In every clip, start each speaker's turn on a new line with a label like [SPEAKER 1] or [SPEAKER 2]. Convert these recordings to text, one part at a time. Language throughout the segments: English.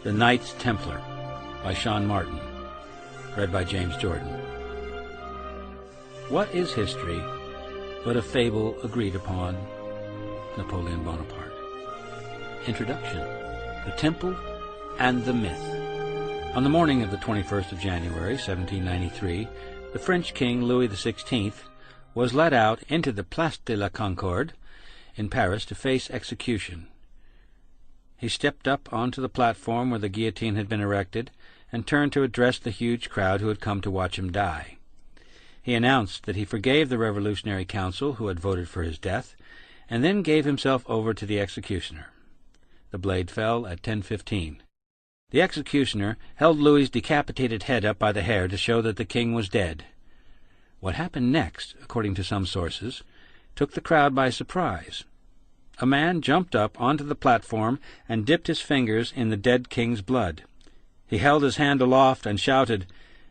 [SPEAKER 1] The Knights Templar by Sean Martin. Read by James Jordan. What is history but a fable agreed upon? Napoleon Bonaparte. Introduction. The Temple and the Myth. On the morning of the 21st of January, 1793, the French King Louis XVI was led out into the Place de la Concorde in Paris to face execution. He stepped up onto the platform where the guillotine had been erected and turned to address the huge crowd who had come to watch him die. He announced that he forgave the Revolutionary Council who had voted for his death, and then gave himself over to the executioner. The blade fell at 10:15. The executioner held Louis's decapitated head up by the hair to show that the king was dead. What happened next, according to some sources, took the crowd by surprise. A man jumped up onto the platform and dipped his fingers in the dead king's blood. He held his hand aloft and shouted,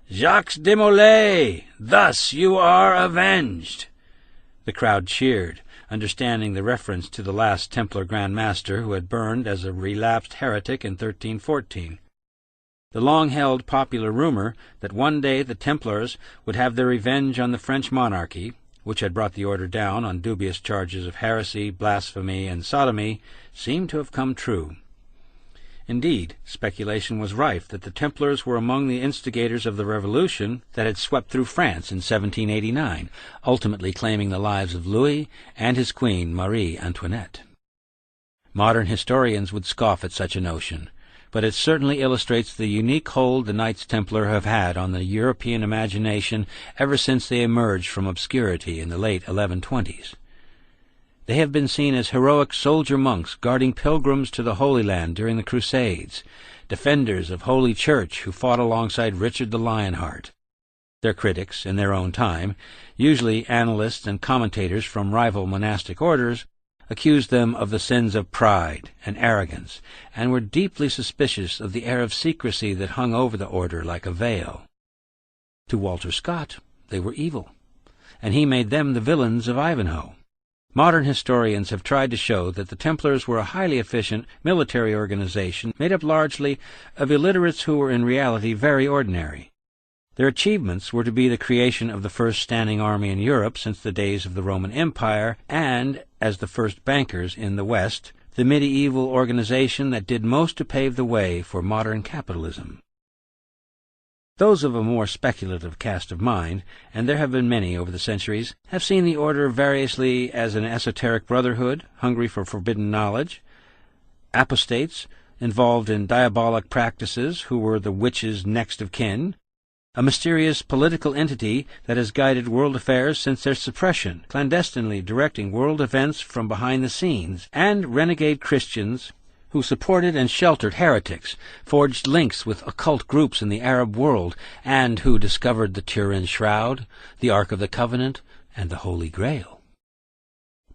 [SPEAKER 1] "Jacques de Molay! Thus you are avenged!" The crowd cheered, understanding the reference to the last Templar Grand Master who had burned as a relapsed heretic in 1314. The long-held popular rumor that one day the Templars would have their revenge on the French monarchy, which had brought the order down on dubious charges of heresy, blasphemy, and sodomy, seemed to have come true. Indeed, speculation was rife that the Templars were among the instigators of the revolution that had swept through France in 1789, ultimately claiming the lives of Louis and his queen, Marie Antoinette. Modern historians would scoff at such a notion, but it certainly illustrates the unique hold the Knights Templar have had on the European imagination ever since they emerged from obscurity in the late 1120s. They have been seen as heroic soldier monks guarding pilgrims to the Holy Land during the Crusades, defenders of Holy Church who fought alongside Richard the Lionheart. Their critics, in their own time, usually analysts and commentators from rival monastic orders, accused them of the sins of pride and arrogance, and were deeply suspicious of the air of secrecy that hung over the order like a veil. To Walter Scott, they were evil, and he made them the villains of Ivanhoe. Modern historians have tried to show that the Templars were a highly efficient military organization made up largely of illiterates who were in reality very ordinary. Their achievements were to be the creation of the first standing army in Europe since the days of the Roman Empire, and, as the first bankers in the West, the medieval organization that did most to pave the way for modern capitalism. Those of a more speculative cast of mind, and there have been many over the centuries, have seen the order variously as an esoteric brotherhood, hungry for forbidden knowledge, apostates, involved in diabolic practices who were the witches' next of kin, a mysterious political entity that has guided world affairs since their suppression, clandestinely directing world events from behind the scenes, and renegade Christians who supported and sheltered heretics, forged links with occult groups in the Arab world, and who discovered the Turin Shroud, the Ark of the Covenant, and the Holy Grail.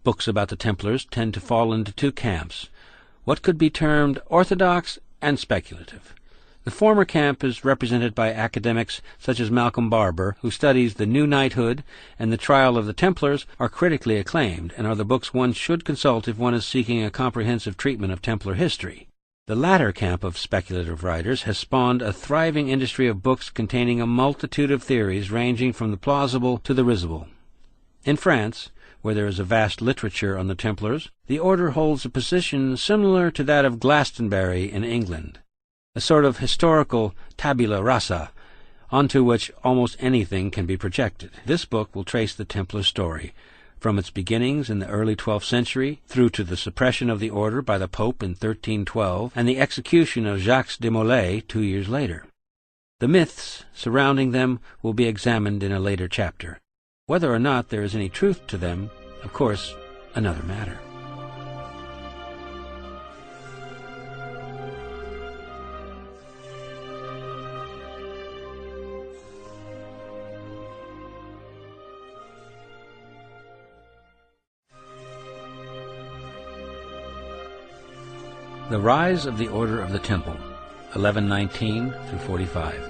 [SPEAKER 1] Books about the Templars tend to fall into two camps, what could be termed orthodox and speculative. The former camp is represented by academics such as Malcolm Barber, who studies the New Knighthood and the Trial of the Templars, are critically acclaimed and are the books one should consult if one is seeking a comprehensive treatment of Templar history. The latter camp of speculative writers has spawned a thriving industry of books containing a multitude of theories ranging from the plausible to the risible. In France, where there is a vast literature on the Templars, the order holds a position similar to that of Glastonbury in England, a sort of historical tabula rasa, onto which almost anything can be projected. This book will trace the Templar story, from its beginnings in the early 12th century through to the suppression of the order by the Pope in 1312 and the execution of Jacques de Molay 2 years later. The myths surrounding them will be examined in a later chapter. Whether or not there is any truth to them, of course, another matter. The Rise of the Order of the Temple, 1119-45.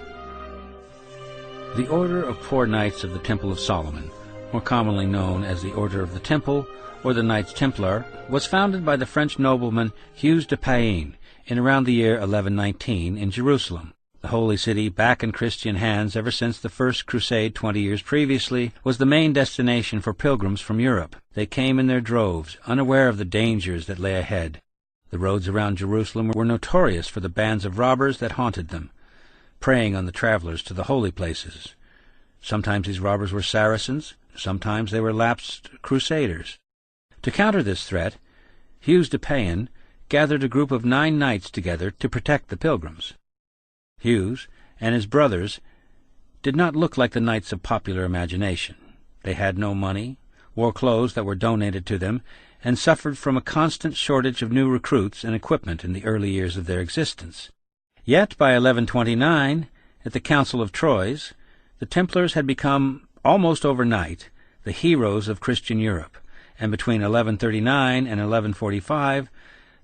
[SPEAKER 1] The Order of Poor Knights of the Temple of Solomon, more commonly known as the Order of the Temple or the Knights Templar, was founded by the French nobleman Hugues de Payens in around the year 1119 in Jerusalem. The Holy City, back in Christian hands ever since the First Crusade 20 years previously, was the main destination for pilgrims from Europe. They came in their droves, unaware of the dangers that lay ahead. The roads around Jerusalem were notorious for the bands of robbers that haunted them, preying on the travelers to the holy places. Sometimes these robbers were Saracens, sometimes they were lapsed crusaders. To counter this threat, Hughes de Payens gathered a group of 9 knights together to protect the pilgrims. Hughes and his brothers did not look like the knights of popular imagination. They had no money, wore clothes that were donated to them, and suffered from a constant shortage of new recruits and equipment in the early years of their existence. Yet by 1129, at the Council of Troyes, the Templars had become, almost overnight, the heroes of Christian Europe, and between 1139 and 1145,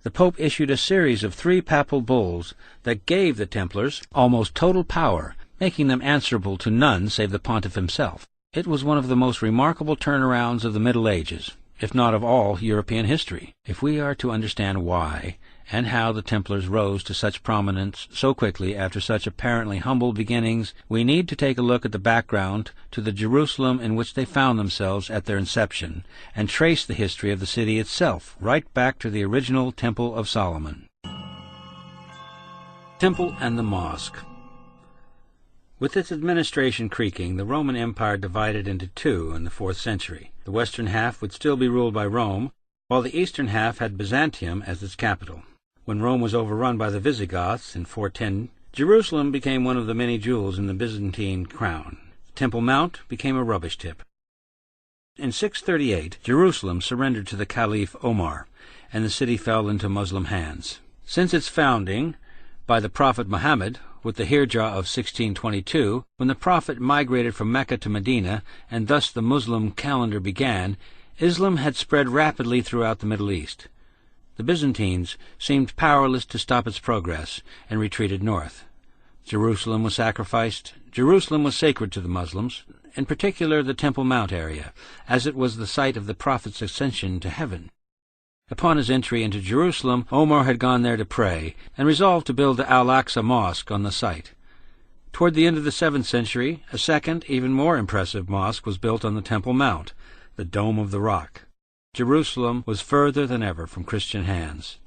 [SPEAKER 1] the Pope issued a series of 3 papal bulls that gave the Templars almost total power, making them answerable to none save the pontiff himself. It was one of the most remarkable turnarounds of the Middle Ages, if not of all European history. If we are to understand why and how the Templars rose to such prominence so quickly after such apparently humble beginnings, we need to take a look at the background to the Jerusalem in which they found themselves at their inception, and trace the history of the city itself right back to the original Temple of Solomon. Temple and the Mosque. With its administration creaking, the Roman Empire divided into 2 in the 4th century. The western half would still be ruled by Rome, while the eastern half had Byzantium as its capital. When Rome was overrun by the Visigoths in 410, Jerusalem became one of the many jewels in the Byzantine crown. The Temple Mount became a rubbish tip. In 638, Jerusalem surrendered to the Caliph Omar, and the city fell into Muslim hands. Since its founding by the Prophet Muhammad, with the Hijrah of 1622, when the Prophet migrated from Mecca to Medina, and thus the Muslim calendar began, Islam had spread rapidly throughout the Middle East. The Byzantines seemed powerless to stop its progress, and retreated north. Jerusalem was sacrificed. Jerusalem was sacred to the Muslims, in particular the Temple Mount area, as it was the site of the Prophet's ascension to heaven. Upon his entry into Jerusalem, Omar had gone there to pray, and resolved to build the Al-Aqsa Mosque on the site. Toward the end of the 7th century, a second, even more impressive mosque was built on the Temple Mount, the Dome of the Rock. Jerusalem was further than ever from Christian hands.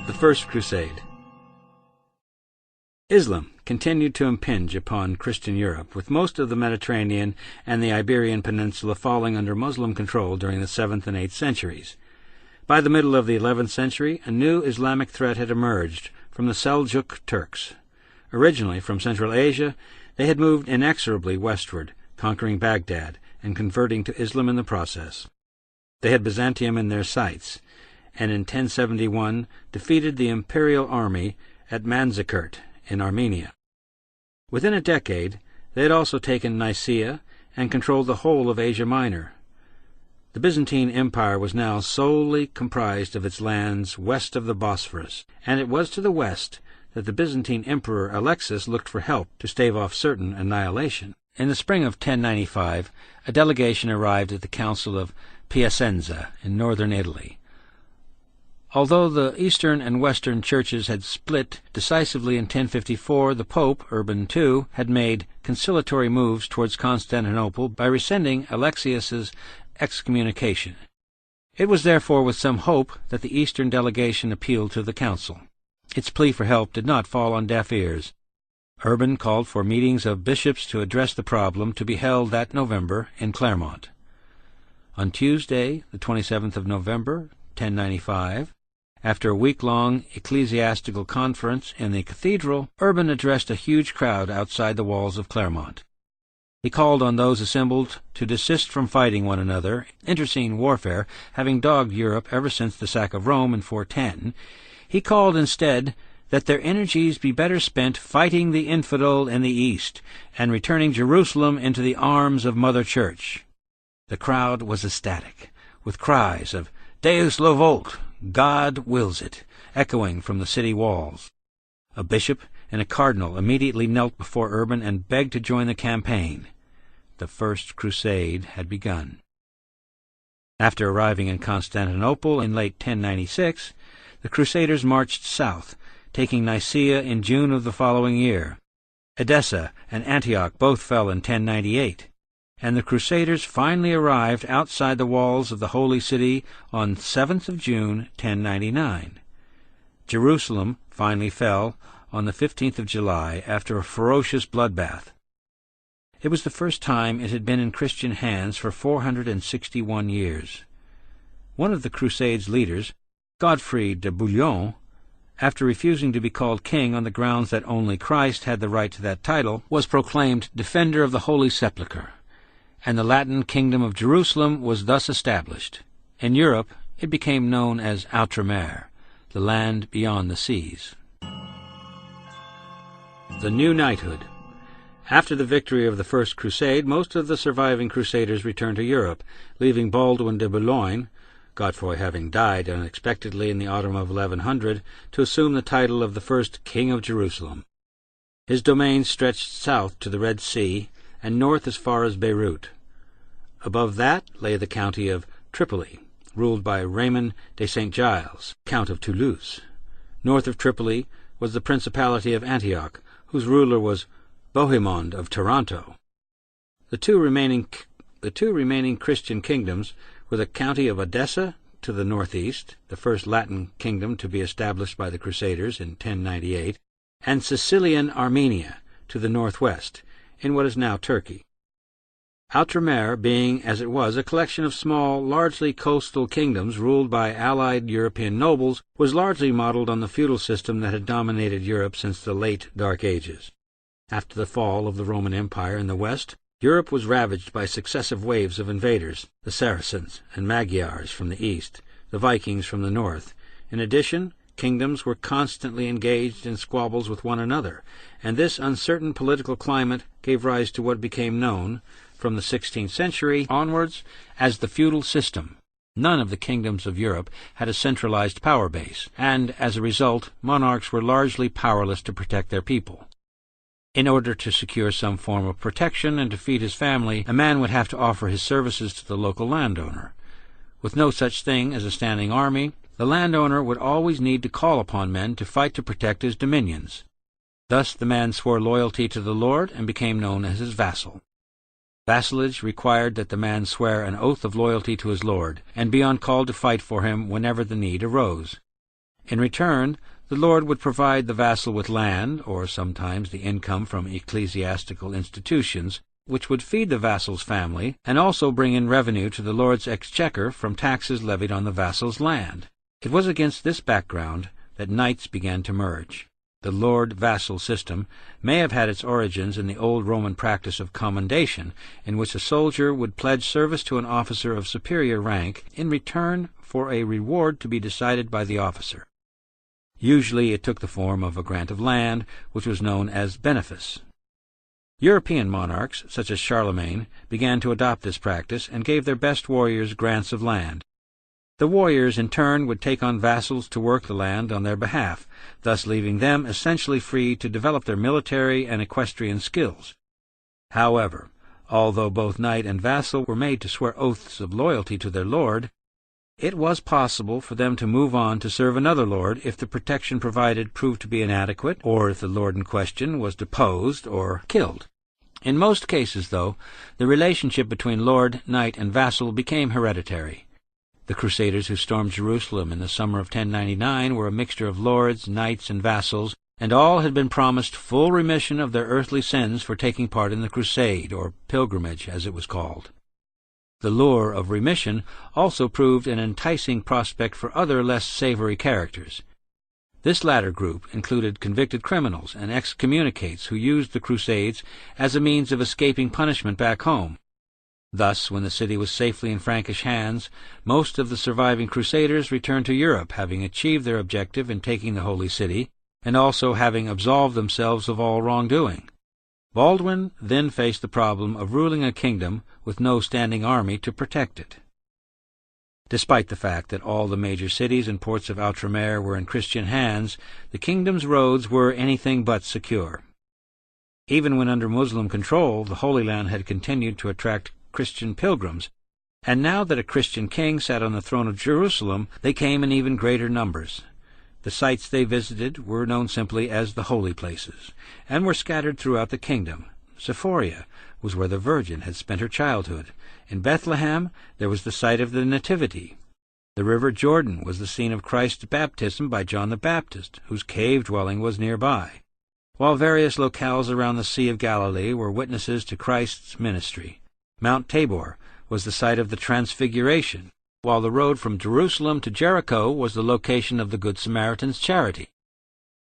[SPEAKER 1] The First Crusade. Islam continued to impinge upon Christian Europe, with most of the Mediterranean and the Iberian Peninsula falling under Muslim control during the 7th and 8th centuries. By the middle of the 11th century, a new Islamic threat had emerged from the Seljuk Turks. Originally from Central Asia, they had moved inexorably westward, conquering Baghdad and converting to Islam in the process. They had Byzantium in their sights, and in 1071 defeated the imperial army at Manzikert in Armenia. Within a decade, they had also taken Nicaea and controlled the whole of Asia Minor. The Byzantine Empire was now solely comprised of its lands west of the Bosphorus, and it was to the west that the Byzantine Emperor Alexius looked for help to stave off certain annihilation. In the spring of 1095, a delegation arrived at the Council of Piacenza in northern Italy. Although the eastern and western churches had split decisively in 1054, the Pope, Urban II, had made conciliatory moves towards Constantinople by rescinding Alexius's excommunication. It was therefore with some hope that the eastern delegation appealed to the council. Its plea for help did not fall on deaf ears. Urban called for meetings of bishops to address the problem, to be held that November in Clermont. On Tuesday, the 27th of November, 1095, after a week-long ecclesiastical conference in the cathedral, Urban addressed a huge crowd outside the walls of Clermont. He called on those assembled to desist from fighting one another, internecine warfare having dogged Europe ever since the sack of Rome in 410. He called instead that their energies be better spent fighting the infidel in the East, and returning Jerusalem into the arms of Mother Church. The crowd was ecstatic, with cries of "Deus lo volt," God wills it, echoing from the city walls. A bishop and a cardinal immediately knelt before Urban and begged to join the campaign. The First Crusade had begun. After arriving in Constantinople in late 1096, the Crusaders marched south, taking Nicaea in June of the following year. Edessa and Antioch both fell in 1098, and the Crusaders finally arrived outside the walls of the Holy City on 7th of June, 1099. Jerusalem finally fell on the 15th of July after a ferocious bloodbath. It was the first time it had been in Christian hands for 461 years. One of the Crusades' leaders, Godfrey de Bouillon, after refusing to be called king on the grounds that only Christ had the right to that title, was proclaimed defender of the Holy Sepulchre, and the Latin kingdom of Jerusalem was thus established. In Europe it became known as Outremer, the land beyond the seas. The new knighthood. After the victory of the First Crusade, most of the surviving Crusaders returned to Europe, leaving Baldwin de Boulogne, Godfrey having died unexpectedly in the autumn of 1100, to assume the title of the first King of Jerusalem. His domains stretched south to the Red Sea and north as far as Beirut. Above that lay the county of Tripoli, ruled by Raymond de St. Giles, Count of Toulouse. North of Tripoli was the Principality of Antioch, whose ruler was Bohemond of Taranto. The two remaining Christian kingdoms were the county of Edessa to the northeast, the first Latin kingdom to be established by the Crusaders in 1098, and Sicilian Armenia to the northwest, in what is now Turkey. Outremer being, as it was, a collection of small, largely coastal kingdoms ruled by allied European nobles, was largely modeled on the feudal system that had dominated Europe since the late Dark Ages. After the fall of the Roman Empire in the west, Europe was ravaged by successive waves of invaders, the Saracens and Magyars from the east, the Vikings from the north. In addition, kingdoms were constantly engaged in squabbles with one another, and this uncertain political climate gave rise to what became known, from the 16th century onwards, as the feudal system. None of the kingdoms of Europe had a centralized power base, and, as a result, monarchs were largely powerless to protect their people. In order to secure some form of protection and to feed his family, a man would have to offer his services to the local landowner. With no such thing as a standing army, the landowner would always need to call upon men to fight to protect his dominions. Thus the man swore loyalty to the lord and became known as his vassal. Vassalage required that the man swear an oath of loyalty to his lord, and be on call to fight for him whenever the need arose. In return, the lord would provide the vassal with land, or sometimes the income from ecclesiastical institutions, which would feed the vassal's family, and also bring in revenue to the lord's exchequer from taxes levied on the vassal's land. It was against this background that knights began to merge. The lord-vassal system may have had its origins in the old Roman practice of commendation, in which a soldier would pledge service to an officer of superior rank in return for a reward to be decided by the officer. Usually it took the form of a grant of land, which was known as benefice. European monarchs, such as Charlemagne, began to adopt this practice and gave their best warriors grants of land. The warriors, in turn, would take on vassals to work the land on their behalf, thus leaving them essentially free to develop their military and equestrian skills. However, although both knight and vassal were made to swear oaths of loyalty to their lord, it was possible for them to move on to serve another lord if the protection provided proved to be inadequate, or if the lord in question was deposed or killed. In most cases, though, the relationship between lord, knight, and vassal became hereditary. The Crusaders who stormed Jerusalem in the summer of 1099 were a mixture of lords, knights, and vassals, and all had been promised full remission of their earthly sins for taking part in the crusade, or pilgrimage, as it was called. The lure of remission also proved an enticing prospect for other less savory characters. This latter group included convicted criminals and excommunicates who used the Crusades as a means of escaping punishment back home. Thus, when the city was safely in Frankish hands, most of the surviving Crusaders returned to Europe, having achieved their objective in taking the Holy City, and also having absolved themselves of all wrongdoing. Baldwin then faced the problem of ruling a kingdom with no standing army to protect it. Despite the fact that all the major cities and ports of Outremer were in Christian hands, the kingdom's roads were anything but secure. Even when under Muslim control, the Holy Land had continued to attract Christian pilgrims, and now that a Christian king sat on the throne of Jerusalem, they came in even greater numbers. The sites they visited were known simply as the holy places, and were scattered throughout the kingdom. Sephoria was where the Virgin had spent her childhood. In Bethlehem there was the site of the Nativity. The river Jordan was the scene of Christ's baptism by John the Baptist, whose cave dwelling was nearby, while various locales around the Sea of Galilee were witnesses to Christ's ministry. Mount Tabor was the site of the Transfiguration, while the road from Jerusalem to Jericho was the location of the Good Samaritan's charity.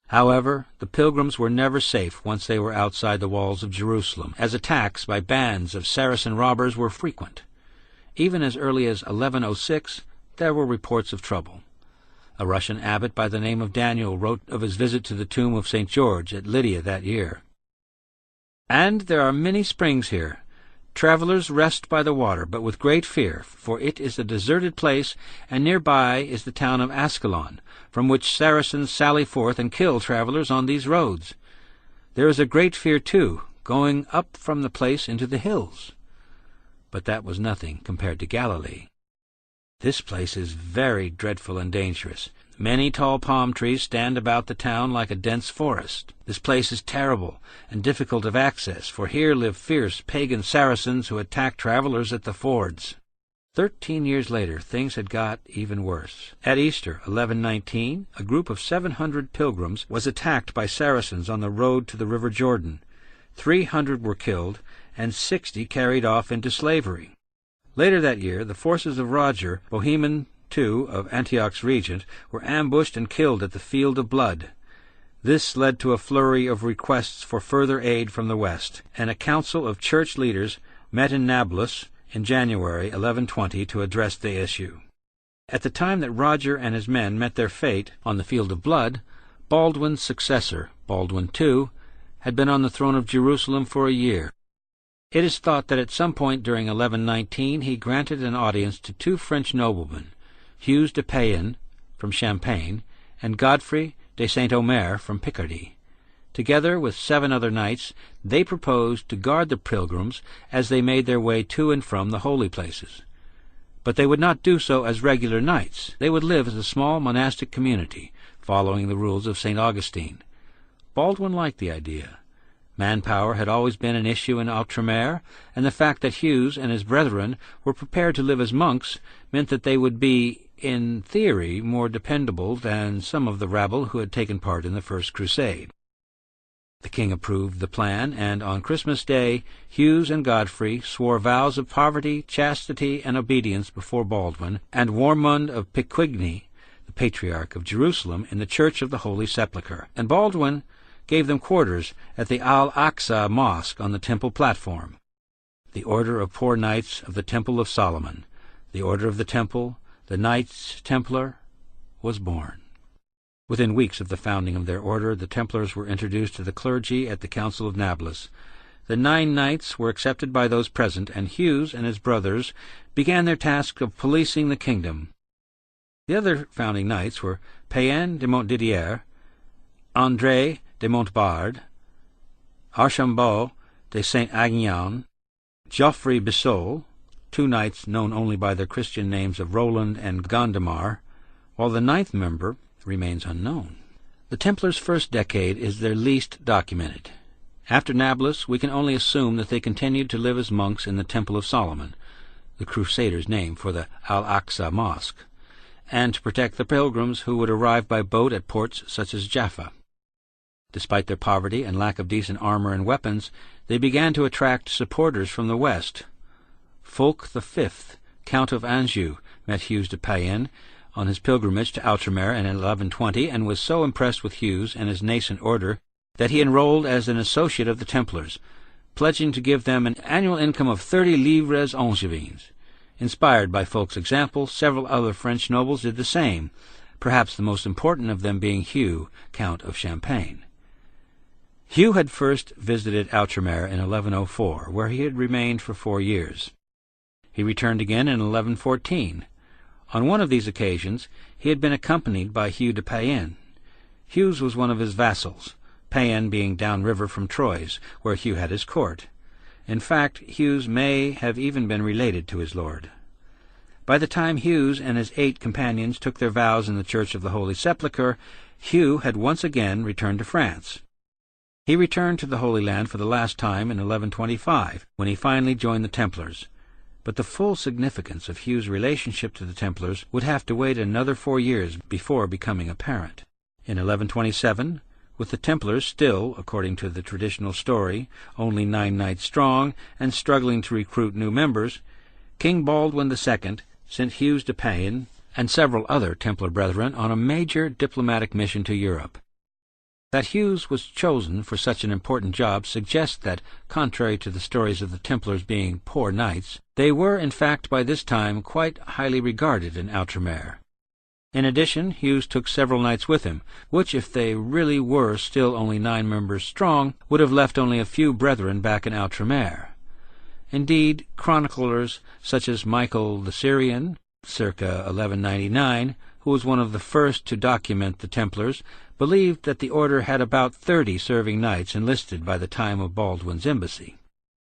[SPEAKER 1] However, the pilgrims were never safe once they were outside the walls of Jerusalem, as attacks by bands of Saracen robbers were frequent. Even as early as 1106, there were reports of trouble. A Russian abbot by the name of Daniel wrote of his visit to the tomb of St. George at Lydia that year. "And there are many springs here. Travelers rest by the water, but with great fear, for it is a deserted place, and nearby is the town of Ascalon, from which Saracens sally forth and kill travelers on these roads. There is a great fear, too, going up from the place into the hills." But that was nothing compared to Galilee. "This place is very dreadful and dangerous. Many tall palm trees stand about the town like a dense forest. This place is terrible and difficult of access, for here live fierce pagan Saracens who attack travelers at the fords." 13 years later, things had got even worse. At Easter, 1119, a group of 700 pilgrims was attacked by Saracens on the road to the river Jordan. 300 were killed, and 60 carried off into slavery. Later that year, the forces of Roger, Bohemond II of Antioch's regent, were ambushed and killed at the Field of Blood. This led to a flurry of requests for further aid from the west, and a council of church leaders met in Nablus in January 1120 to address the issue. At the time that Roger and his men met their fate on the Field of Blood, Baldwin's successor, Baldwin II, had been on the throne of Jerusalem for a year. It is thought that at some point during 1119 he granted an audience to 2 French noblemen, Hughes de Payens from Champagne and Godfrey de Saint-Omer from Picardy. Together with 7 other knights, they proposed to guard the pilgrims as they made their way to and from the holy places. But they would not do so as regular knights. They would live as a small monastic community, following the rules of St. Augustine. Baldwin liked the idea. Manpower had always been an issue in Outremer, and the fact that Hughes and his brethren were prepared to live as monks meant that they would be, in theory, more dependable than some of the rabble who had taken part in the First Crusade. The king approved the plan, and on Christmas Day Hughes and Godfrey swore vows of poverty, chastity, and obedience before Baldwin and Warmund of Picquigny, the Patriarch of Jerusalem, in the Church of the Holy Sepulchre, and Baldwin gave them quarters at the Al-Aqsa Mosque on the Temple platform. The Order of Poor Knights of the Temple of Solomon, the Order of the Temple, the Knights Templar, was born. Within weeks of the founding of their order, the Templars were introduced to the clergy at the Council of Nablus. The 9 knights were accepted by those present, and Hughes and his brothers began their task of policing the kingdom. The other founding knights were Payen de Montdidier, André de Montbard, Archambault de Saint-Agnan, Geoffrey Bissol, 2 knights known only by their Christian names of Roland and Gondomar, while the 9th member remains unknown. The Templars' first decade is their least documented. After Nablus, we can only assume that they continued to live as monks in the Temple of Solomon, the Crusaders' name for the Al-Aqsa Mosque, and to protect the pilgrims who would arrive by boat at ports such as Jaffa. Despite their poverty and lack of decent armor and weapons, they began to attract supporters from the west. Fulk V, Count of Anjou, met Hughes de Payens on his pilgrimage to Outremer in 1120, and was so impressed with Hughes and his nascent order that he enrolled as an associate of the Templars, pledging to give them an annual income of 30 livres angevines. Inspired by Fulk's example, several other French nobles did the same, perhaps the most important of them being Hugh, Count of Champagne. Hugh had first visited Outremer in 1104, where he had remained for 4 years. He returned again in 1114. On one of these occasions he had been accompanied by Hugh de Payens. Hughes was one of his vassals, Payens being downriver from Troyes, where Hugh had his court. In fact, Hughes may have even been related to his lord. By the time Hughes and his 8 companions took their vows in the Church of the Holy Sepulchre, Hugh had once again returned to France. He returned to the Holy Land for the last time in 1125, when he finally joined the Templars. But the full significance of Hugh's relationship to the Templars would have to wait another 4 years before becoming apparent. In 1127, with the Templars still, according to the traditional story, only 9 knights strong and struggling to recruit new members, King Baldwin II sent Hughes de Payens and several other Templar brethren on a major diplomatic mission to Europe. That Hughes was chosen for such an important job suggests that, contrary to the stories of the Templars being poor knights, they were in fact by this time quite highly regarded in Outremer. In addition, Hughes took several knights with him, which, if they really were still only 9 members strong, would have left only a few brethren back in Outremer. Indeed, chroniclers such as Michael the Syrian, circa 1199, who was one of the first to document the Templars, believed that the order had about 30 serving knights enlisted by the time of Baldwin's embassy.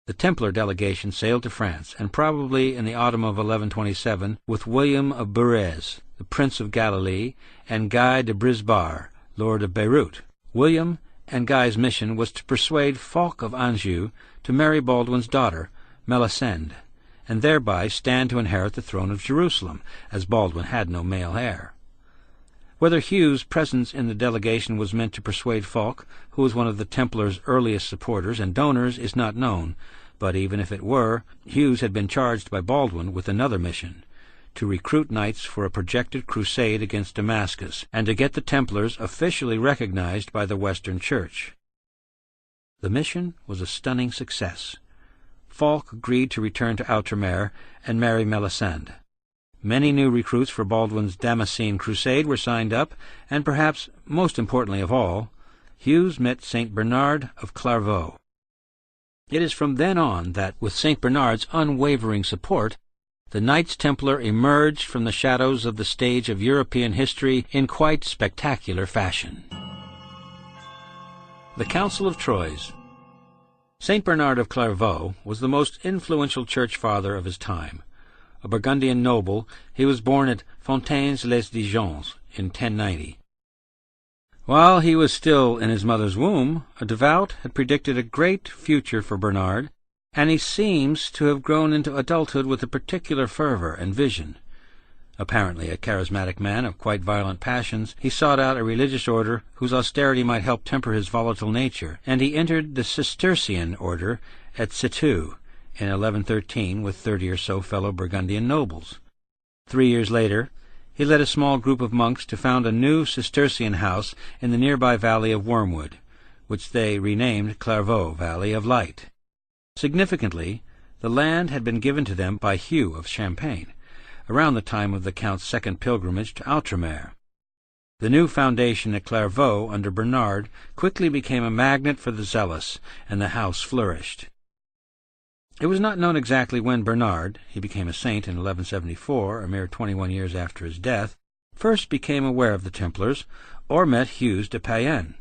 [SPEAKER 1] The Templar delegation sailed to France, and probably in the autumn of 1127, with William of Béarès, the Prince of Galilee, and Guy de Brisbard, Lord of Beirut. William and Guy's mission was to persuade Fulk of Anjou to marry Baldwin's daughter, Melisende, and thereby stand to inherit the throne of Jerusalem, as Baldwin had no male heir. Whether Hugh's presence in the delegation was meant to persuade Fulk, who was one of the Templars' earliest supporters and donors, is not known, but even if it were, Hughes had been charged by Baldwin with another mission, to recruit knights for a projected crusade against Damascus, and to get the Templars officially recognized by the Western Church. The mission was a stunning success. Fulk agreed to return to Outremer and marry Melisende. Many new recruits for Baldwin's Damascene crusade were signed up, and perhaps most importantly of all, Hughes met St. Bernard of Clairvaux. It is from then on that, with St. Bernard's unwavering support, the Knights Templar emerged from the shadows of the stage of European history in quite spectacular fashion. The Council of Troyes. St. Bernard of Clairvaux was the most influential church father of his time. A Burgundian noble, he was born at Fontaines-les-Dijon's in 1090. While he was still in his mother's womb, a devout had predicted a great future for Bernard, and he seems to have grown into adulthood with a particular fervor and vision. Apparently a charismatic man of quite violent passions, he sought out a religious order whose austerity might help temper his volatile nature, and he entered the Cistercian order at Cîteaux in 1113 with 30 or so fellow Burgundian nobles. 3 years later, he led a small group of monks to found a new Cistercian house in the nearby valley of Wormwood, which they renamed Clairvaux Valley of Light. Significantly, the land had been given to them by Hugh of Champagne, around the time of the Count's second pilgrimage to Outremer. The new foundation at Clairvaux under Bernard quickly became a magnet for the zealous, and the house flourished. It was not known exactly when Bernard, he became a saint in 1174, a mere 21 years after his death, first became aware of the Templars, or met Hughes de Payens.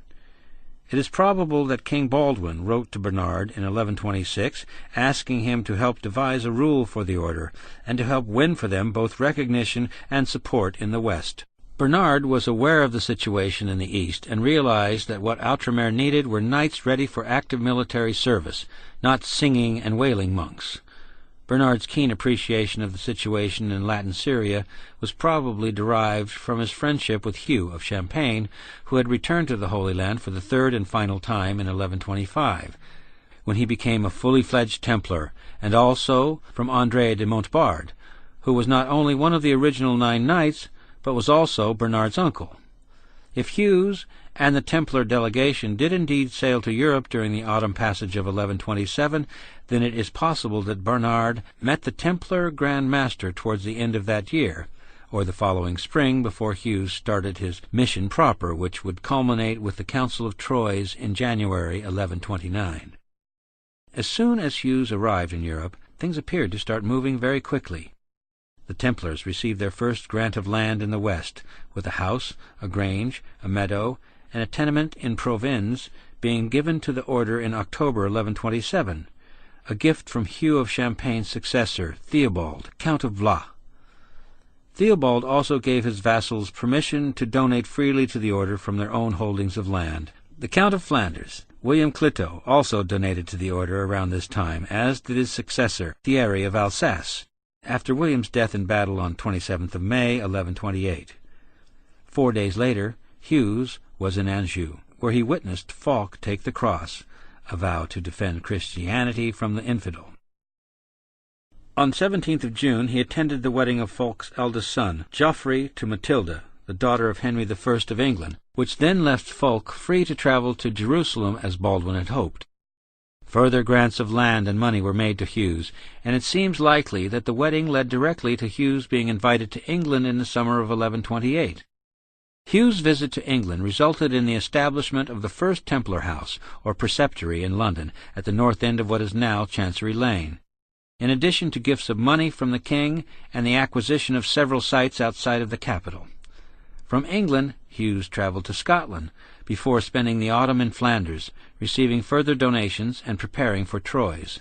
[SPEAKER 1] It is probable that King Baldwin wrote to Bernard in 1126, asking him to help devise a rule for the order, and to help win for them both recognition and support in the West. Bernard was aware of the situation in the East, and realized that what Outremer needed were knights ready for active military service, not singing and wailing monks. Bernard's keen appreciation of the situation in Latin Syria was probably derived from his friendship with Hugh of Champagne, who had returned to the Holy Land for the third and final time in 1125, when he became a fully fledged Templar, and also from André de Montbard, who was not only one of the original 9 knights, but was also Bernard's uncle. If Hughes and the Templar delegation did indeed sail to Europe during the autumn passage of 1127, then it is possible that Bernard met the Templar Grand Master towards the end of that year, or the following spring, before Hughes started his mission proper, which would culminate with the Council of Troyes in January 1129. As soon as Hughes arrived in Europe, things appeared to start moving very quickly. The Templars received their first grant of land in the West, with a house, a grange, a meadow, and a tenement in Provins being given to the order in October 1127, a gift from Hugh of Champagne's successor, Theobald, Count of Blois. Theobald also gave his vassals permission to donate freely to the order from their own holdings of land. The Count of Flanders, William Clito, also donated to the order around this time, as did his successor, Thierry of Alsace, after William's death in battle on 27th of May, 1128. 4 days later, Hughes was in Anjou, where he witnessed Fulk take the cross, a vow to defend Christianity from the infidel. On 17th of June he attended the wedding of Fulk's eldest son, Geoffrey, to Matilda, the daughter of Henry I of England, which then left Fulk free to travel to Jerusalem as Baldwin had hoped. Further grants of land and money were made to Hughes, and it seems likely that the wedding led directly to Hughes being invited to England in the summer of 1128. Hughes' visit to England resulted in the establishment of the first Templar house, or preceptory, in London, at the north end of what is now Chancery Lane, in addition to gifts of money from the king and the acquisition of several sites outside of the capital. From England, Hughes travelled to Scotland, before spending the autumn in Flanders, receiving further donations and preparing for Troyes.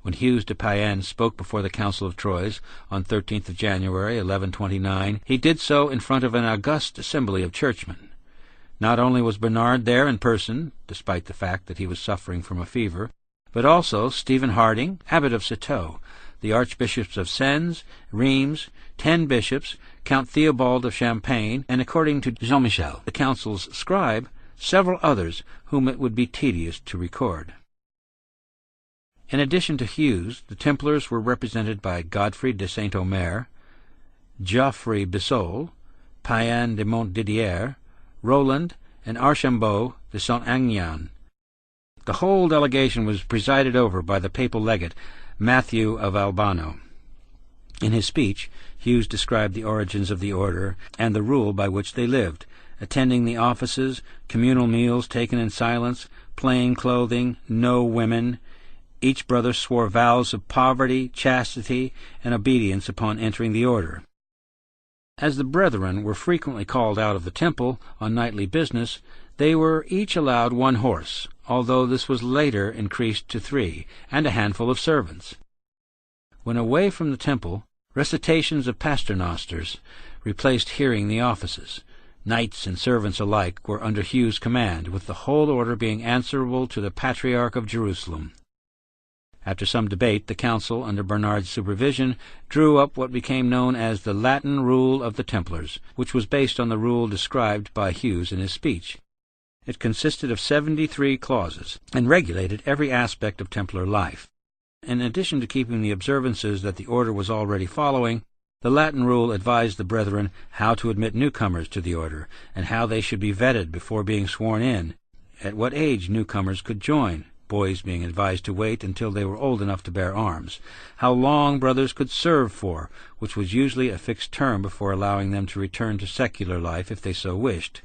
[SPEAKER 1] When Hughes de Payens spoke before the Council of Troyes on 13th of January, 1129, he did so in front of an august assembly of churchmen. Not only was Bernard there in person, despite the fact that he was suffering from a fever, but also Stephen Harding, abbot of Citeaux, the archbishops of Sens, Rheims, 10 bishops, Count Theobald of Champagne, and, according to Jean-Michel, the council's scribe, several others whom it would be tedious to record. In addition to Hughes, the Templars were represented by Godfrey de Saint-Omer, Geoffrey Bissol, Payen de Montdidier, Roland, and Archambault de Saint-Aignan. The whole delegation was presided over by the papal legate, Matthew of Albano. In his speech, Hughes described the origins of the order and the rule by which they lived, attending the offices, communal meals taken in silence, plain clothing, no women. Each brother swore vows of poverty, chastity, and obedience upon entering the order. As the brethren were frequently called out of the temple on nightly business, they were each allowed 1 horse, although this was later increased to 3, and a handful of servants. When away from the temple, recitations of paternosters replaced hearing the offices. Knights and servants alike were under Hughes' command, with the whole order being answerable to the Patriarch of Jerusalem. After some debate, the council, under Bernard's supervision, drew up what became known as the Latin Rule of the Templars, which was based on the rule described by Hughes in his speech. It consisted of 73 clauses, and regulated every aspect of Templar life. In addition to keeping the observances that the order was already following, the Latin rule advised the brethren how to admit newcomers to the order, and how they should be vetted before being sworn in, at what age newcomers could join, boys being advised to wait until they were old enough to bear arms, how long brothers could serve for, which was usually a fixed term before allowing them to return to secular life if they so wished,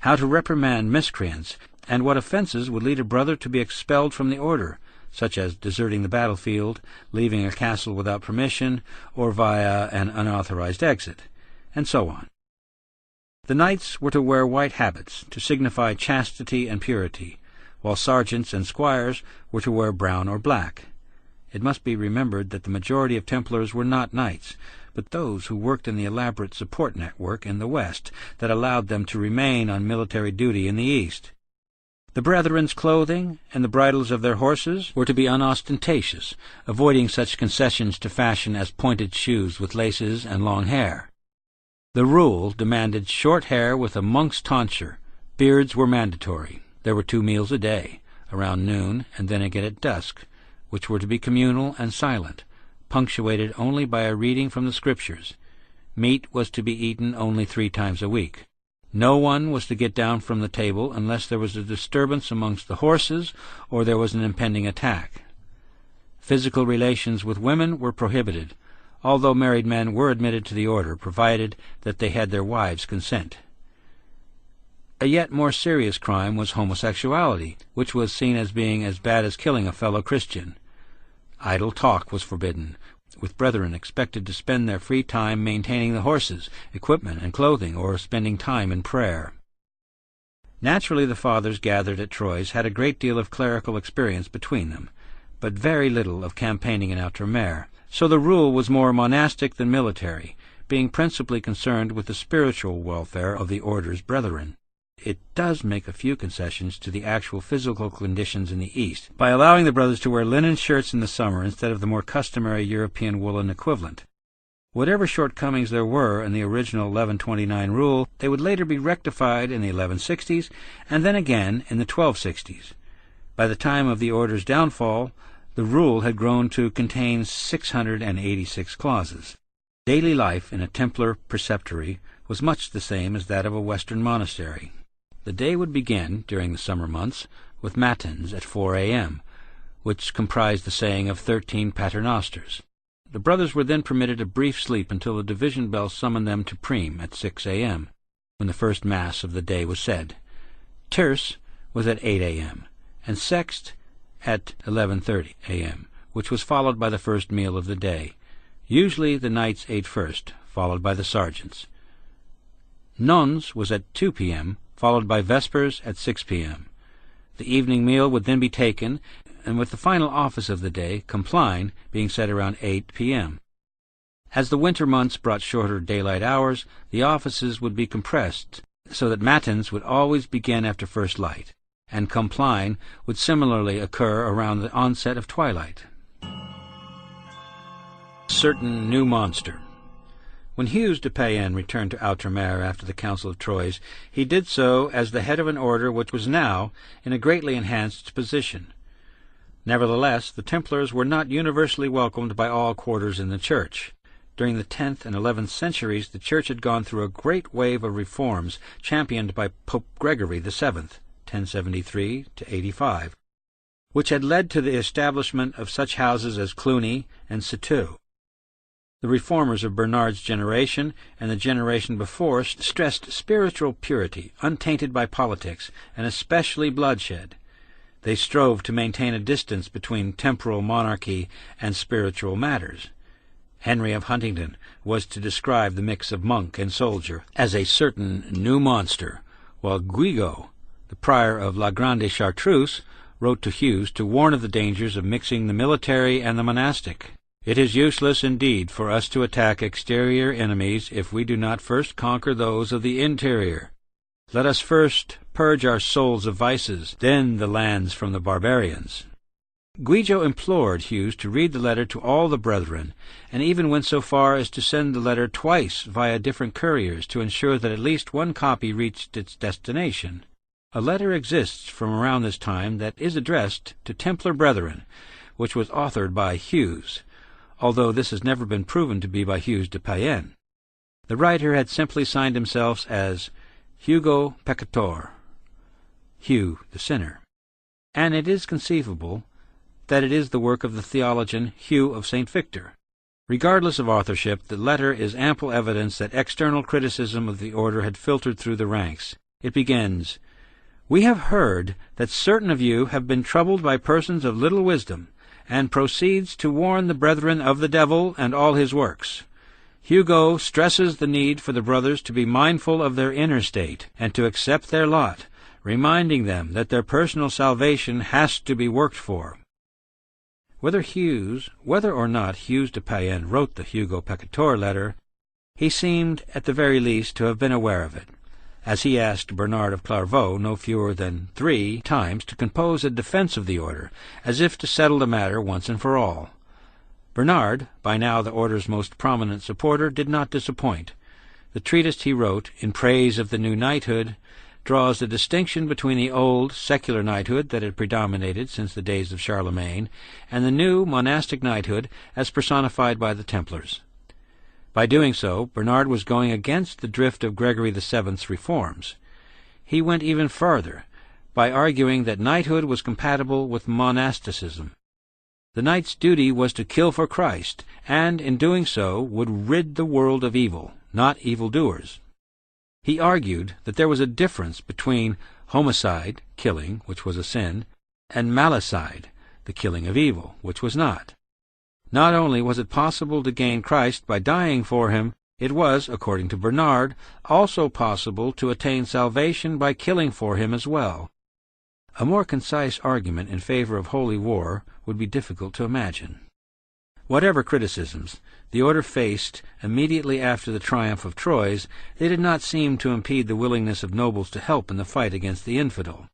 [SPEAKER 1] how to reprimand miscreants, and what offences would lead a brother to be expelled from the order, such as deserting the battlefield, leaving a castle without permission, or via an unauthorized exit, and so on. The knights were to wear white habits, to signify chastity and purity, while sergeants and squires were to wear brown or black. It must be remembered that the majority of Templars were not knights, but those who worked in the elaborate support network in the West that allowed them to remain on military duty in the East. The brethren's clothing and the bridles of their horses were to be unostentatious, avoiding such concessions to fashion as pointed shoes with laces and long hair. The rule demanded short hair with a monk's tonsure. Beards were mandatory. There were 2 meals a day, around noon and then again at dusk, which were to be communal and silent, punctuated only by a reading from the Scriptures. Meat was to be eaten only 3 times a week. No one was to get down from the table unless there was a disturbance amongst the horses or there was an impending attack. Physical relations with women were prohibited, although married men were admitted to the order, provided that they had their wives' consent. A yet more serious crime was homosexuality, which was seen as being as bad as killing a fellow Christian. Idle talk was forbidden, with brethren expected to spend their free time maintaining the horses, equipment, and clothing, or spending time in prayer. Naturally, the fathers gathered at Troyes had a great deal of clerical experience between them, but very little of campaigning in outre-mer, so the rule was more monastic than military, being principally concerned with the spiritual welfare of the order's brethren. It does make a few concessions to the actual physical conditions in the East, by allowing the brothers to wear linen shirts in the summer instead of the more customary European woolen equivalent. Whatever shortcomings there were in the original 1129 rule, they would later be rectified in the 1160s, and then again in the 1260s. By the time of the order's downfall, the rule had grown to contain 686 clauses. Daily life in a Templar preceptory was much the same as that of a Western monastery. The day would begin, during the summer months, with matins at 4 a.m., which comprised the saying of 13 paternosters. The brothers were then permitted a brief sleep until the division bell summoned them to prime at 6 a.m., when the first Mass of the day was said. Terce was at 8 a.m., and Sext at 11:30 a.m., which was followed by the first meal of the day. Usually the knights ate first, followed by the sergeants. Nones was at 2 p.m., followed by Vespers at 6 p.m. The evening meal would then be taken, and with the final office of the day, Compline, being said around 8 p.m. As the winter months brought shorter daylight hours, the offices would be compressed, so that matins would always begin after first light, and Compline would similarly occur around the onset of twilight. Certain new monster. When Hugues de Payens returned to Outremer after the Council of Troyes, he did so as the head of an order which was now in a greatly enhanced position. Nevertheless, the Templars were not universally welcomed by all quarters in the Church. During the 10th and 11th centuries, the Church had gone through a great wave of reforms championed by Pope Gregory VII, 1073 to 85, which had led to the establishment of such houses as Cluny and Citeaux. The reformers of Bernard's generation and the generation before stressed spiritual purity, untainted by politics, and especially bloodshed. They strove to maintain a distance between temporal monarchy and spiritual matters. Henry of Huntingdon was to describe the mix of monk and soldier as a certain new monster, while Guigot, the prior of La Grande Chartreuse, wrote to Hugues to warn of the dangers of mixing the military and the monastic. It is useless indeed for us to attack exterior enemies if we do not first conquer those of the interior. Let us first purge our souls of vices, then the lands from the barbarians. Guigot implored Hugues to read the letter to all the brethren, and even went so far as to send the letter twice via different couriers to ensure that at least one copy reached its destination. A letter exists from around this time that is addressed to Templar brethren, which was authored by Hugues, although this has never been proven to be by Hugues de Payens. The writer had simply signed himself as Hugo Peccator, Hugh the Sinner, and it is conceivable that it is the work of the theologian Hugh of St. Victor. Regardless of authorship, the letter is ample evidence that external criticism of the order had filtered through the ranks. It begins, "We have heard that certain of you have been troubled by persons of little wisdom, and proceeds to warn the brethren of the devil and all his works. Hugo stresses the need for the brothers to be mindful of their inner state and to accept their lot, reminding them that their personal salvation has to be worked for." Whether or not Hugues de Payens wrote the Hugo Peccator letter, he seemed at the very least to have been aware of it, as he asked Bernard of Clairvaux no fewer than 3 times to compose a defense of the order, as if to settle the matter once and for all. Bernard, by now the order's most prominent supporter, did not disappoint. The treatise he wrote, in praise of the new knighthood, draws a distinction between the old secular knighthood that had predominated since the days of Charlemagne and the new monastic knighthood as personified by the Templars. By doing so, Bernard was going against the drift of Gregory VII's reforms. He went even farther, by arguing that knighthood was compatible with monasticism. The knight's duty was to kill for Christ, and in doing so would rid the world of evil, not evildoers. He argued that there was a difference between homicide, killing, which was a sin, and malicide, the killing of evil, which was not. Not only was it possible to gain Christ by dying for him, it was, according to Bernard, also possible to attain salvation by killing for him as well. A more concise argument in favor of holy war would be difficult to imagine. Whatever criticisms the order faced immediately after the triumph of Troyes, they did not seem to impede the willingness of nobles to help in the fight against the infidel.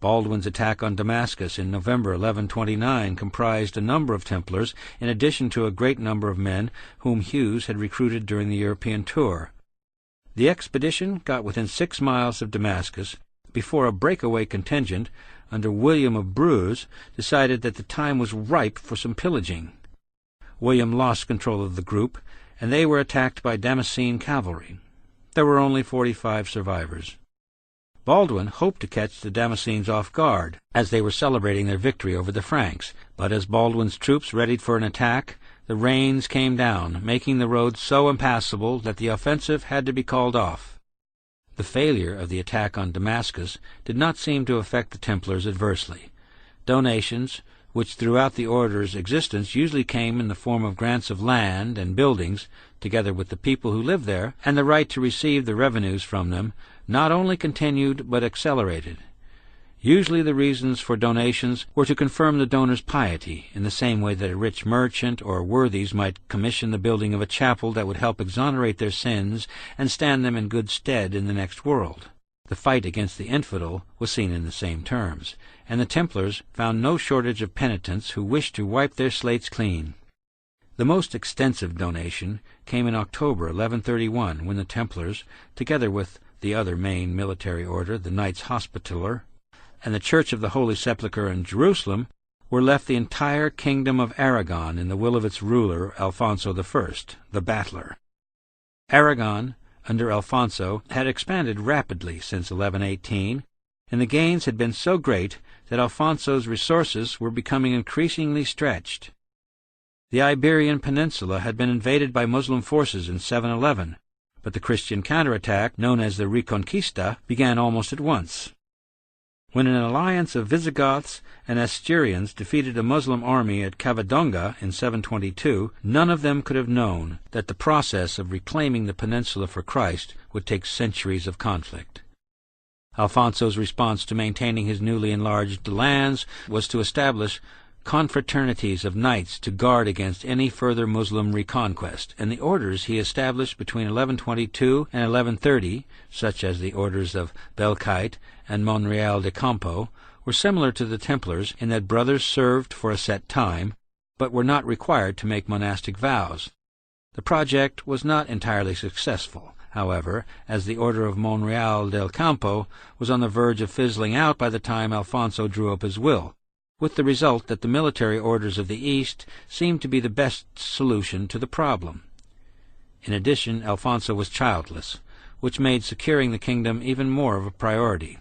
[SPEAKER 1] Baldwin's attack on Damascus in November 1129 comprised a number of Templars, in addition to a great number of men whom Hughes had recruited during the European tour. The expedition got within 6 miles of Damascus before a breakaway contingent under William of Bruges decided that the time was ripe for some pillaging. William lost control of the group, and they were attacked by Damascene cavalry. There were only 45 survivors. Baldwin hoped to catch the Damascenes off guard, as they were celebrating their victory over the Franks, but as Baldwin's troops readied for an attack, the rains came down, making the road so impassable that the offensive had to be called off. The failure of the attack on Damascus did not seem to affect the Templars adversely. Donations, which throughout the order's existence usually came in the form of grants of land and buildings, together with the people who lived there, and the right to receive the revenues from them, not only continued but accelerated. Usually the reasons for donations were to confirm the donor's piety, in the same way that a rich merchant or worthies might commission the building of a chapel that would help exonerate their sins and stand them in good stead in the next world. The fight against the infidel was seen in the same terms, and the Templars found no shortage of penitents who wished to wipe their slates clean. The most extensive donation came in October 1131, when the Templars, together with the other main military order, the Knights Hospitaller, and the Church of the Holy Sepulchre in Jerusalem, were left the entire kingdom of Aragon in the will of its ruler, Alfonso I, the Battler. Aragon, under Alfonso, had expanded rapidly since 1118, and the gains had been so great that Alfonso's resources were becoming increasingly stretched. The Iberian Peninsula had been invaded by Muslim forces in 711, but the Christian counterattack, known as the Reconquista, began almost at once. When an alliance of Visigoths and Asturians defeated a Muslim army at Cavadonga in 722, none of them could have known that the process of reclaiming the peninsula for Christ would take centuries of conflict. Alfonso's response to maintaining his newly enlarged lands was to establish confraternities of knights to guard against any further Muslim reconquest, and the orders he established between 1122 and 1130, such as the orders of Belkite and Monreal de Campo, were similar to the Templars in that brothers served for a set time, but were not required to make monastic vows. The project was not entirely successful, however, as the order of Monreal del Campo was on the verge of fizzling out by the time Alfonso drew up his will, with the result that the military orders of the East seemed to be the best solution to the problem. In addition, Alfonso was childless, which made securing the kingdom even more of a priority.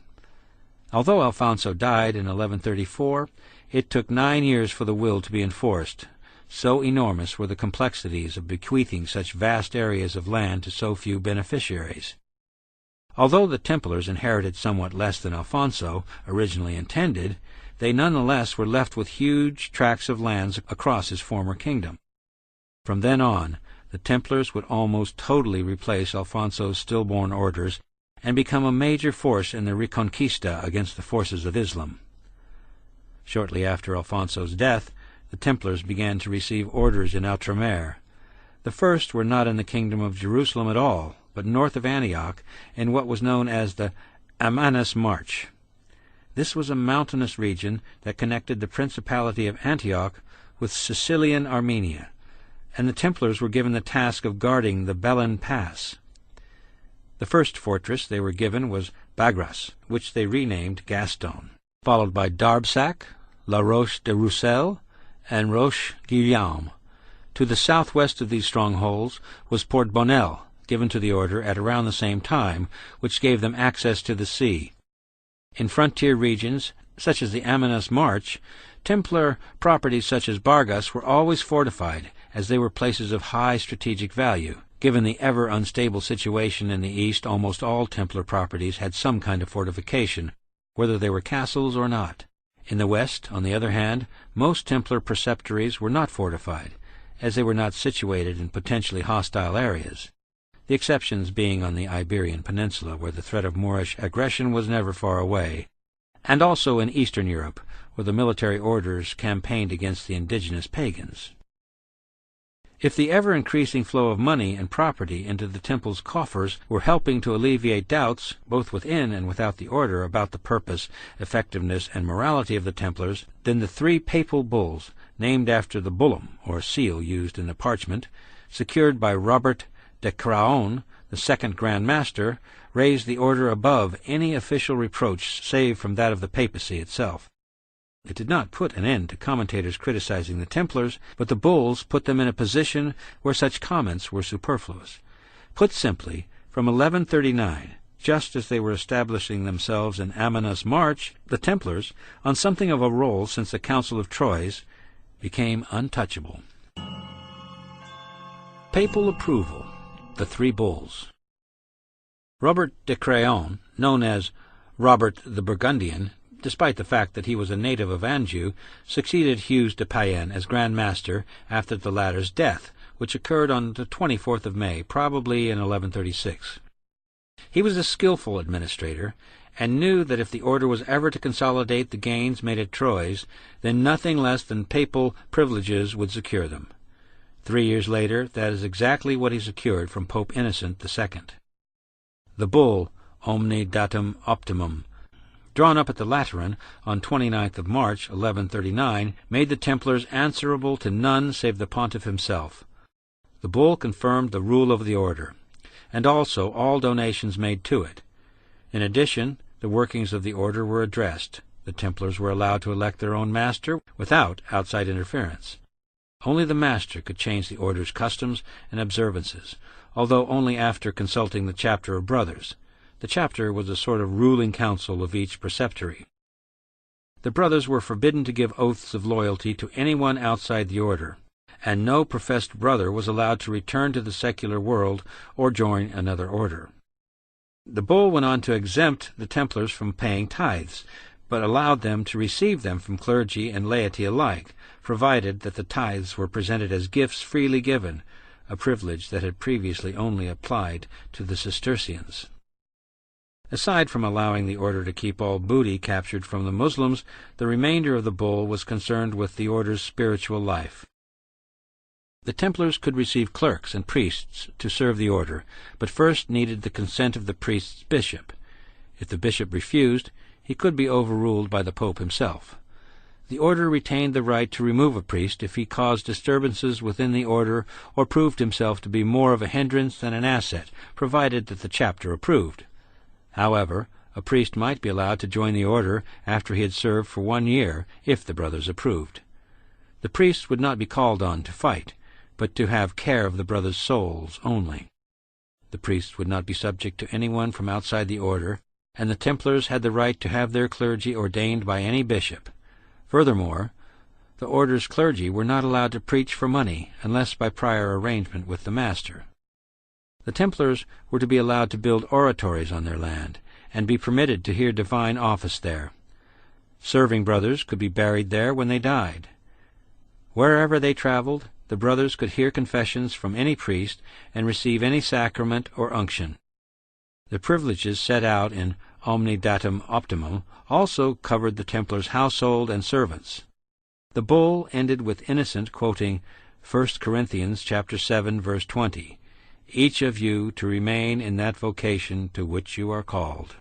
[SPEAKER 1] Although Alfonso died in 1134, it took 9 years for the will to be enforced. So enormous were the complexities of bequeathing such vast areas of land to so few beneficiaries. Although the Templars inherited somewhat less than Alfonso originally intended, they nonetheless were left with huge tracts of lands across his former kingdom. From then on, the Templars would almost totally replace Alfonso's stillborn orders and become a major force in the Reconquista against the forces of Islam. Shortly after Alfonso's death, the Templars began to receive orders in Outremer. The first were not in the kingdom of Jerusalem at all, but north of Antioch, in what was known as the Amanus March. This was a mountainous region that connected the Principality of Antioch with Sicilian Armenia, and the Templars were given the task of guarding the Belen Pass. The first fortress they were given was Bagras, which they renamed Gaston, followed by Darbsac, La Roche de Roussel, and Roche Guillaume. To the southwest of these strongholds was Port Bonnel, given to the order at around the same time, which gave them access to the sea. In frontier regions, such as the Amanus March, Templar properties such as Bargas were always fortified, as they were places of high strategic value. Given the ever unstable situation in the East, almost all Templar properties had some kind of fortification, whether they were castles or not. In the West, on the other hand, most Templar preceptories were not fortified, as they were not situated in potentially hostile areas, the exceptions being on the Iberian Peninsula, where the threat of Moorish aggression was never far away, and also in Eastern Europe, where the military orders campaigned against the indigenous pagans. If the ever-increasing flow of money and property into the temple's coffers were helping to alleviate doubts, both within and without the order, about the purpose, effectiveness, and morality of the Templars, then the 3 papal bulls, named after the bullum, or seal used in the parchment, secured by Robert de Craon, the second Grand Master, raised the order above any official reproach save from that of the papacy itself. It did not put an end to commentators criticizing the Templars, but the bulls put them in a position where such comments were superfluous. Put simply, from 1139, just as they were establishing themselves in Amanus March, the Templars, on something of a roll since the Council of Troyes, became untouchable. Papal approval. The 3 bulls. Robert de Craon, known as Robert the Burgundian, despite the fact that he was a native of Anjou, succeeded Hughes de Payens as Grand Master after the latter's death, which occurred on the 24th of May, probably in 1136. He was a skilful administrator, and knew that if the order was ever to consolidate the gains made at Troyes, then nothing less than papal privileges would secure them. 3 years later, that is exactly what he secured from Pope Innocent II. The bull, Omne Datum Optimum, drawn up at the Lateran on 29th of March, 1139, made the Templars answerable to none save the pontiff himself. The bull confirmed the rule of the order, and also all donations made to it. In addition, the workings of the order were addressed. The Templars were allowed to elect their own master without outside interference. Only the master could change the order's customs and observances, although only after consulting the chapter of brothers. The chapter was a sort of ruling council of each preceptory. The brothers were forbidden to give oaths of loyalty to anyone outside the order, and no professed brother was allowed to return to the secular world or join another order. The bull went on to exempt the Templars from paying tithes, but allowed them to receive them from clergy and laity alike, provided that the tithes were presented as gifts freely given, a privilege that had previously only applied to the Cistercians. Aside from allowing the order to keep all booty captured from the Muslims, the remainder of the bull was concerned with the order's spiritual life. The Templars could receive clerks and priests to serve the order, but first needed the consent of the priest's bishop. If the bishop refused, he could be overruled by the Pope himself. The order retained the right to remove a priest if he caused disturbances within the order or proved himself to be more of a hindrance than an asset, provided that the chapter approved. However, a priest might be allowed to join the order after he had served for 1 year, if the brothers approved. The priest would not be called on to fight, but to have care of the brothers' souls only. The priests would not be subject to anyone from outside the order, and the Templars had the right to have their clergy ordained by any bishop. Furthermore, the order's clergy were not allowed to preach for money unless by prior arrangement with the master. The Templars were to be allowed to build oratories on their land, and be permitted to hear divine office there. Serving brothers could be buried there when they died. Wherever they traveled, the brothers could hear confessions from any priest and receive any sacrament or unction. The privileges set out in Omne Datum Optimum also covered the Templars' household and servants. The bull ended with Innocent quoting 1 Corinthians chapter 7, verse 20, "Each of you to remain in that vocation to which you are called."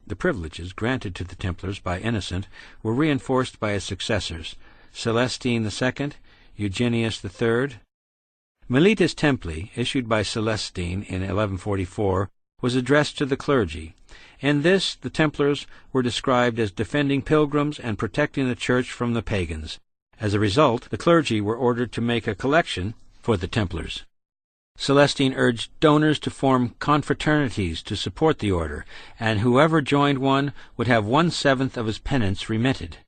[SPEAKER 1] The privileges granted to the Templars by Innocent were reinforced by his successors, Celestine II, Eugenius III. Milites Templi, issued by Celestine in 1144, was addressed to the clergy. In this, the Templars were described as defending pilgrims and protecting the Church from the pagans. As a result, the clergy were ordered to make a collection for the Templars. Celestine urged donors to form confraternities to support the order, and whoever joined one would have 1/7 of his penance remitted.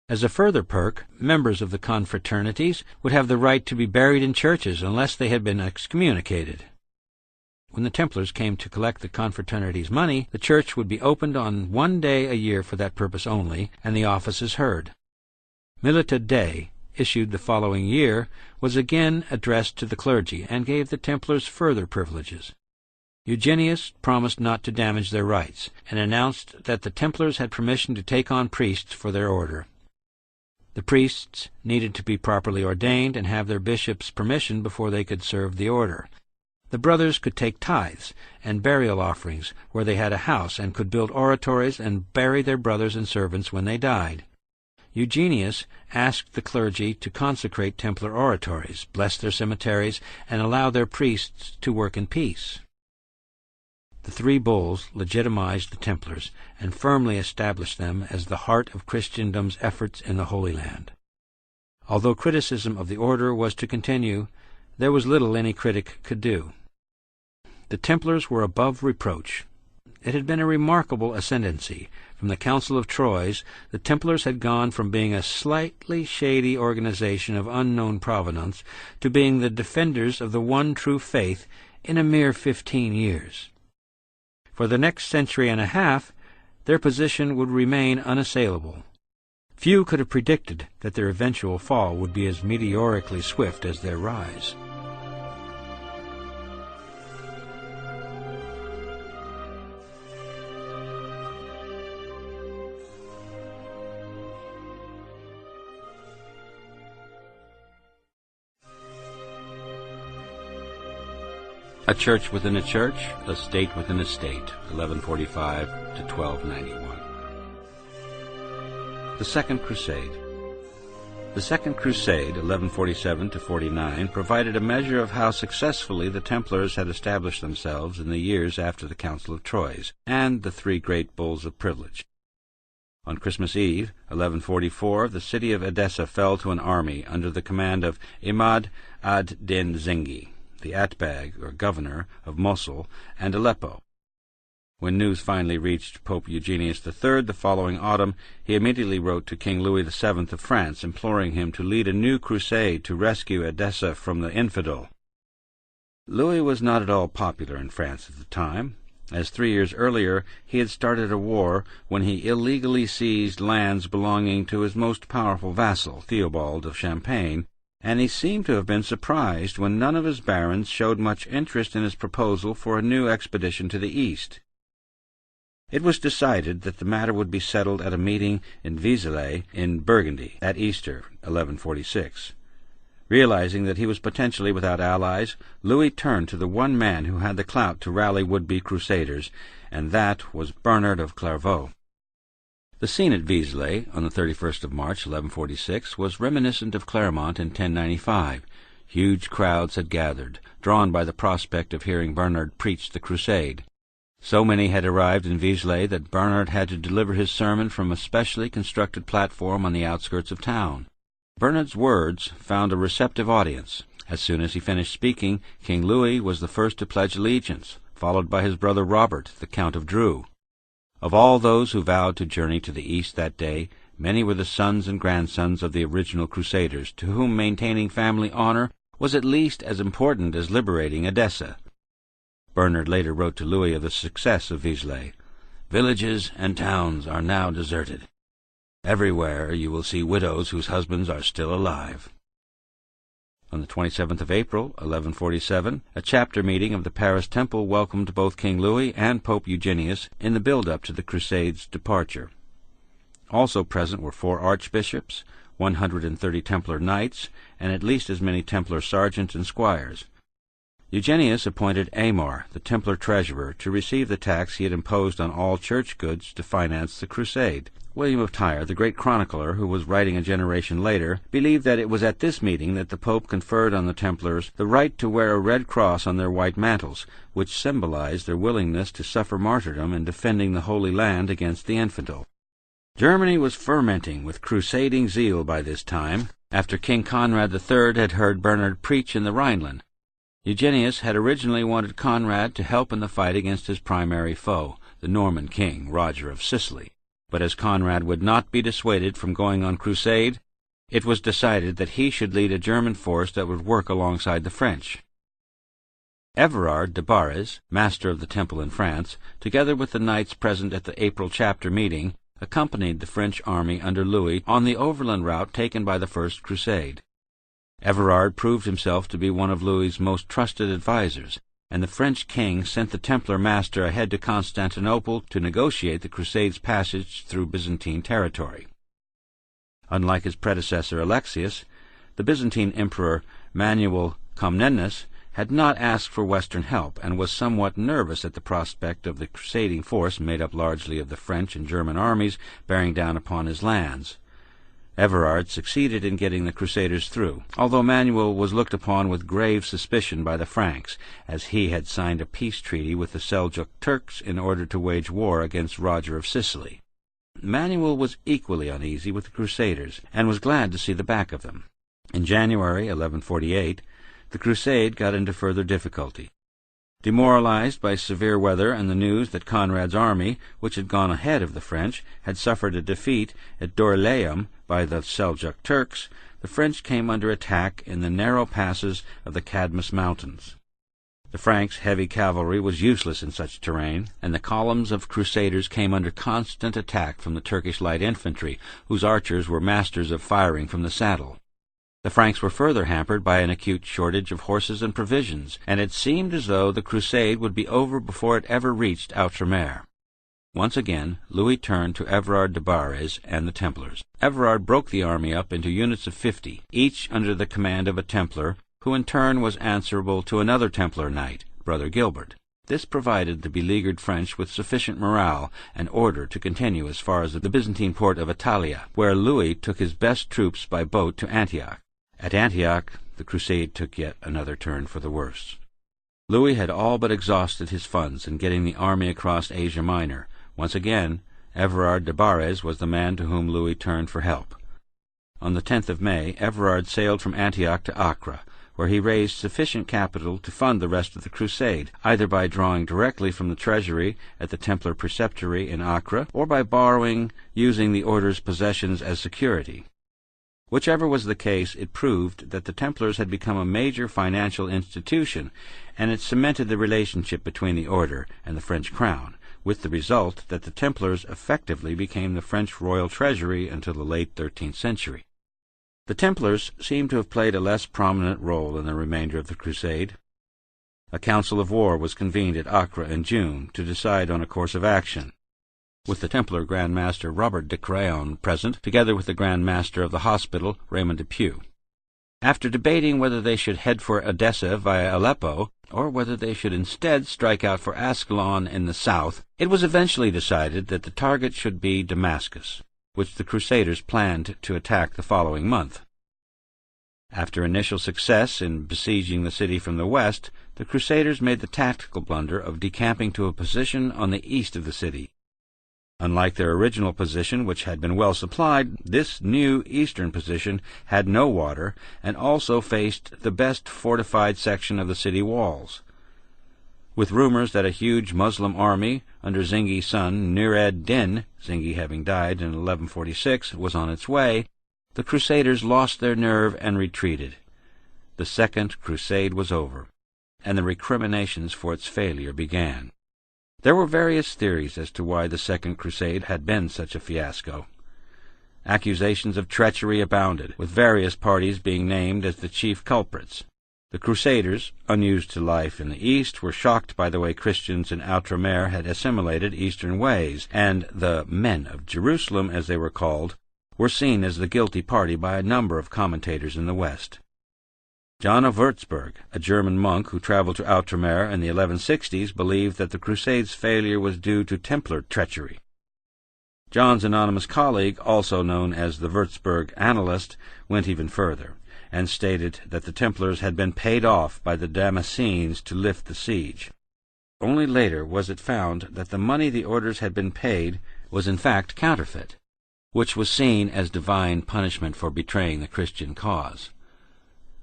[SPEAKER 1] As a further perk, members of the confraternities would have the right to be buried in churches unless they had been excommunicated. When the Templars came to collect the confraternity's money, the church would be opened on 1 day a year for that purpose only, and the offices heard. Milita Dei, issued the following year, was again addressed to the clergy, and gave the Templars further privileges. Eugenius promised not to damage their rights, and announced that the Templars had permission to take on priests for their order. The priests needed to be properly ordained and have their bishop's permission before they could serve the order. The brothers could take tithes and burial offerings where they had a house, and could build oratories and bury their brothers and servants when they died. Eugenius asked the clergy to consecrate Templar oratories, bless their cemeteries, and allow their priests to work in peace. The three bulls legitimized the Templars and firmly established them as the heart of Christendom's efforts in the Holy Land. Although criticism of the order was to continue, there was little any critic could do. The Templars were above reproach. It had been a remarkable ascendancy. From the Council of Troyes, the Templars had gone from being a slightly shady organization of unknown provenance to being the defenders of the one true faith in a mere 15 years. For the next century and a half, their position would remain unassailable. Few could have predicted that their eventual fall would be as meteorically swift as their rise. A church within a church, a state within a state, 1145 to 1291. The Second Crusade. The Second Crusade, 1147 to 49, provided a measure of how successfully the Templars had established themselves in the years after the Council of Troyes and the three great bulls of privilege. On Christmas Eve, 1144, the city of Edessa fell to an army under the command of Imad ad-Din Zengi, the Atbag, or governor, of Mosul and Aleppo. When news finally reached Pope Eugenius III the following autumn, he immediately wrote to King Louis VII of France, imploring him to lead a new crusade to rescue Edessa from the infidel. Louis was not at all popular in France at the time, as 3 years earlier he had started a war when he illegally seized lands belonging to his most powerful vassal, Theobald of Champagne, and he seemed to have been surprised when none of his barons showed much interest in his proposal for a new expedition to the east. It was decided that the matter would be settled at a meeting in Vézelay in Burgundy at Easter, 1146. Realizing that he was potentially without allies, Louis turned to the one man who had the clout to rally would-be crusaders, and that was Bernard of Clairvaux. The scene at Vézelay, on the 31st of March, 1146, was reminiscent of Clermont in 1095. Huge crowds had gathered, drawn by the prospect of hearing Bernard preach the crusade. So many had arrived in Vézelay that Bernard had to deliver his sermon from a specially constructed platform on the outskirts of town. Bernard's words found a receptive audience. As soon as he finished speaking, King Louis was the first to pledge allegiance, followed by his brother Robert, the Count of Dreux. Of all those who vowed to journey to the east that day, many were the sons and grandsons of the original Crusaders, to whom maintaining family honor was at least as important as liberating Edessa. Bernard later wrote to Louis of the success of Vézelay. "Villages and towns are now deserted. Everywhere you will see widows whose husbands are still alive." On the 27th of April, 1147, a chapter meeting of the Paris Temple welcomed both King Louis and Pope Eugenius in the build-up to the Crusade's departure. Also present were 4 archbishops, 130 Templar knights, and at least as many Templar sergeants and squires. Eugenius appointed Aymar, the Templar treasurer, to receive the tax he had imposed on all church goods to finance the crusade. William of Tyre, the great chronicler, who was writing a generation later, believed that it was at this meeting that the Pope conferred on the Templars the right to wear a red cross on their white mantles, which symbolized their willingness to suffer martyrdom in defending the Holy Land against the infidel. Germany was fermenting with crusading zeal by this time, after King Conrad III had heard Bernard preach in the Rhineland. Eugenius had originally wanted Conrad to help in the fight against his primary foe, the Norman king, Roger of Sicily. But as Conrad would not be dissuaded from going on crusade, it was decided that he should lead a German force that would work alongside the French. Everard de Barres, master of the Temple in France, together with the knights present at the April chapter meeting, accompanied the French army under Louis on the overland route taken by the First Crusade. Everard proved himself to be one of Louis's most trusted advisers, and the French king sent the Templar master ahead to Constantinople to negotiate the Crusade's passage through Byzantine territory. Unlike his predecessor Alexius, the Byzantine Emperor Manuel Comnenus had not asked for Western help, and was somewhat nervous at the prospect of the crusading force made up largely of the French and German armies bearing down upon his lands. Everard succeeded in getting the Crusaders through, although Manuel was looked upon with grave suspicion by the Franks, as he had signed a peace treaty with the Seljuk Turks in order to wage war against Roger of Sicily. Manuel was equally uneasy with the Crusaders, and was glad to see the back of them. In January 1148, the crusade got into further difficulty. Demoralized by severe weather and the news that Conrad's army, which had gone ahead of the French, had suffered a defeat at Dorylaeum by the Seljuk Turks, the French came under attack in the narrow passes of the Cadmus Mountains. The Franks' heavy cavalry was useless in such terrain, and the columns of Crusaders came under constant attack from the Turkish light infantry, whose archers were masters of firing from the saddle. The Franks were further hampered by an acute shortage of horses and provisions, and it seemed as though the crusade would be over before it ever reached Outremer. Once again, Louis turned to Everard de Barres and the Templars. Everard broke the army up into units of 50, each under the command of a Templar, who in turn was answerable to another Templar knight, Brother Gilbert. This provided the beleaguered French with sufficient morale and order to continue as far as the Byzantine port of Italia, where Louis took his best troops by boat to Antioch. At Antioch, the crusade took yet another turn for the worse. Louis had all but exhausted his funds in getting the army across Asia Minor. Once again, Everard de Barres was the man to whom Louis turned for help. On the 10th of May, Everard sailed from Antioch to Acre, where he raised sufficient capital to fund the rest of the crusade, either by drawing directly from the treasury at the Templar preceptory in Acre, or by borrowing using the order's possessions as security. Whichever was the case, it proved that the Templars had become a major financial institution, and it cemented the relationship between the order and the French crown, with the result that the Templars effectively became the French royal treasury until the late 13th century. The Templars seem to have played a less prominent role in the remainder of the crusade. A council of war was convened at Acre in June to decide on a course of action, with the Templar Grand Master Robert de Craon present, together with the Grand Master of the hospital, Raymond de Pew. After debating whether they should head for Edessa via Aleppo, or whether they should instead strike out for Ascalon in the south, it was eventually decided that the target should be Damascus, which the Crusaders planned to attack the following month. After initial success in besieging the city from the west, the Crusaders made the tactical blunder of decamping to a position on the east of the city. Unlike their original position, which had been well supplied, this new eastern position had no water, and also faced the best fortified section of the city walls. With rumors that a huge Muslim army under Zengi's son Nur ed-Din, Zengi having died in 1146, was on its way, the Crusaders lost their nerve and retreated. The Second Crusade was over, and the recriminations for its failure began. There were various theories as to why the Second Crusade had been such a fiasco. Accusations of treachery abounded, with various parties being named as the chief culprits. The Crusaders, unused to life in the East, were shocked by the way Christians in Outremer had assimilated Eastern ways, and the Men of Jerusalem, as they were called, were seen as the guilty party by a number of commentators in the West. John of Würzburg, a German monk who traveled to Outremer in the 1160s, believed that the Crusade's failure was due to Templar treachery. John's anonymous colleague, also known as the Würzburg Annalist, went even further, and stated that the Templars had been paid off by the Damascenes to lift the siege. Only later was it found that the money the orders had been paid was in fact counterfeit, which was seen as divine punishment for betraying the Christian cause.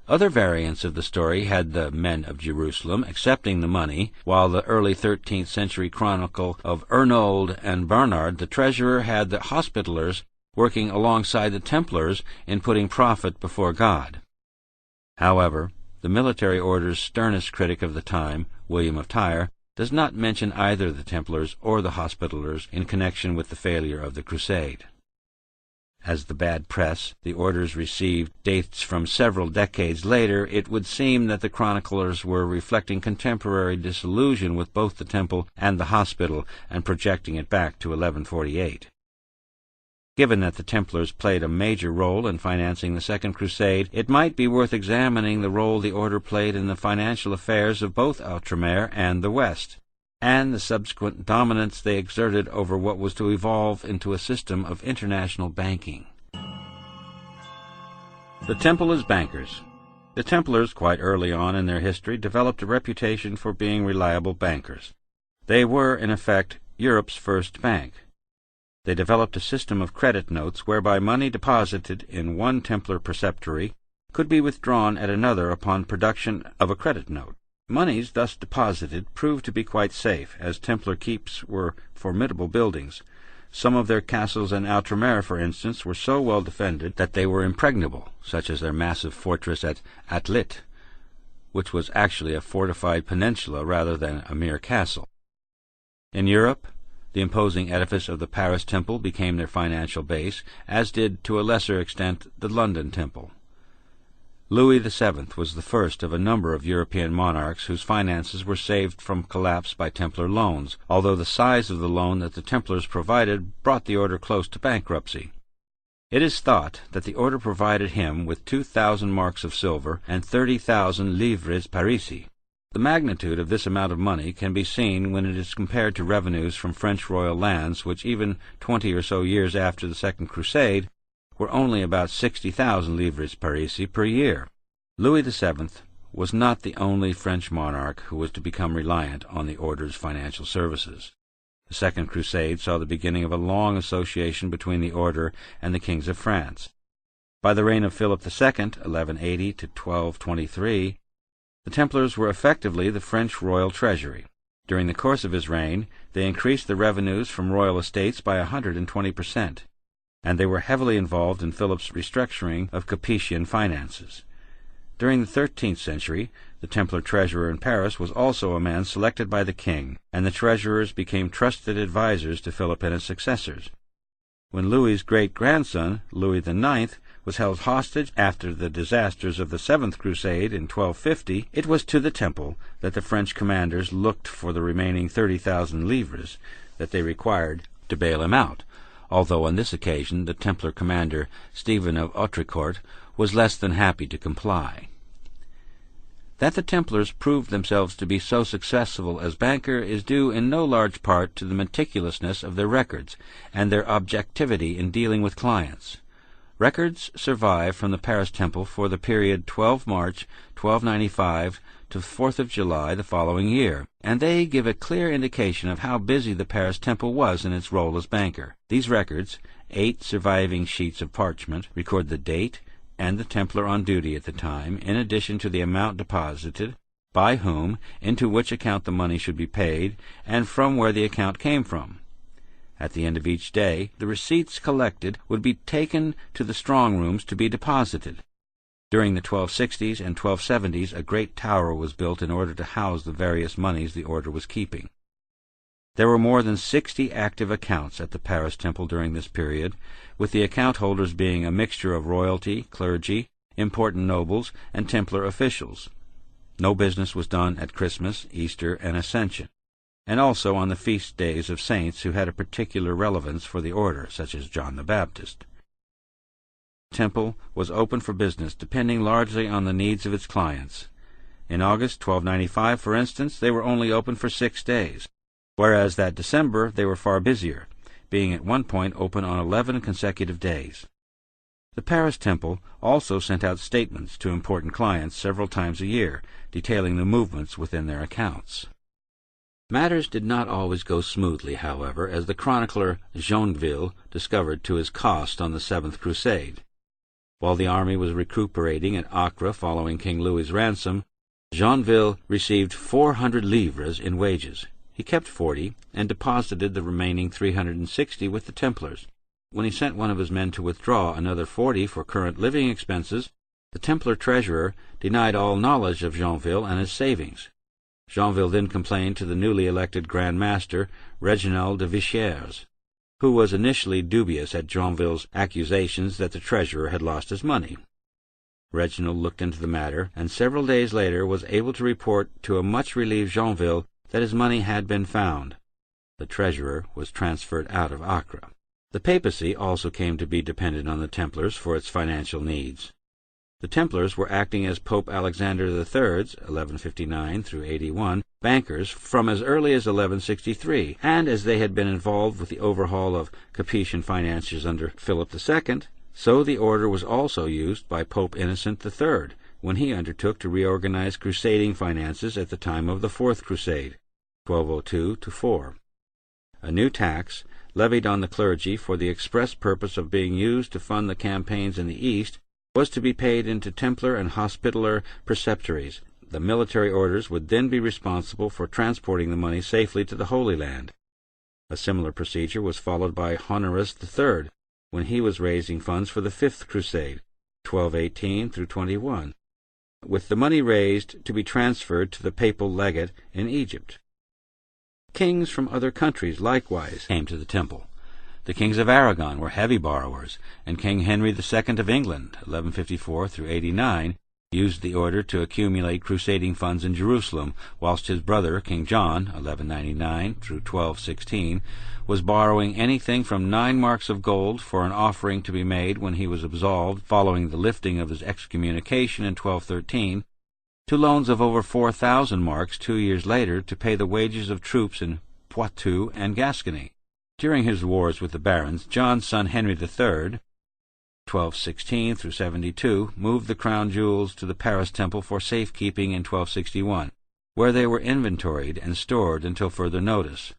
[SPEAKER 1] Other variants of the story had the Men of Jerusalem accepting the money, while the early 13th century chronicle of Ernold and Bernard, the treasurer, had the Hospitallers working alongside the Templars in putting profit before God. However, the military order's sternest critic of the time, William of Tyre, does not mention either the Templars or the Hospitallers in connection with the failure of the Crusade. As the bad press, the orders received dates from several decades later, it would seem that the chroniclers were reflecting contemporary disillusion with both the temple and the hospital and projecting it back to 1148.
[SPEAKER 2] Given that the Templars played a major role in financing the Second Crusade, it might be worth examining the role the order played in the financial affairs of both Outremer and the West, and the subsequent dominance they exerted over what was to evolve into a system of international banking. The Temple as bankers. The Templars, quite early on in their history, developed a reputation for being reliable bankers. They were, in effect, Europe's first bank. They developed a system of credit notes whereby money deposited in one Templar preceptory could be withdrawn at another upon production of a credit note. Moneys thus deposited proved to be quite safe, as Templar keeps were formidable buildings. Some of their castles in Outremer, for instance, were so well defended that they were impregnable, such as their massive fortress at Atlit, which was actually a fortified peninsula rather than a mere castle. In Europe, the imposing edifice of the Paris Temple became their financial base, as did, to a lesser extent, the London Temple. Louis VII was the first of a number of European monarchs whose finances were saved from collapse by Templar loans, although the size of the loan that the Templars provided brought the order close to bankruptcy. It is thought that the order provided him with 2,000 marks of silver and 30,000 livres parisis. The magnitude of this amount of money can be seen when it is compared to revenues from French royal lands, which even 20 or so years after the Second Crusade were only about 60,000 livres parisis per year. Louis VII was not the only French monarch who was to become reliant on the order's financial services. The Second Crusade saw the beginning of a long association between the order and the kings of France. By the reign of Philip II, 1180 to 1223, the Templars were effectively the French royal treasury. During the course of his reign, they increased the revenues from royal estates by 120%, and they were heavily involved in Philip's restructuring of Capetian finances. During the 13th century, the Templar treasurer in Paris was also a man selected by the king, and the treasurers became trusted advisers to Philip and his successors. When Louis's great-grandson, Louis IX, was held hostage after the disasters of the Seventh Crusade in 1250, it was to the Temple that the French commanders looked for the remaining 30,000 livres that they required to bail him out, although on this occasion the Templar commander, Stephen of Autrecourt, was less than happy to comply. That the Templars proved themselves to be so successful as banker is due in no large part to the meticulousness of their records and their objectivity in dealing with clients. Records survive from the Paris Temple for the period 12 March 1295 to 4th of July the following year, and they give a clear indication of how busy the Paris Temple was in its role as banker. These records, 8 surviving sheets of parchment, record the date and the Templar on duty at the time, in addition to the amount deposited, by whom, into which account the money should be paid, and from where the account came from. At the end of each day, the receipts collected would be taken to the strong rooms to be deposited. During the 1260s and 1270s, a great tower was built in order to house the various moneys the order was keeping. There were more than 60 active accounts at the Paris Temple during this period, with the account holders being a mixture of royalty, clergy, important nobles, and Templar officials. No business was done at Christmas, Easter, and Ascension, and also on the feast days of saints who had a particular relevance for the order, such as John the Baptist. The Temple was open for business, depending largely on the needs of its clients. In August 1295, for instance, they were only open for 6 days, whereas that December they were far busier, being at one point open on 11 consecutive days. The Paris Temple also sent out statements to important clients several times a year, detailing the movements within their accounts. Matters did not always go smoothly, however, as the chronicler Joinville discovered to his cost on the Seventh Crusade. While the army was recuperating at Acre following King Louis's ransom, Joinville received 400 livres in wages. He kept 40 and deposited the remaining 360 with the Templars. When he sent one of his men to withdraw another 40 for current living expenses, the Templar treasurer denied all knowledge of Joinville and his savings. Joinville then complained to the newly elected Grand Master, Reginald de Vichiers, who was initially dubious at Joinville's accusations that the treasurer had lost his money. Reginald looked into the matter, and several days later was able to report to a much relieved Joinville that his money had been found. The treasurer was transferred out of Acre. The papacy also came to be dependent on the Templars for its financial needs. The Templars were acting as Pope Alexander III's (1159 through 81) bankers from as early as 1163, and as they had been involved with the overhaul of Capetian financiers under Philip II, so the order was also used by Pope Innocent III when he undertook to reorganize crusading finances at the time of the Fourth Crusade, 1202-4. A new tax, levied on the clergy for the express purpose of being used to fund the campaigns in the East, was to be paid into Templar and Hospitaller preceptories. The military orders would then be responsible for transporting the money safely to the Holy Land. A similar procedure was followed by Honorius III when he was raising funds for the Fifth Crusade, 1218-21, with the money raised to be transferred to the papal legate in Egypt. Kings from other countries likewise came to the temple. The kings of Aragon were heavy borrowers, and King Henry II of England, 1154-89, used the order to accumulate crusading funds in Jerusalem, whilst his brother, King John, 1199-1216, was borrowing anything from 9 marks of gold for an offering to be made when he was absolved following the lifting of his excommunication in 1213, to loans of over 4,000 marks 2 years later to pay the wages of troops in Poitou and Gascony. During his wars with the barons, John's son Henry III, 1216-72, moved the crown jewels to the Paris temple for safekeeping in 1261, where they were inventoried and stored until further notice.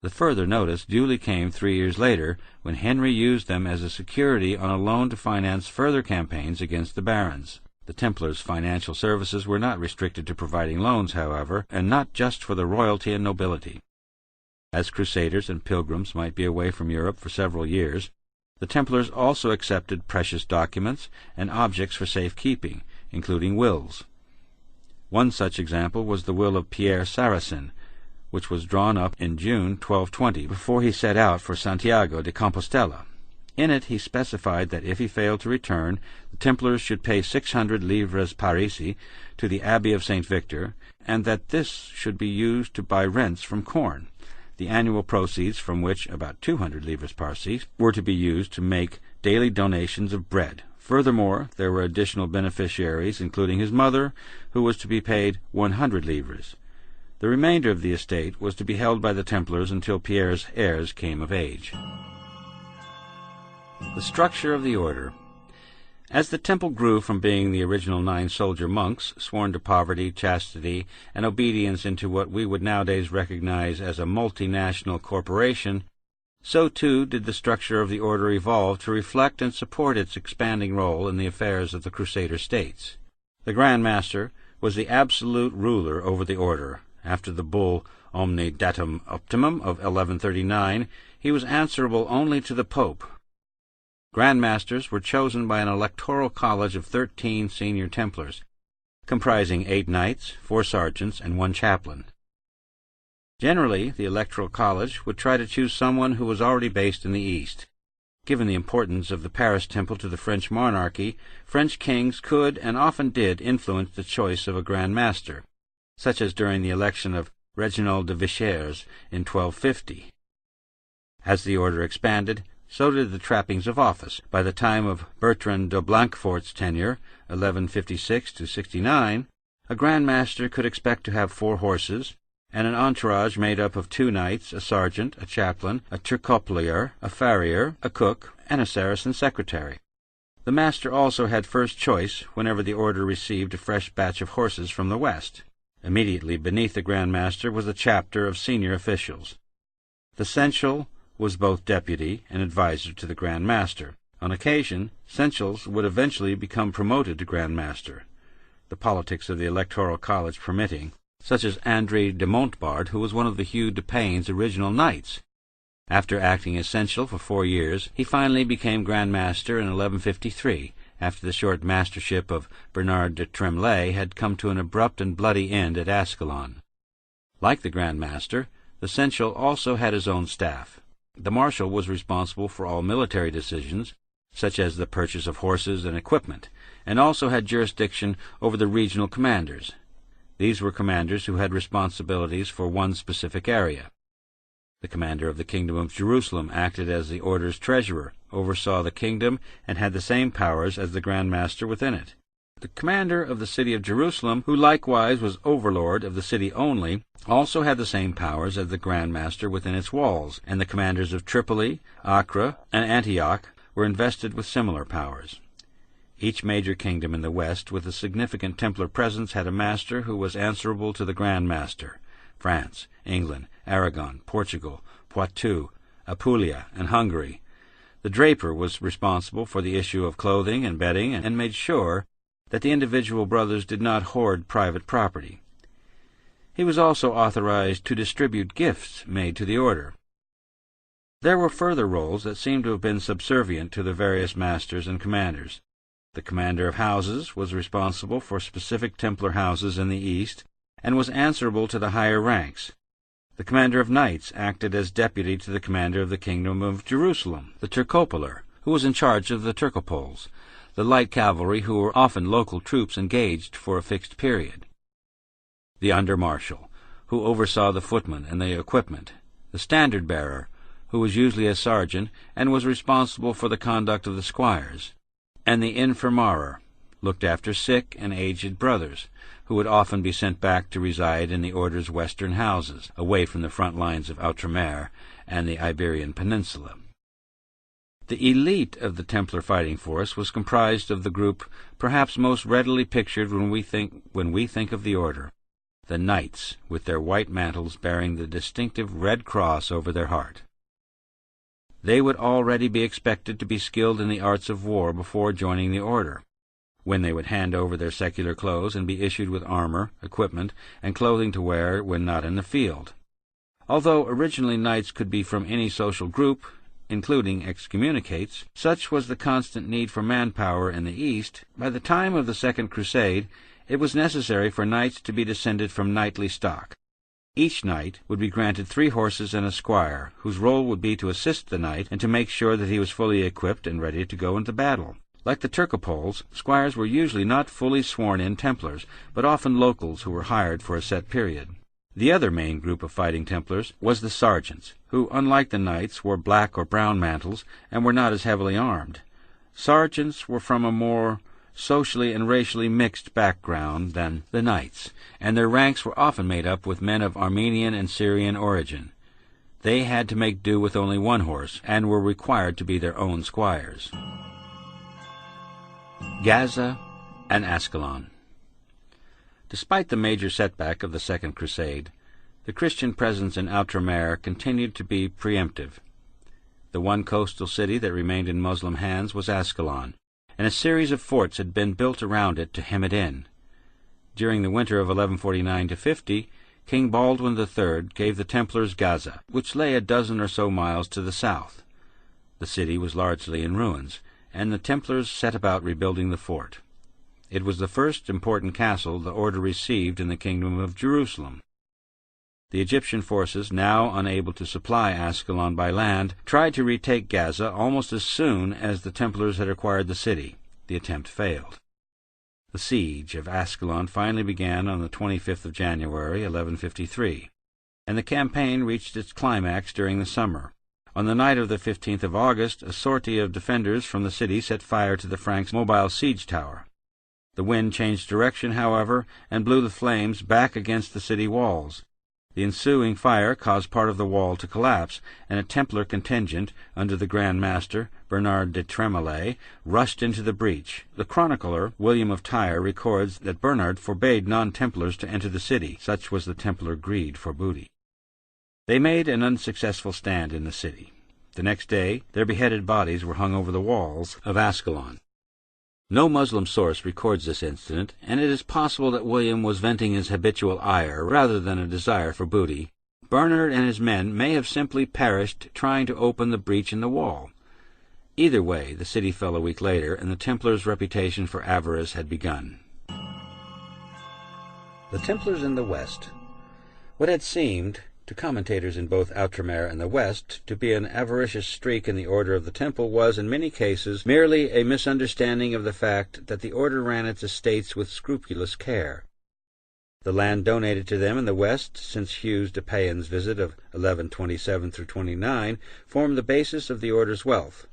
[SPEAKER 2] The further notice duly came 3 years later, when Henry used them as a security on a loan to finance further campaigns against the barons. The Templars' financial services were not restricted to providing loans, however, and not just for the royalty and nobility. As crusaders and pilgrims might be away from Europe for several years, the Templars also accepted precious documents and objects for safekeeping, including wills. One such example was the will of Pierre Saracen, which was drawn up in June 1220 before he set out for Santiago de Compostela. In it he specified that if he failed to return, the Templars should pay 600 livres parisis to the Abbey of St. Victor, and that this should be used to buy rents from corn, the annual proceeds from which, about 200 livres parisis, were to be used to make daily donations of bread. Furthermore, there were additional beneficiaries, including his mother, who was to be paid 100 livres. The remainder of the estate was to be held by the Templars until Pierre's heirs came of age. The structure of the order. As the temple grew from being the original 9 soldier monks, sworn to poverty, chastity, and obedience, into what we would nowadays recognize as a multinational corporation, so too did the structure of the order evolve to reflect and support its expanding role in the affairs of the Crusader states. The Grand Master was the absolute ruler over the order. After the bull Omne Datum Optimum of 1139, he was answerable only to the Pope. Grand Masters were chosen by an electoral college of 13 senior Templars, comprising 8 knights, 4 sergeants, and 1 chaplain. Generally, the electoral college would try to choose someone who was already based in the East. Given the importance of the Paris temple to the French monarchy, French kings could and often did influence the choice of a Grand Master, such as during the election of Reginald de Vichers in 1250. As the order expanded, so did the trappings of office. By the time of Bertrand de Blanquefort's tenure, 1156-69, a Grand Master could expect to have 4 horses, and an entourage made up of 2 knights, a sergeant, a chaplain, a turcoplier, a farrier, a cook, and a Saracen secretary. The master also had first choice whenever the order received a fresh batch of horses from the west. Immediately beneath the Grand Master was a chapter of senior officials. The seneschal was both deputy and advisor to the Grand Master. On occasion, seneschals would eventually become promoted to Grand Master, the politics of the Electoral College permitting, such as André de Montbard, who was one of the Hugh de Payne's original knights. After acting as seneschal for 4 years, he finally became Grand Master in 1153, after the short mastership of Bernard de Tremblay had come to an abrupt and bloody end at Ascalon. Like the Grand Master, the seneschal also had his own staff. The marshal was responsible for all military decisions, such as the purchase of horses and equipment, and also had jurisdiction over the regional commanders. These were commanders who had responsibilities for one specific area. The commander of the Kingdom of Jerusalem acted as the order's treasurer, oversaw the kingdom, and had the same powers as the Grand Master within it. The commander of the city of Jerusalem, who likewise was overlord of the city only, also had the same powers as the Grand Master within its walls, and the commanders of Tripoli, Acre, and Antioch were invested with similar powers. Each major kingdom in the west with a significant Templar presence had a master who was answerable to the Grand Master. France, England, Aragon, Portugal, Poitou, Apulia, and Hungary. The draper was responsible for the issue of clothing and bedding, and made sure that the individual brothers did not hoard private property. He was also authorized to distribute gifts made to the order. There were further roles that seem to have been subservient to the various masters and commanders. The commander of houses was responsible for specific Templar houses in the east, and was answerable to the higher ranks. The commander of knights acted as deputy to the commander of the Kingdom of Jerusalem, the Turcopolar, who was in charge of the Turcopoles, the light cavalry, who were often local troops engaged for a fixed period, the under-marshal, who oversaw the footmen and the equipment, the standard-bearer, who was usually a sergeant and was responsible for the conduct of the squires, and the infirmarer, looked after sick and aged brothers, who would often be sent back to reside in the order's western houses, away from the front lines of Outremer and the Iberian Peninsula. The elite of the Templar fighting force was comprised of the group perhaps most readily pictured when we think of the order, the knights, with their white mantles bearing the distinctive red cross over their heart. They would already be expected to be skilled in the arts of war before joining the order, when they would hand over their secular clothes and be issued with armor, equipment, and clothing to wear when not in the field. Although originally knights could be from any social group, including excommunicates, such was the constant need for manpower in the East, by the time of the Second Crusade it was necessary for knights to be descended from knightly stock. Each knight would be granted 3 horses and a squire, whose role would be to assist the knight and to make sure that he was fully equipped and ready to go into battle. Like the Turcopoles, squires were usually not fully sworn-in Templars, but often locals who were hired for a set period. The other main group of fighting Templars was the sergeants, who, unlike the knights, wore black or brown mantles and were not as heavily armed. Sergeants were from a more socially and racially mixed background than the knights, and their ranks were often made up with men of Armenian and Syrian origin. They had to make do with only 1 horse, and were required to be their own squires. Gaza and Ascalon. Despite the major setback of the Second Crusade, the Christian presence in Outremer continued to be preemptive. The one coastal city that remained in Muslim hands was Ascalon, and a series of forts had been built around it to hem it in. During the winter of 1149-50, King Baldwin III gave the Templars Gaza, which lay a dozen or so miles to the south. The city was largely in ruins, and the Templars set about rebuilding the fort. It was the first important castle the order received in the Kingdom of Jerusalem. The Egyptian forces, now unable to supply Ascalon by land, tried to retake Gaza almost as soon as the Templars had acquired the city. The attempt failed. The siege of Ascalon finally began on the 25th of January, 1153, and the campaign reached its climax during the summer. On the night of the 15th of August, a sortie of defenders from the city set fire to the Franks' mobile siege tower. The wind changed direction, however, and blew the flames back against the city walls. The ensuing fire caused part of the wall to collapse, and a Templar contingent, under the Grand Master, Bernard de Tremolay, rushed into the breach. The chronicler, William of Tyre, records that Bernard forbade non-Templars to enter the city. Such was the Templar greed for booty. They made an unsuccessful stand in the city. The next day, their beheaded bodies were hung over the walls of Ascalon. No Muslim source records this incident, and it is possible that William was venting his habitual ire rather than a desire for booty. Bernard and his men may have simply perished trying to open the breach in the wall. Either way, the city fell a week later, and the Templars' reputation for avarice had begun. The Templars in the West. What had seemed to commentators in both Outremer and the West to be an avaricious streak in the Order of the Temple was, in many cases, merely a misunderstanding of the fact that the Order ran its estates with scrupulous care. The land donated to them in the West since Hughes de Payens' visit of 1127-29 formed the basis of the order's wealth.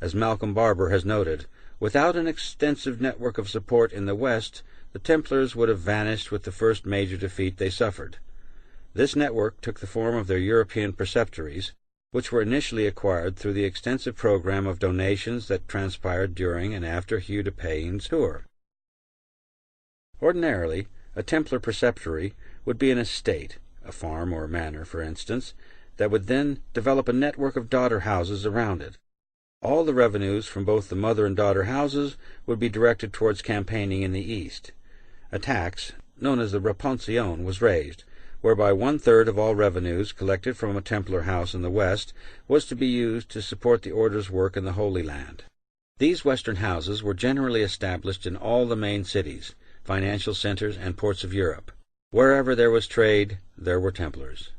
[SPEAKER 2] As Malcolm Barber has noted, without an extensive network of support in the West, the Templars would have vanished with the first major defeat they suffered. This network took the form of their European preceptories, which were initially acquired through the extensive program of donations that transpired during and after Hugh de Payens' tour. Ordinarily, a Templar preceptory would be an estate, a farm or manor, for instance, that would then develop a network of daughter houses around it. All the revenues from both the mother and daughter houses would be directed towards campaigning in the East. A tax, known as the repension, was raised, whereby 1/3 of all revenues collected from a Templar house in the West was to be used to support the order's work in the Holy Land. These Western houses were generally established in all the main cities, financial centers, and ports of Europe. Wherever there was trade, there were Templars.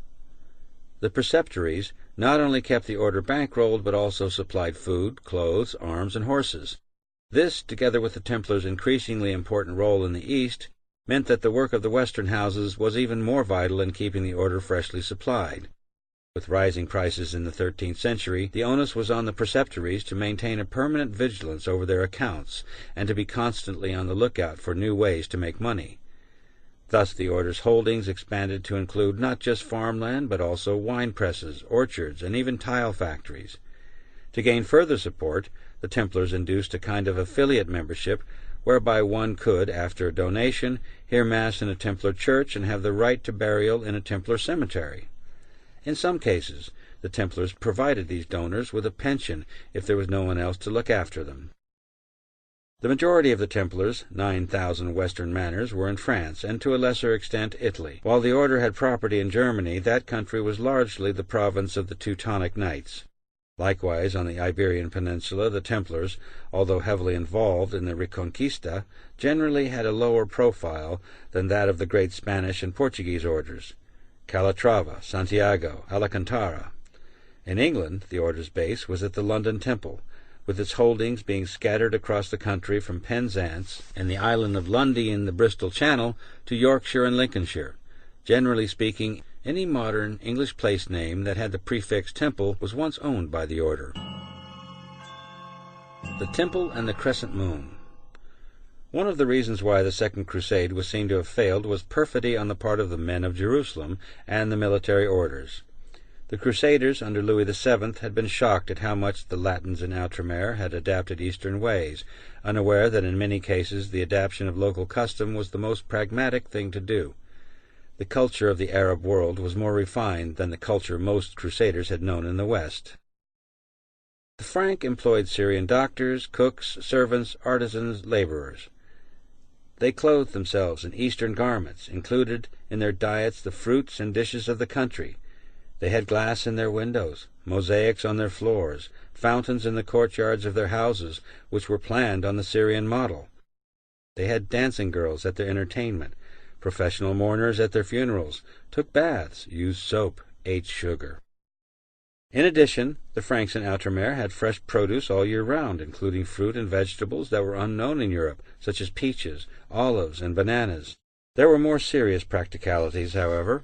[SPEAKER 2] The preceptories not only kept the order bankrolled, but also supplied food, clothes, arms, and horses. This, together with the Templars' increasingly important role in the East, meant that the work of the Western houses was even more vital in keeping the order freshly supplied. With rising prices in the 13th century, the onus was on the preceptories to maintain a permanent vigilance over their accounts and to be constantly on the lookout for new ways to make money. Thus the order's holdings expanded to include not just farmland, but also wine presses, orchards, and even tile factories. To gain further support, the Templars induced a kind of affiliate membership whereby one could, after a donation, hear Mass in a Templar church and have the right to burial in a Templar cemetery. In some cases, the Templars provided these donors with a pension if there was no one else to look after them. The majority of the Templars, 9,000 Western manors, were in France, and to a lesser extent Italy. While the order had property in Germany, that country was largely the province of the Teutonic Knights. Likewise, on the Iberian Peninsula, the Templars, although heavily involved in the Reconquista, generally had a lower profile than that of the great Spanish and Portuguese orders, Calatrava, Santiago, Alcantara. In England, the order's base was at the London Temple, with its holdings being scattered across the country from Penzance and the island of Lundy in the Bristol Channel to Yorkshire and Lincolnshire. Generally speaking, any modern English place name that had the prefix Temple was once owned by the order. The Temple and the Crescent Moon. One of the reasons why the Second Crusade was seen to have failed was perfidy on the part of the men of Jerusalem and the military orders. The Crusaders under Louis VII had been shocked at how much the Latins in Outremer had adapted Eastern ways, unaware that in many cases the adaptation of local custom was the most pragmatic thing to do. The culture of the Arab world was more refined than the culture most Crusaders had known in the West. The Frank employed Syrian doctors, cooks, servants, artisans, laborers. They clothed themselves in Eastern garments, included in their diets the fruits and dishes of the country. They had glass in their windows, mosaics on their floors, fountains in the courtyards of their houses, which were planned on the Syrian model. They had dancing girls at their entertainment, professional mourners at their funerals, took baths, used soap, ate sugar. In addition, the Franks in Outremer had fresh produce all year round, including fruit and vegetables that were unknown in Europe, such as peaches, olives, and bananas. There were more serious practicalities, however.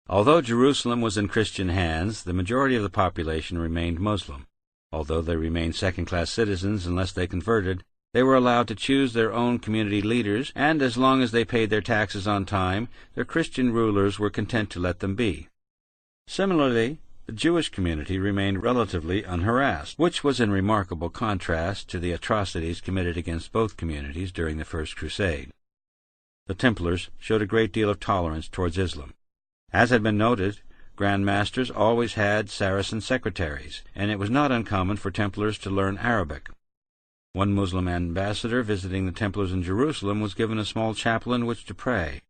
[SPEAKER 2] Although Jerusalem was in Christian hands, the majority of the population remained Muslim. Although they remained second-class citizens unless they converted, they were allowed to choose their own community leaders, and as long as they paid their taxes on time, their Christian rulers were content to let them be. Similarly, the Jewish community remained relatively unharassed, which was in remarkable contrast to the atrocities committed against both communities during the First Crusade. The Templars showed a great deal of tolerance towards Islam. As had been noted, Grand Masters always had Saracen secretaries, and it was not uncommon for Templars to learn Arabic. One Muslim ambassador visiting the Templars in Jerusalem was given a small chapel in which to pray.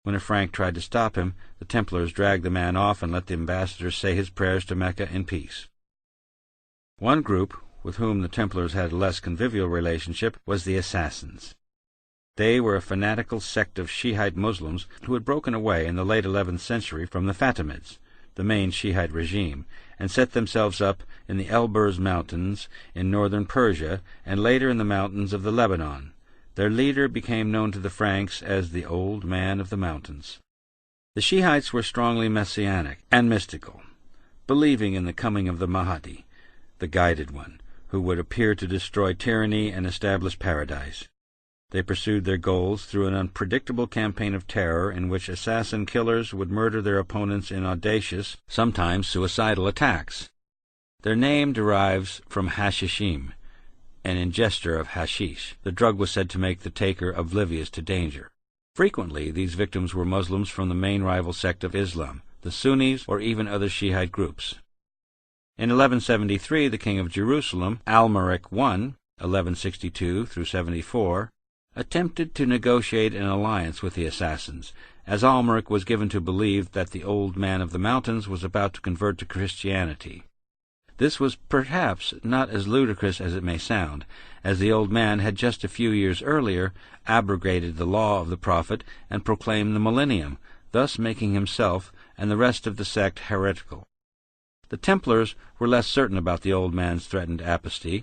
[SPEAKER 2] When a Frank tried to stop him, the Templars dragged the man off and let the ambassador say his prayers to Mecca in peace. One group, with whom the Templars had a less convivial relationship, was the Assassins. They were a fanatical sect of Shiite Muslims who had broken away in the late 11th century from the Fatimids, the main Shiite regime, and set themselves up in the Elburz Mountains in northern Persia and later in the mountains of the Lebanon. Their leader became known to the Franks as the Old Man of the Mountains. The Shiites were strongly messianic and mystical, believing in the coming of the Mahdi, the Guided One, who would appear to destroy tyranny and establish paradise. They pursued their goals through an unpredictable campaign of terror in which assassin killers would murder their opponents in audacious, sometimes suicidal attacks. Their name derives from hashishim, an ingester of hashish. The drug was said to make the taker oblivious to danger. Frequently, these victims were Muslims from the main rival sect of Islam, the Sunnis, or even other Shiite groups. In 1173, the king of Jerusalem, Almaric I, 1162-74, attempted to negotiate an alliance with the assassins, as Almaric was given to believe that the Old Man of the Mountains was about to convert to Christianity. This was perhaps not as ludicrous as it may sound, as the old man had just a few years earlier abrogated the law of the prophet and proclaimed the millennium, thus making himself and the rest of the sect heretical. The Templars were less certain about the old man's threatened apostasy,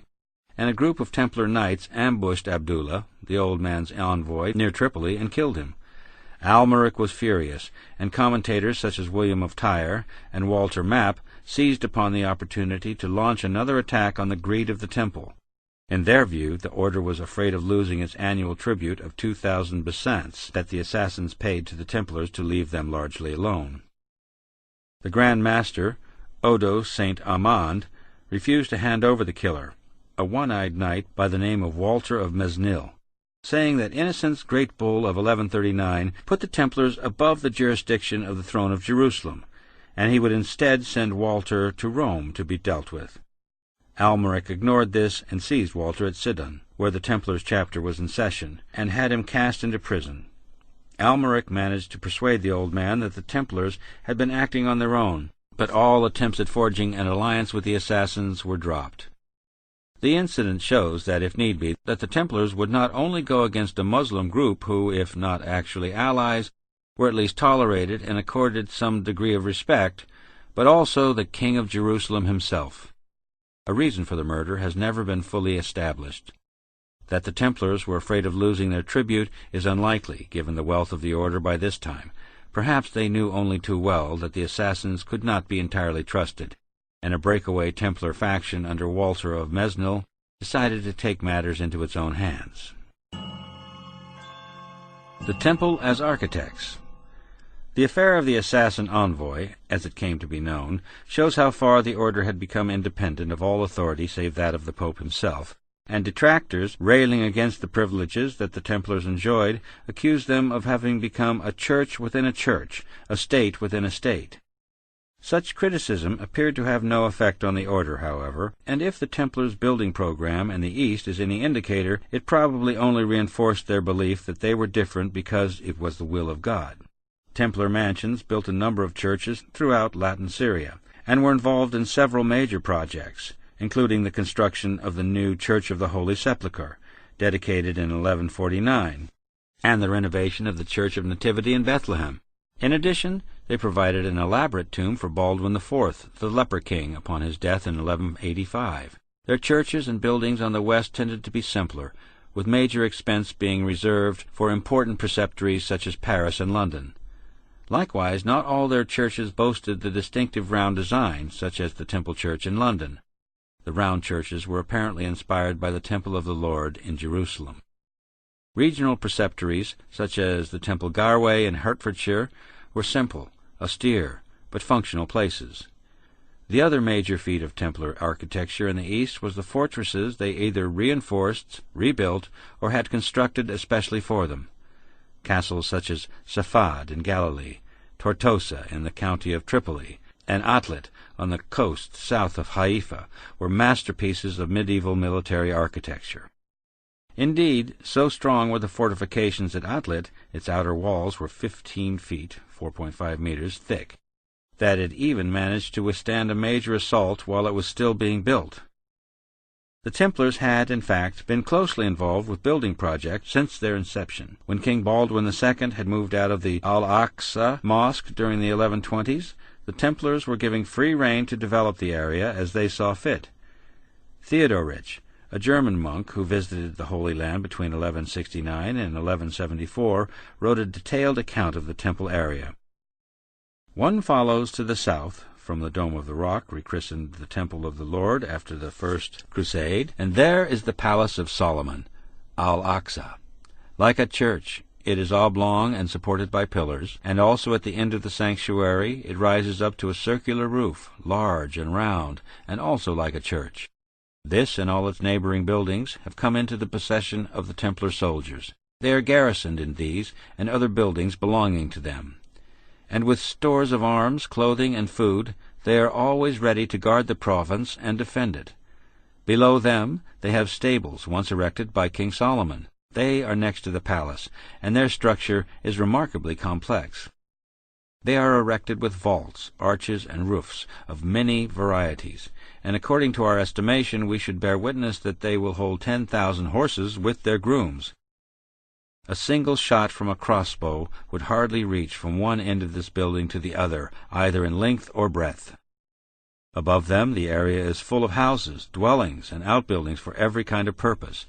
[SPEAKER 2] and a group of Templar knights ambushed Abdullah, the old man's envoy, near Tripoli and killed him. Almaric was furious, and commentators such as William of Tyre and Walter Map seized upon the opportunity to launch another attack on the greed of the temple. In their view, the order was afraid of losing its annual tribute of 2,000 besants that the assassins paid to the Templars to leave them largely alone. The Grand Master, Odo Saint Amand, refused to hand over the killer, a one-eyed knight by the name of Walter of Mesnil, saying that Innocent's great bull of 1139 put the Templars above the jurisdiction of the throne of Jerusalem, and he would instead send Walter to Rome to be dealt with. Almaric ignored this and seized Walter at Sidon, where the Templars' chapter was in session, and had him cast into prison. Almaric managed to persuade the old man that the Templars had been acting on their own, but all attempts at forging an alliance with the assassins were dropped. The incident shows that, if need be, that the Templars would not only go against a Muslim group who, if not actually allies, were at least tolerated and accorded some degree of respect, but also the King of Jerusalem himself. A reason for the murder has never been fully established. That the Templars were afraid of losing their tribute is unlikely, given the wealth of the order by this time. Perhaps they knew only too well that the assassins could not be entirely trusted, and a breakaway Templar faction under Walter of Mesnil decided to take matters into its own hands. The Temple as Architects. The affair of the assassin envoy, as it came to be known, shows how far the order had become independent of all authority save that of the Pope himself, and detractors, railing against the privileges that the Templars enjoyed, accused them of having become a church within a church, a state within a state. Such criticism appeared to have no effect on the order, however, and if the Templars' building program in the East is any indicator, it probably only reinforced their belief that they were different because it was the will of God. Templar mansions built a number of churches throughout Latin Syria, and were involved in several major projects, including the construction of the new Church of the Holy Sepulchre, dedicated in 1149, and the renovation of the Church of Nativity in Bethlehem. In addition, they provided an elaborate tomb for Baldwin IV, the leper king, upon his death in 1185. Their churches and buildings on the west tended to be simpler, with major expense being reserved for important preceptories such as Paris and London. Likewise, not all their churches boasted the distinctive round design, such as the Temple Church in London. The round churches were apparently inspired by the Temple of the Lord in Jerusalem. Regional preceptories, such as the Temple Garway in Hertfordshire, were simple, austere, but functional places. The other major feat of Templar architecture in the East was the fortresses they either reinforced, rebuilt, or had constructed especially for them. Castles such as Safad in Galilee, Tortosa in the county of Tripoli, and Atlit on the coast south of Haifa were masterpieces of medieval military architecture. Indeed, so strong were the fortifications at Atlit, its outer walls were 15 feet, 4.5 meters, thick, that it even managed to withstand a major assault while it was still being built. The Templars had, in fact, been closely involved with building projects since their inception. When King Baldwin II had moved out of the Al-Aqsa Mosque during the 1120s, the Templars were giving free rein to develop the area as they saw fit. Theodorich, A German monk who visited the Holy Land between 1169 and 1174 wrote a detailed account of the temple area. One follows to the south from the Dome of the Rock, rechristened the Temple of the Lord after the First Crusade, and there is the Palace of Solomon, Al-Aqsa. Like a church, it is oblong and supported by pillars, and also at the end of the sanctuary it rises up to a circular roof, large and round, and also like a church. This and all its neighboring buildings have come into the possession of the Templar soldiers. They are garrisoned in these and other buildings belonging to them. And with stores of arms, clothing, and food, they are always ready to guard the province and defend it. Below them they have stables once erected by King Solomon. They are next to the palace, and their structure is remarkably complex. They are erected with vaults, arches, and roofs of many varieties, and according to our estimation we should bear witness that they will hold 10,000 horses with their grooms. A single shot from a crossbow would hardly reach from one end of this building to the other, either in length or breadth. Above them the area is full of houses, dwellings, and outbuildings for every kind of purpose,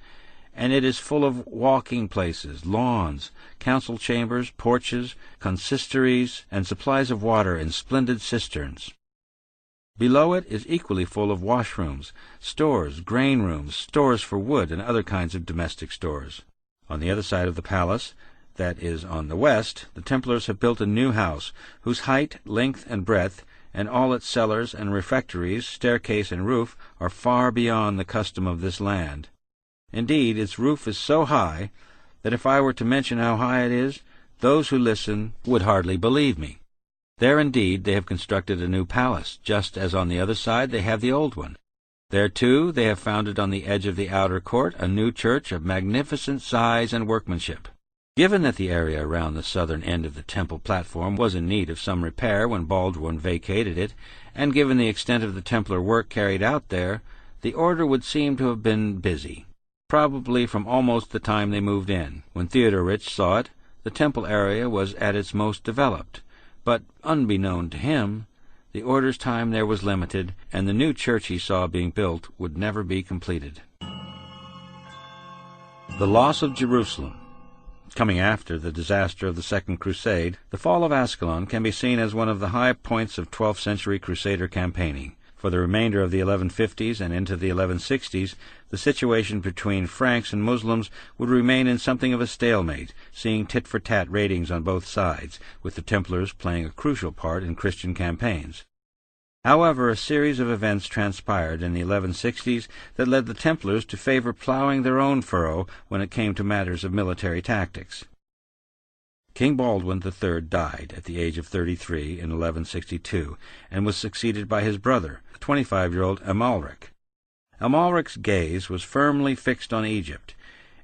[SPEAKER 2] and it is full of walking places, lawns, council chambers, porches, consistories, and supplies of water in splendid cisterns. Below it is equally full of washrooms, stores, grain rooms, stores for wood, and other kinds of domestic stores. On the other side of the palace, that is on the west, the Templars have built a new house, whose height, length, and breadth, and all its cellars and refectories, staircase and roof, are far beyond the custom of this land. Indeed, its roof is so high that if I were to mention how high it is, those who listen would hardly believe me. There indeed they have constructed a new palace, just as on the other side they have the old one. There too they have founded on the edge of the outer court a new church of magnificent size and workmanship. Given that the area around the southern end of the temple platform was in need of some repair when Baldwin vacated it, and given the extent of the Templar work carried out there, the order would seem to have been busy. Probably from almost the time they moved in. When Theodorich saw it, the temple area was at its most developed, but, unbeknown to him, the order's time there was limited, and the new church he saw being built would never be completed. The loss of Jerusalem. Coming after the disaster of the Second Crusade, the fall of Ascalon can be seen as one of the high points of 12th century Crusader campaigning. For the remainder of the 1150s and into the 1160s, the situation between Franks and Muslims would remain in something of a stalemate, seeing tit-for-tat ratings on both sides, with the Templars playing a crucial part in Christian campaigns. However, a series of events transpired in the 1160s that led the Templars to favor plowing their own furrow when it came to matters of military tactics. King Baldwin III died at the age of 33 in 1162, and was succeeded by his brother, the 25-year-old Amalric. Amalric's gaze was firmly fixed on Egypt,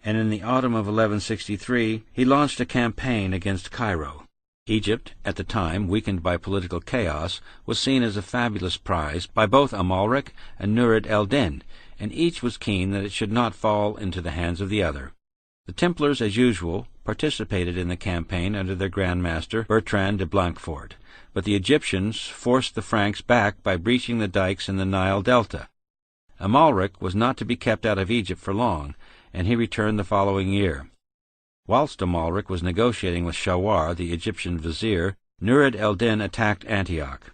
[SPEAKER 2] and in the autumn of 1163 he launched a campaign against Cairo. Egypt, at the time weakened by political chaos, was seen as a fabulous prize by both Amalric and Nur ed-el-Din, and each was keen that it should not fall into the hands of the other. The Templars, as usual, participated in the campaign under their Grand Master, Bertrand de Blanquefort, but the Egyptians forced the Franks back by breaching the dikes in the Nile Delta. Amalric was not to be kept out of Egypt for long, and he returned the following year. Whilst Amalric was negotiating with Shawar, the Egyptian vizier, Nur ed-el-Din attacked Antioch.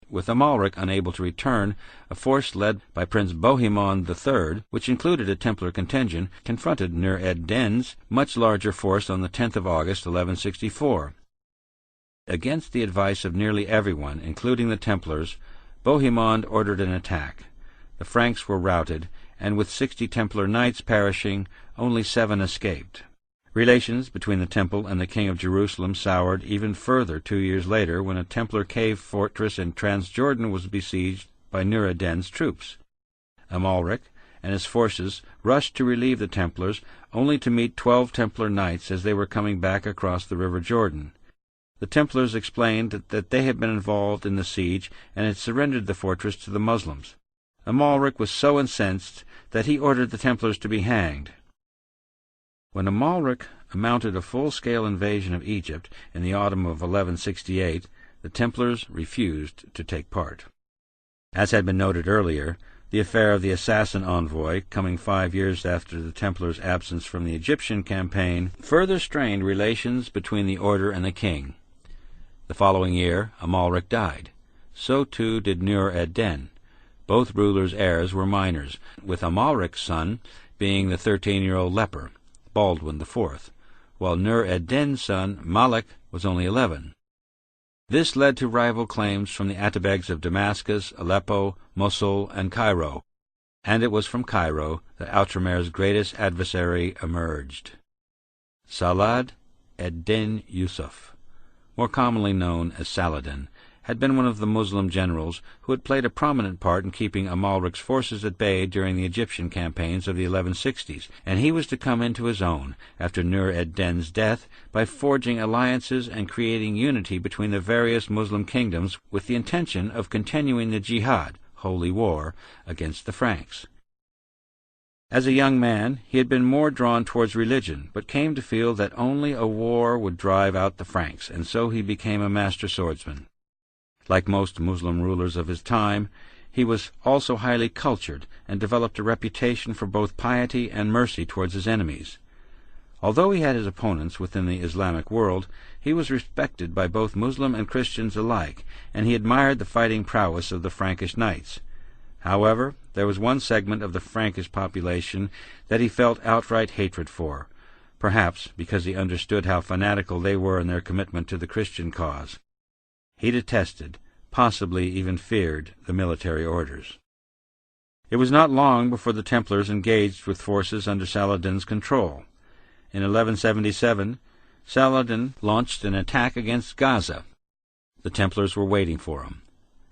[SPEAKER 2] With Amalric unable to return, a force led by Prince Bohemond III, which included a Templar contingent, confronted Nur ed-Din's much larger force on the 10th of August, 1164. Against the advice of nearly everyone, including the Templars, Bohemond ordered an attack. The Franks were routed, and with 60 Templar knights perishing, only 7 escaped. Relations between the Temple and the King of Jerusalem soured even further 2 years later when a Templar cave fortress in Transjordan was besieged by Nur ed-Din's troops. Amalric and his forces rushed to relieve the Templars, only to meet 12 Templar knights as they were coming back across the River Jordan. The Templars explained that they had been involved in the siege and had surrendered the fortress to the Muslims. Amalric was so incensed that he ordered the Templars to be hanged. When Amalric mounted a full-scale invasion of Egypt in the autumn of 1168, the Templars refused to take part. As had been noted earlier, The affair of the assassin envoy, coming 5 years after the Templars' absence from the Egyptian campaign, further strained relations between the order and the king. The following year, Amalric died. So too did Nur-ed-Din. Both rulers' heirs were minors, with Amalric's son being the 13-year-old leper, Baldwin IV, while Nur-ed-Din's son, Malik, was only 11. This led to rival claims from the Atabegs of Damascus, Aleppo, Mosul, and Cairo, and it was from Cairo that Outremer's greatest adversary emerged. Salah ed-Din Yusuf, more commonly known as Saladin, had been one of the Muslim generals who had played a prominent part in keeping Amalric's forces at bay during the Egyptian campaigns of the 1160s, and he was to come into his own after Nur-ed-Din's death by forging alliances and creating unity between the various Muslim kingdoms with the intention of continuing the jihad, holy war, against the Franks. As a young man, he had been more drawn towards religion, but came to feel that only a war would drive out the Franks, and so he became a master swordsman. Like most Muslim rulers of his time, he was also highly cultured and developed a reputation for both piety and mercy towards his enemies. Although he had his opponents within the Islamic world, he was respected by both Muslim and Christians alike, and he admired the fighting prowess of the Frankish knights. However, there was one segment of the Frankish population that he felt outright hatred for, perhaps because he understood how fanatical they were in their commitment to the Christian cause. He detested, possibly even feared, the military orders. It was not long before the Templars engaged with forces under Saladin's control. In 1177, Saladin launched an attack against Gaza. The Templars were waiting for him.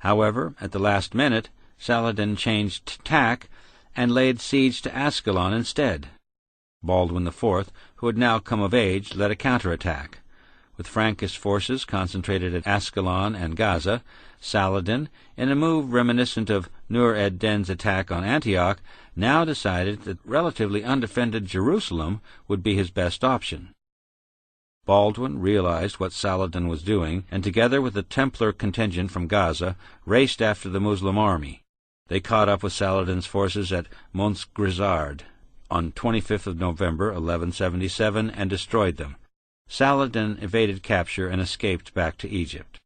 [SPEAKER 2] However, at the last minute, Saladin changed tack and laid siege to Ascalon instead. Baldwin IV, who had now come of age, led a counterattack. With Frankish forces concentrated at Ascalon and Gaza, Saladin, in a move reminiscent of Nur-ed-Din's attack on Antioch, now decided that relatively undefended Jerusalem would be his best option. Baldwin realized what Saladin was doing, and together with the Templar contingent from Gaza, raced after the Muslim army. They caught up with Saladin's forces at Montgrizard on 25th of November, 1177, and destroyed them. Saladin evaded capture and escaped back to Egypt.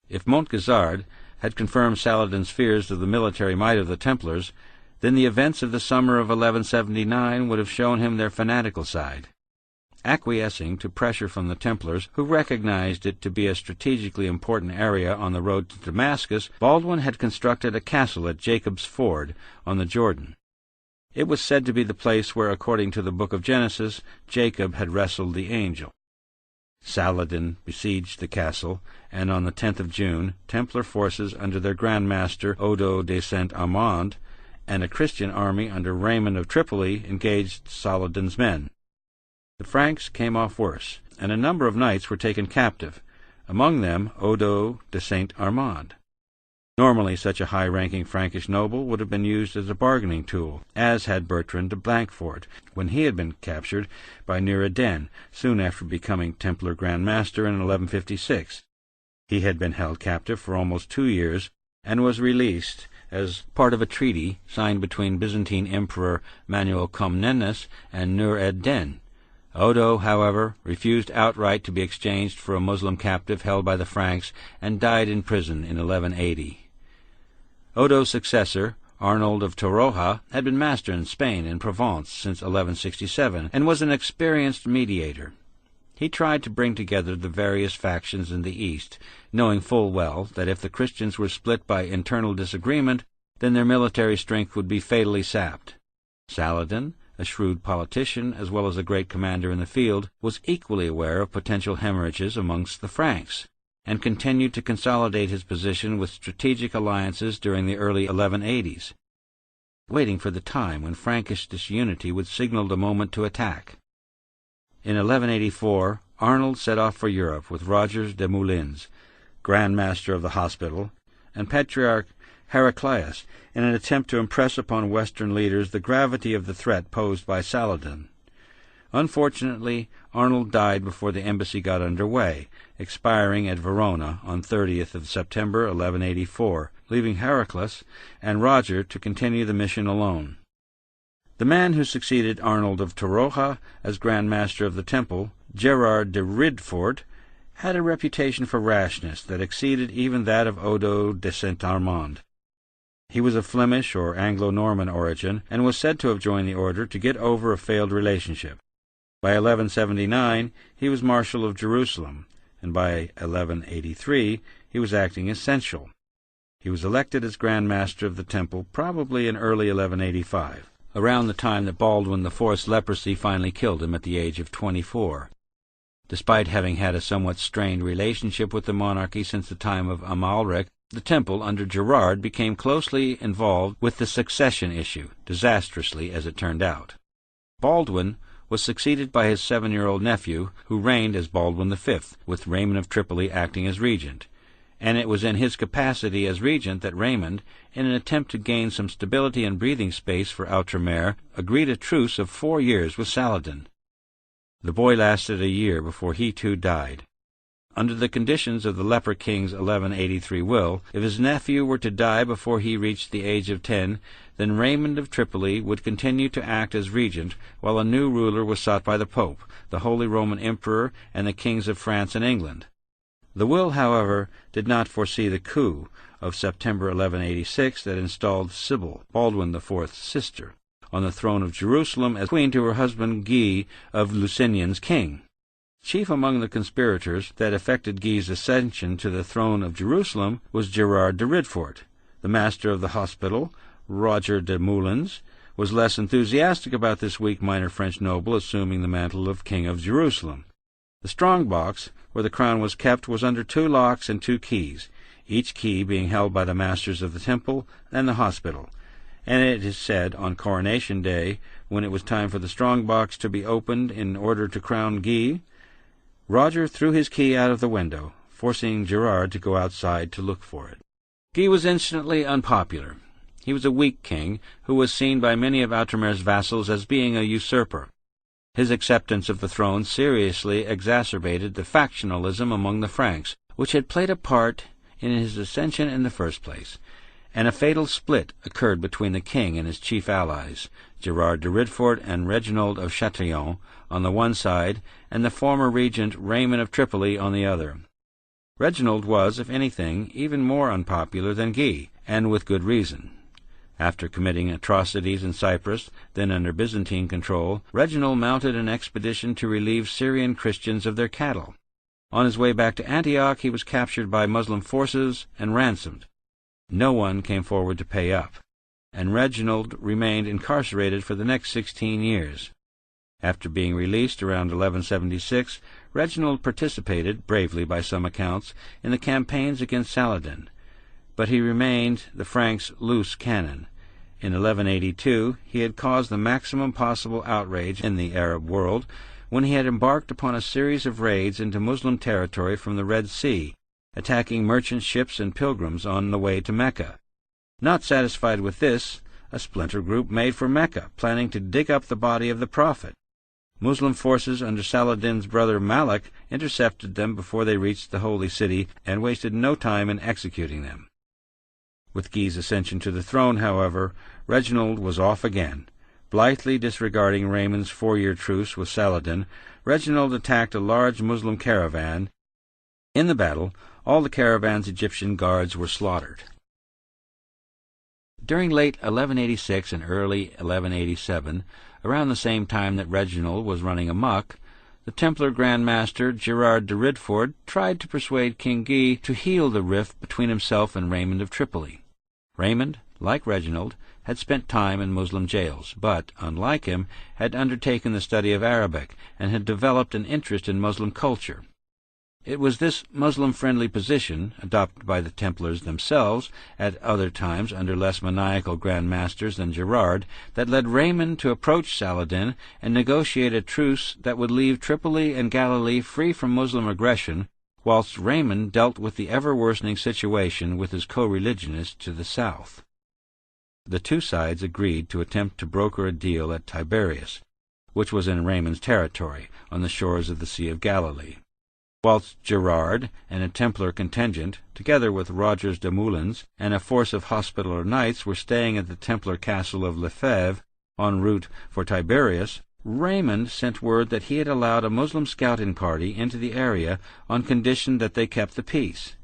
[SPEAKER 2] If Montgrizard had confirmed Saladin's fears of the military might of the Templars, then the events of the summer of 1179 would have shown him their fanatical side. Acquiescing to pressure from the Templars, who recognized it to be a strategically important area on the road to Damascus, Baldwin had constructed a castle at Jacob's Ford on the Jordan. It was said to be the place where, according to the book of Genesis, Jacob had wrestled the angel. Saladin besieged the castle, and on the 10th of June, Templar forces under their Grand Master Odo de Saint-Amand and a Christian army under Raymond of Tripoli engaged Saladin's men. The Franks came off worse, and a number of knights were taken captive, among them Odo de Saint-Amand. Normally such a high-ranking Frankish noble would have been used as a bargaining tool, as had Bertrand de Blanquefort, when he had been captured by Nur-ed-Din, soon after becoming Templar Grand Master in 1156. He had been held captive for almost 2 years, and was released as part of a treaty signed between Byzantine Emperor Manuel Comnenus and Nur-ed-Din. Odo, however, refused outright to be exchanged for a Muslim captive held by the Franks, and died in prison in 1180. Odo's successor, Arnold of Toroha, had been master in Spain and Provence since 1167, and was an experienced mediator. He tried to bring together the various factions in the East, knowing full well that if the Christians were split by internal disagreement, then their military strength would be fatally sapped. Saladin, a shrewd politician as well as a great commander in the field, was equally aware of potential hemorrhages amongst the Franks, and continued to consolidate his position with strategic alliances during the early 1180s, waiting for the time when Frankish disunity would signal the moment to attack. In 1184, Arnold set off for Europe with Roger de Moulins, Grand Master of the Hospital, and Patriarch Heraclius, in an attempt to impress upon Western leaders the gravity of the threat posed by Saladin. Unfortunately, Arnold died before the embassy got under way, expiring at Verona on 30th of September 1184, leaving Heraclius and Roger to continue the mission alone. The man who succeeded Arnold of Torroja as Grand Master of the Temple, Gerard de Ridfort, had a reputation for rashness that exceeded even that of Odo de Saint-Armand. He was of Flemish or Anglo-Norman origin, and was said to have joined the order to get over a failed relationship. By 1179 he was Marshal of Jerusalem, and by 1183 he was acting as Seneschal. He was elected as Grand Master of the Temple probably in early 1185, around the time that Baldwin IV's leprosy finally killed him at the age of 24. Despite having had a somewhat strained relationship with the monarchy since the time of Amalric, the Temple under Gerard became closely involved with the succession issue, disastrously as it turned out. Baldwin was succeeded by his 7-year-old nephew, who reigned as Baldwin V, with Raymond of Tripoli acting as regent, and it was in his capacity as regent that Raymond, in an attempt to gain some stability and breathing space for Outremer, agreed a truce of 4 years with Saladin. The boy lasted a year before he too died. Under the conditions of the leper king's 1183 will, if his nephew were to die before he reached the age of 10, then Raymond of Tripoli would continue to act as regent while a new ruler was sought by the Pope, the Holy Roman Emperor, and the kings of France and England. The will, however, did not foresee the coup of September 1186 that installed Sybil, Baldwin IV's sister, on the throne of Jerusalem as queen to her husband Guy of Lusignan's king. Chief among the conspirators that effected Guy's ascension to the throne of Jerusalem was Gerard de Ridfort. The master of the hospital, Roger de Moulins, was less enthusiastic about this weak minor French noble assuming the mantle of King of Jerusalem. The strong box, where the crown was kept, was under 2 locks and 2 keys, each key being held by the masters of the temple and the hospital, and it is said on coronation day, when it was time for the strong box to be opened in order to crown Guy, Roger threw his key out of the window, forcing Gerard to go outside to look for it. Guy was instantly unpopular. He was a weak king, who was seen by many of Outremer's vassals as being a usurper. His acceptance of the throne seriously exacerbated the factionalism among the Franks, which had played a part in his ascension in the first place, and a fatal split occurred between the king and his chief allies, Gerard de Ridfort and Reginald of Chatillon, on the one side, and the former regent Raymond of Tripoli on the other. Reginald was, if anything, even more unpopular than Guy, and with good reason. After committing atrocities in Cyprus, then under Byzantine control, Reginald mounted an expedition to relieve Syrian Christians of their cattle. On his way back to Antioch, he was captured by Muslim forces and ransomed. No one came forward to pay up, and Reginald remained incarcerated for the next 16 years. After being released around 1176, Reginald participated, bravely by some accounts, in the campaigns against Saladin, but he remained the Franks' loose cannon. In 1182 he had caused the maximum possible outrage in the Arab world when he had embarked upon a series of raids into Muslim territory from the Red Sea, attacking merchant ships and pilgrims on the way to Mecca. Not satisfied with this, a splinter group made for Mecca, planning to dig up the body of the Prophet. Muslim forces under Saladin's brother Malik intercepted them before they reached the Holy City and wasted no time in executing them. With Guy's ascension to the throne, however, Reginald was off again. Blithely disregarding Raymond's 4-year truce with Saladin, Reginald attacked a large Muslim caravan. In the battle, all the caravan's Egyptian guards were slaughtered. During late 1186 and early 1187, around the same time that Reginald was running amok, the Templar Grand Master Gerard de Ridfort tried to persuade King Guy to heal the rift between himself and Raymond of Tripoli. Raymond, like Reginald, had spent time in Muslim jails, but, unlike him, had undertaken the study of Arabic and had developed an interest in Muslim culture. It was this Muslim-friendly position, adopted by the Templars themselves at other times under less maniacal Grand Masters than Gerard, that led Raymond to approach Saladin and negotiate a truce that would leave Tripoli and Galilee free from Muslim aggression, whilst Raymond dealt with the ever-worsening situation with his co-religionists to the south. The two sides agreed to attempt to broker a deal at Tiberias, which was in Raymond's territory, on the shores of the Sea of Galilee, whilst Gerard and a Templar contingent, together with Rogers de Moulins and a force of Hospitaller knights, were staying at the Templar castle of Lefebvre, en route for Tiberias. Raymond sent word that he had allowed a Muslim scouting party into the area on condition that they kept the peace.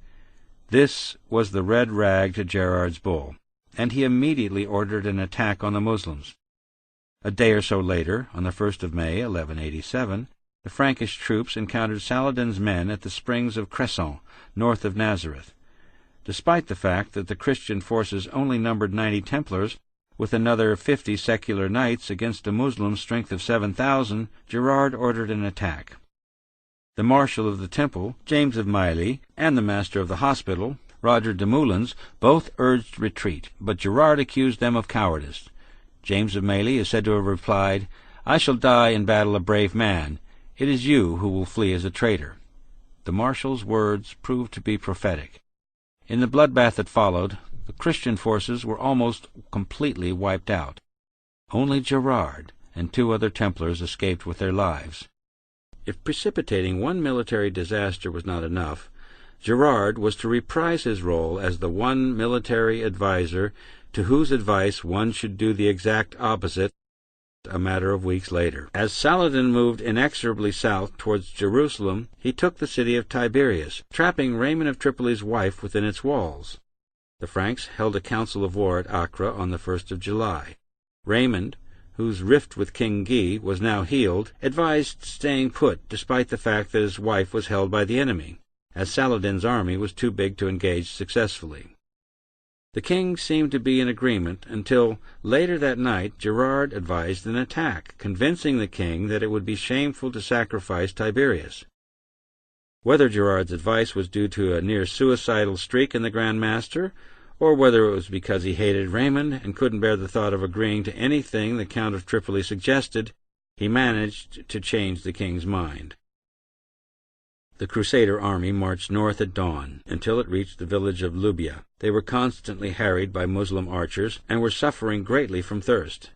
[SPEAKER 2] This was the red rag to Gerard's bull, and he immediately ordered an attack on the Muslims. A day or so later, on the 1st of May, 1187, the Frankish troops encountered Saladin's men at the springs of Cresson, north of Nazareth. Despite the fact that the Christian forces only numbered 90 Templars, with another 50 secular knights against a Muslim strength of 7,000, Gerard ordered an attack. The Marshal of the Temple, James of Mailly, and the Master of the Hospital, Roger de Moulins, both urged retreat, but Gerard accused them of cowardice. James of Mailly is said to have replied, "I shall die in battle a brave man. It is you who will flee as a traitor." The Marshal's words proved to be prophetic. In the bloodbath that followed, the Christian forces were almost completely wiped out. Only Gerard and 2 other Templars escaped with their lives. If precipitating one military disaster was not enough, Gerard was to reprise his role as the one military adviser to whose advice one should do the exact opposite a matter of weeks later. As Saladin moved inexorably south towards Jerusalem, he took the city of Tiberias, trapping Raymond of Tripoli's wife within its walls. The Franks held a council of war at Acre on the 1st of July. Raymond, whose rift with King Guy was now healed, advised staying put despite the fact that his wife was held by the enemy, as Saladin's army was too big to engage successfully. The king seemed to be in agreement until, later that night, Gerard advised an attack, convincing the king that it would be shameful to sacrifice Tiberias. Whether Gerard's advice was due to a near-suicidal streak in the Grand Master, or whether it was because he hated Raymond and couldn't bear the thought of agreeing to anything the Count of Tripoli suggested, he managed to change the king's mind. The Crusader army marched north at dawn until it reached the village of Lubia. They were constantly harried by Muslim archers and were suffering greatly from thirst.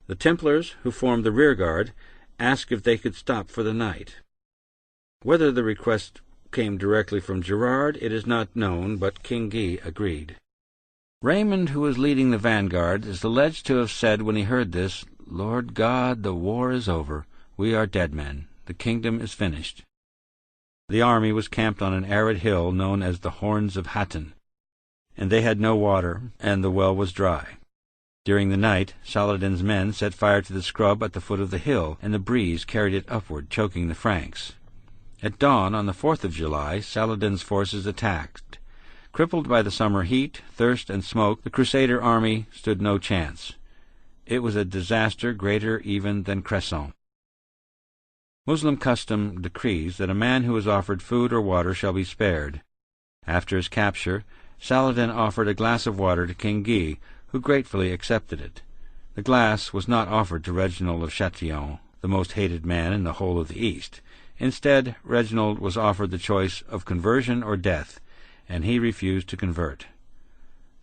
[SPEAKER 2] The Templars, who formed the rearguard, asked if they could stop for the night. Whether the request came directly from Gerard, it is not known, but King Guy agreed. Raymond, who was leading the vanguard, is alleged to have said when he heard this, "Lord God, the war is over. We are dead men. The kingdom is finished." The army was camped on an arid hill known as the Horns of Hattin, and they had no water, and the well was dry. During the night, Saladin's men set fire to the scrub at the foot of the hill, and the breeze carried it upward, choking the Franks. At dawn on the 4th of July, Saladin's forces attacked. Crippled by the summer heat, thirst, and smoke, the Crusader army stood no chance. It was a disaster greater even than Cresson. Muslim custom decrees that a man who is offered food or water shall be spared. After his capture, Saladin offered a glass of water to King Guy, who gratefully accepted it. The glass was not offered to Reginald of Chatillon, the most hated man in the whole of the East. Instead, Reginald was offered the choice of conversion or death, and he refused to convert.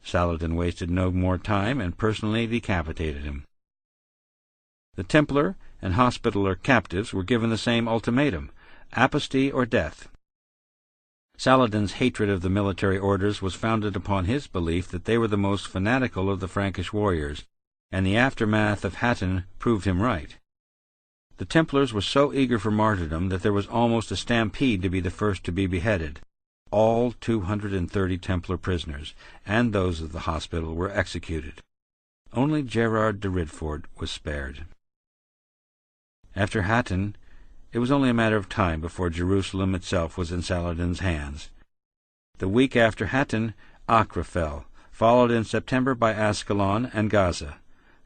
[SPEAKER 2] Saladin wasted no more time and personally decapitated him. The Templar and Hospitaller captives were given the same ultimatum, apostasy or death. Saladin's hatred of the military orders was founded upon his belief that they were the most fanatical of the Frankish warriors, and the aftermath of Hattin proved him right. The Templars were so eager for martyrdom that there was almost a stampede to be the first to be beheaded. All 230 Templar prisoners, and those of the hospital, were executed. Only Gerard de Ridford was spared. After Hattin, it was only a matter of time before Jerusalem itself was in Saladin's hands. The week after Hattin, Acre fell, followed in September by Ascalon and Gaza.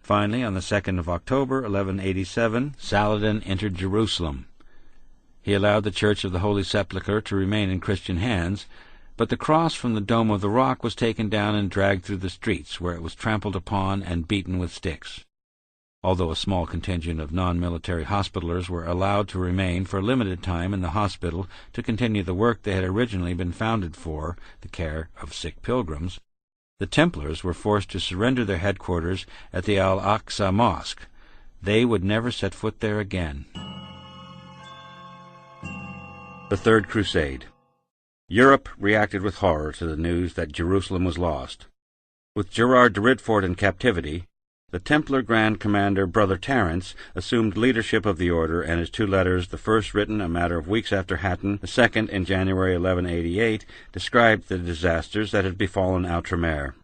[SPEAKER 2] Finally, on the 2nd of October, 1187, Saladin entered Jerusalem. He allowed the Church of the Holy Sepulchre to remain in Christian hands, but the cross from the Dome of the Rock was taken down and dragged through the streets, where it was trampled upon and beaten with sticks. Although a small contingent of non-military hospitallers were allowed to remain for a limited time in the hospital to continue the work they had originally been founded for, the care of sick pilgrims, the Templars were forced to surrender their headquarters at the Al-Aqsa Mosque. they would never set foot there again. The Third Crusade. Europe reacted with horror to the news that Jerusalem was lost. With Gerard de Ridfort in captivity, the Templar Grand Commander Brother Terence assumed leadership of the order, and his two letters, the first written a matter of weeks after Hattin, the second in January 1188, described the disasters that had befallen Outremer.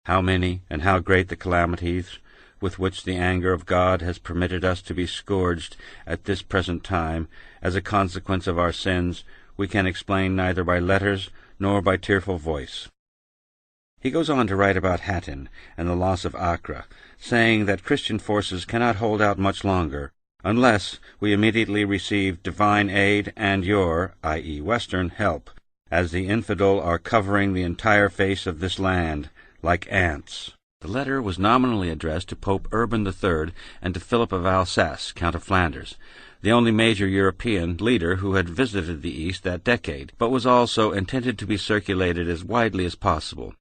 [SPEAKER 2] How many and how great the calamities with which the anger of God has permitted us to be scourged at this present time, as a consequence of our sins, we can explain neither by letters nor by tearful voice. He goes on to write about Hattin and the loss of Acre, saying that Christian forces cannot hold out much longer, unless we immediately receive divine aid and your, i.e. Western, help, as the infidel are covering the entire face of this land, like ants. The letter was nominally addressed to Pope Urban III and to Philip of Alsace, Count of Flanders, the only major European leader who had visited the East that decade, but was also intended to be circulated as widely as possible.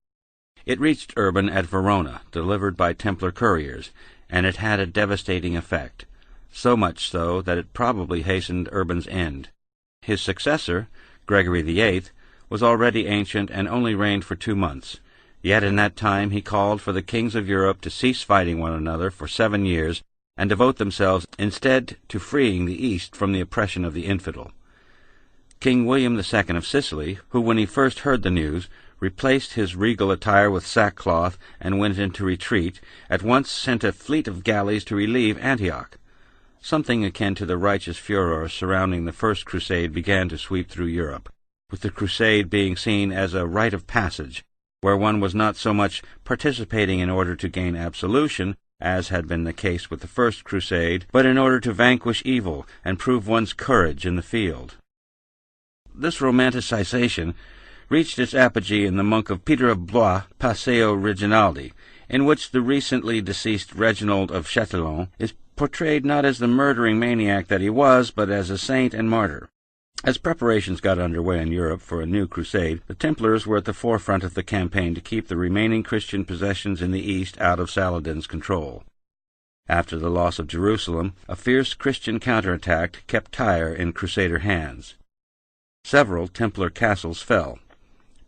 [SPEAKER 2] It reached Urban at Verona, delivered by Templar couriers, and it had a devastating effect, so much so that it probably hastened Urban's end. His successor, Gregory VIII, was already ancient and only reigned for 2 months, yet in that time he called for the kings of Europe to cease fighting one another for 7 years, and devote themselves instead to freeing the East from the oppression of the infidel. King William II of Sicily, who when he first heard the news, replaced his regal attire with sackcloth and went into retreat, at once sent a fleet of galleys to relieve Antioch. Something akin to the righteous furor surrounding the First Crusade began to sweep through Europe, with the Crusade being seen as a rite of passage, where one was not so much participating in order to gain absolution, as had been the case with the First Crusade, but in order to vanquish evil and prove one's courage in the field. This romanticization reached its apogee in the monk of Peter of Blois' Passeo Reginaldi, in which the recently deceased Reginald of Chatillon is portrayed not as the murdering maniac that he was, but as a saint and martyr. As preparations got underway in Europe for a new crusade, the Templars were at the forefront of the campaign to keep the remaining Christian possessions in the East out of Saladin's control. After the loss of Jerusalem, a fierce Christian counterattack kept Tyre in Crusader hands. Several Templar castles fell,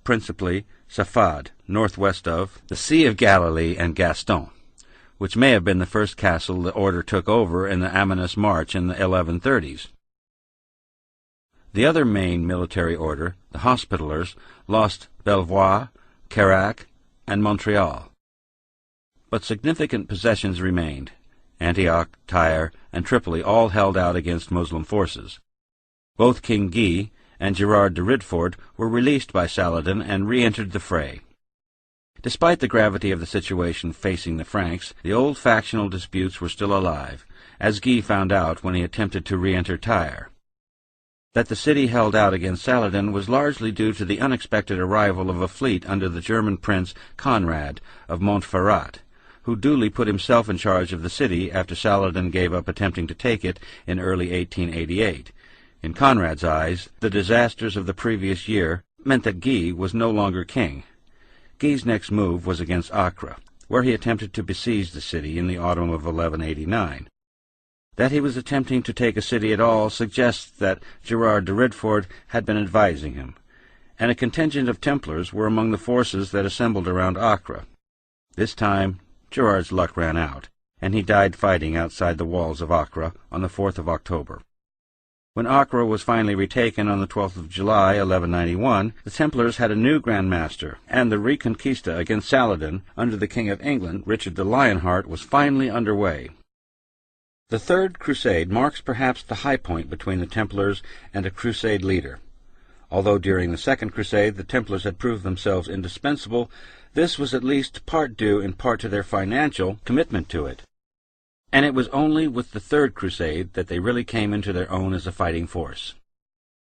[SPEAKER 2] principally Safad, northwest of the Sea of Galilee, and Gaston, which may have been the first castle the order took over in the Amanus March in the 1130s. The other main military order, the Hospitallers, lost Belvoir, Carac, and Montreal. But significant possessions remained. Antioch, Tyre, and Tripoli all held out against Muslim forces. Both King Guy and Gerard de Ridfort were released by Saladin and re-entered the fray. Despite the gravity of the situation facing the Franks, the old factional disputes were still alive, as Guy found out when he attempted to re-enter Tyre. That the city held out against Saladin was largely due to the unexpected arrival of a fleet under the German prince Conrad of Montferrat, who duly put himself in charge of the city after Saladin gave up attempting to take it in early 1888. In Conrad's eyes, the disasters of the previous year meant that Guy was no longer king. Guy's next move was against Acre, where he attempted to besiege the city in the autumn of 1189. That he was attempting to take a city at all suggests that Gerard de Ridfort had been advising him, and a contingent of Templars were among the forces that assembled around Acre. This time, Gerard's luck ran out, and he died fighting outside the walls of Acre on the 4th of October. When Acre was finally retaken on the 12th of July, 1191, the Templars had a new Grand Master, and the Reconquista against Saladin, under the King of England, Richard the Lionheart, was finally underway. The Third Crusade marks perhaps the high point between the Templars and a crusade leader. Although during the Second Crusade the Templars had proved themselves indispensable, this was at least part due in part to their financial commitment to it. And it was only with the Third Crusade that they really came into their own as a fighting force.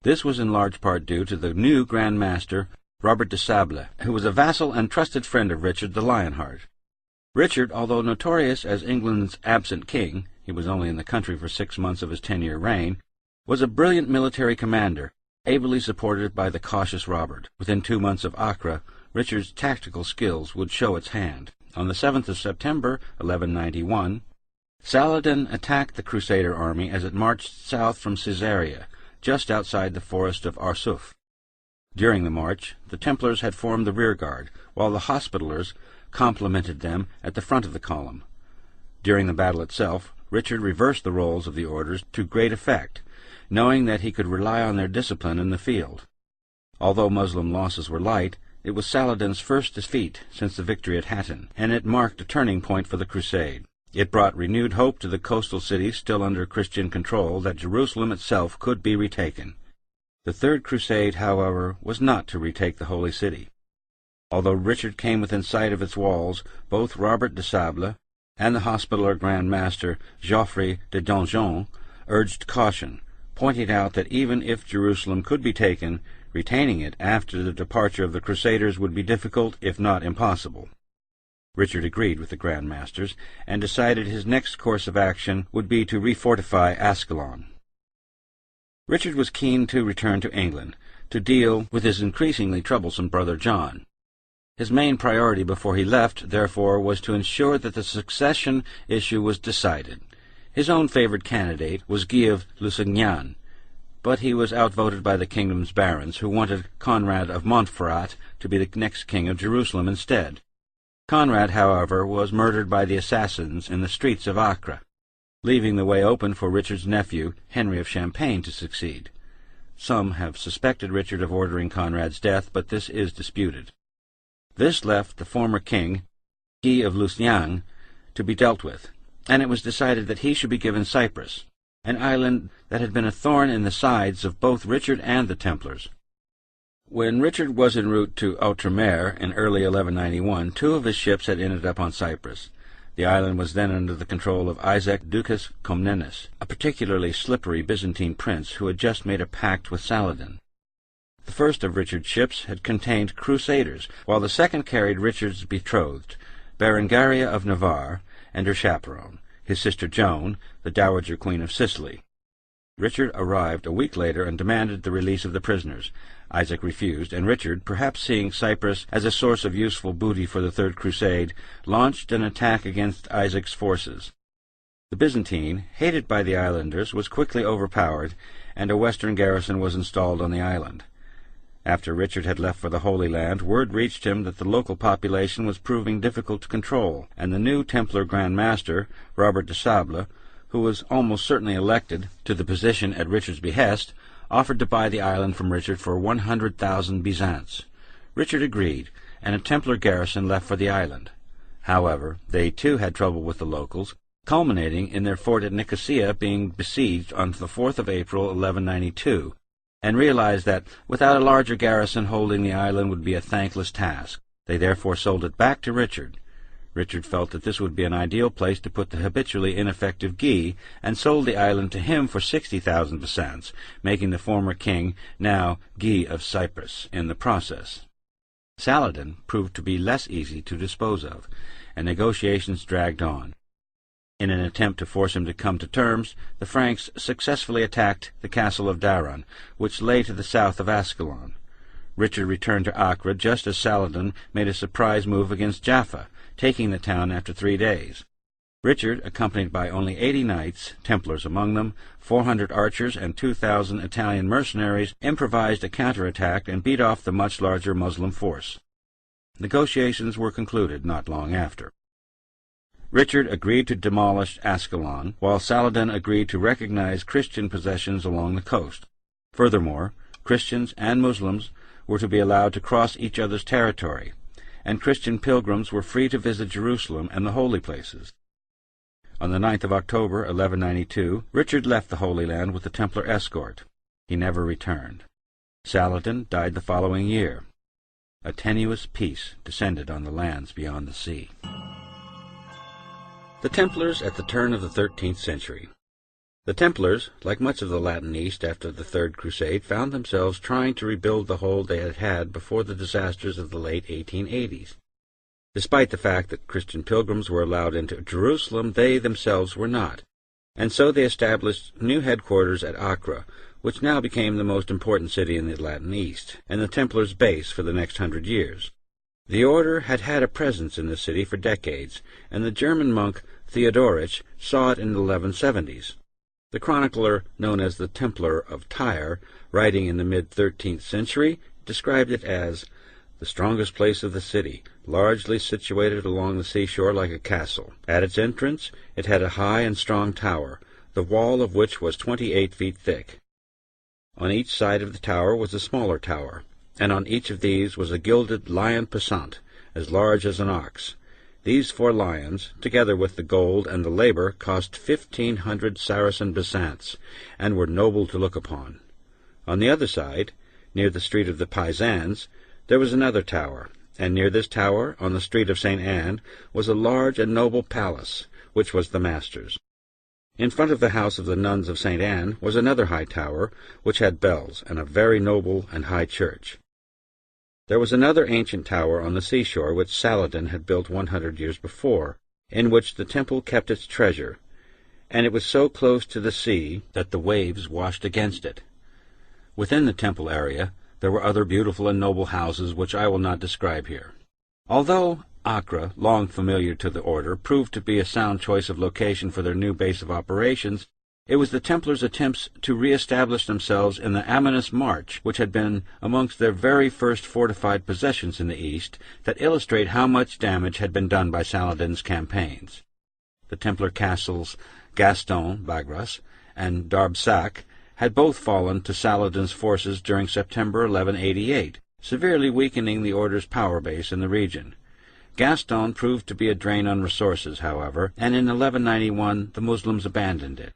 [SPEAKER 2] This was in large part due to the new Grand Master, Robert de Sable, who was a vassal and trusted friend of Richard the Lionheart. Richard, although notorious as England's absent king, he was only in the country for 6 months of his 10-year reign, was a brilliant military commander, ably supported by the cautious Robert. Within 2 months of Acre, Richard's tactical skills would show its hand. On the 7th of September, 1191, Saladin attacked the Crusader army as it marched south from Caesarea, just outside the forest of Arsuf. During the march, the Templars had formed the rearguard, while the Hospitallers complemented them at the front of the column. During the battle itself, Richard reversed the roles of the orders to great effect, knowing that he could rely on their discipline in the field. Although Muslim losses were light, it was Saladin's first defeat since the victory at Hattin, and it marked a turning point for the crusade. It brought renewed hope to the coastal cities still under Christian control that Jerusalem itself could be retaken. The Third Crusade, however, was not to retake the Holy City. Although Richard came within sight of its walls, both Robert de Sable and the Hospitaller Grand Master Geoffrey de Donjon urged caution, pointing out that even if Jerusalem could be taken, retaining it after the departure of the Crusaders would be difficult, if not impossible. Richard agreed with the Grand Masters, and decided his next course of action would be to refortify Ascalon. Richard was keen to return to England, to deal with his increasingly troublesome brother John. His main priority before he left, therefore, was to ensure that the succession issue was decided. His own favored candidate was Guy of Lusignan, but he was outvoted by the kingdom's barons, who wanted Conrad of Montferrat to be the next king of Jerusalem instead. Conrad, however, was murdered by the assassins in the streets of Acre, leaving the way open for Richard's nephew, Henry of Champagne, to succeed. Some have suspected Richard of ordering Conrad's death, but this is disputed. This left the former king, Guy of Lusignan, to be dealt with, and it was decided that he should be given Cyprus, an island that had been a thorn in the sides of both Richard and the Templars. When Richard was en route to Outremer in early 1191, 2 of his ships had ended up on Cyprus. The island was then under the control of Isaac Ducas Comnenus, a particularly slippery Byzantine prince who had just made a pact with Saladin. The first of Richard's ships had contained Crusaders, while the second carried Richard's betrothed, Berengaria of Navarre, and her chaperone, his sister Joan, the Dowager Queen of Sicily. Richard arrived a week later and demanded the release of the prisoners. Isaac refused, and Richard, perhaps seeing Cyprus as a source of useful booty for the Third Crusade, launched an attack against Isaac's forces. The Byzantine, hated by the islanders, was quickly overpowered, and a western garrison was installed on the island. After Richard had left for the Holy Land, word reached him that the local population was proving difficult to control, and the new Templar Grand Master, Robert de Sable, who was almost certainly elected to the position at Richard's behest, offered to buy the island from Richard for 100,000 Byzants. Richard agreed, and a Templar garrison left for the island. However, they too had trouble with the locals, culminating in their fort at Nicosia being besieged on the 4th of April, 1192, and realized that without a larger garrison holding the island would be a thankless task. They therefore sold it back to Richard. Richard felt that this would be an ideal place to put the habitually ineffective Guy, and sold the island to him for 60,000 Byzants, making the former king now Guy of Cyprus in the process. Saladin proved to be less easy to dispose of, and negotiations dragged on. In an attempt to force him to come to terms, the Franks successfully attacked the castle of Daran, which lay to the south of Ascalon. Richard returned to Acre just as Saladin made a surprise move against Jaffa, taking the town after 3 days. Richard, accompanied by only 80 knights, Templars among them, 400 archers, and 2,000 Italian mercenaries, improvised a counterattack and beat off the much larger Muslim force. Negotiations were concluded not long after. Richard agreed to demolish Ascalon, while Saladin agreed to recognize Christian possessions along the coast. Furthermore, Christians and Muslims were to be allowed to cross each other's territory, and Christian pilgrims were free to visit Jerusalem and the holy places. On the 9th of October, 1192, Richard left the Holy Land with the Templar escort. He never returned. Saladin died the following year. A tenuous peace descended on the lands beyond the sea. The Templars at the turn of the 13th century. The Templars, like much of the Latin East after the Third Crusade, found themselves trying to rebuild the hold they had had before the disasters of the late 1880s. Despite the fact that Christian pilgrims were allowed into Jerusalem, they themselves were not, and so they established new headquarters at Acre, which now became the most important city in the Latin East, and the Templars' base for the next 100 years. The order had had a presence in the city for decades, and the German monk Theodorich saw it in the 1170s. The chronicler known as the Templar of Tyre, writing in the mid-13th century, described it as the strongest place of the city, largely situated along the seashore like a castle. At its entrance it had a high and strong tower, the wall of which was 28 feet thick. On each side of the tower was a smaller tower, and on each of these was a gilded lion passant, as large as an ox. These 4 lions, together with the gold and the labor, cost 1,500 Saracen besants, and were noble to look upon. On the other side, near the street of the Pisans, there was another tower, and near this tower, on the street of St. Anne, was a large and noble palace, which was the master's. In front of the house of the nuns of St. Anne was another high tower, which had bells, and a very noble and high church. There was another ancient tower on the seashore which Saladin had built 100 years before, in which the temple kept its treasure, and it was so close to the sea that the waves washed against it. Within the temple area there were other beautiful and noble houses which I will not describe here. Although Acre, long familiar to the order, proved to be a sound choice of location for their new base of operations, it was the Templars' attempts to re-establish themselves in the Amanus March, which had been amongst their very first fortified possessions in the East, that illustrate how much damage had been done by Saladin's campaigns. The Templar castles Gaston, Bagras, and Darbsac had both fallen to Saladin's forces during September 1188, severely weakening the order's power base in the region. Gaston proved to be a drain on resources, however, and in 1191 the Muslims abandoned it.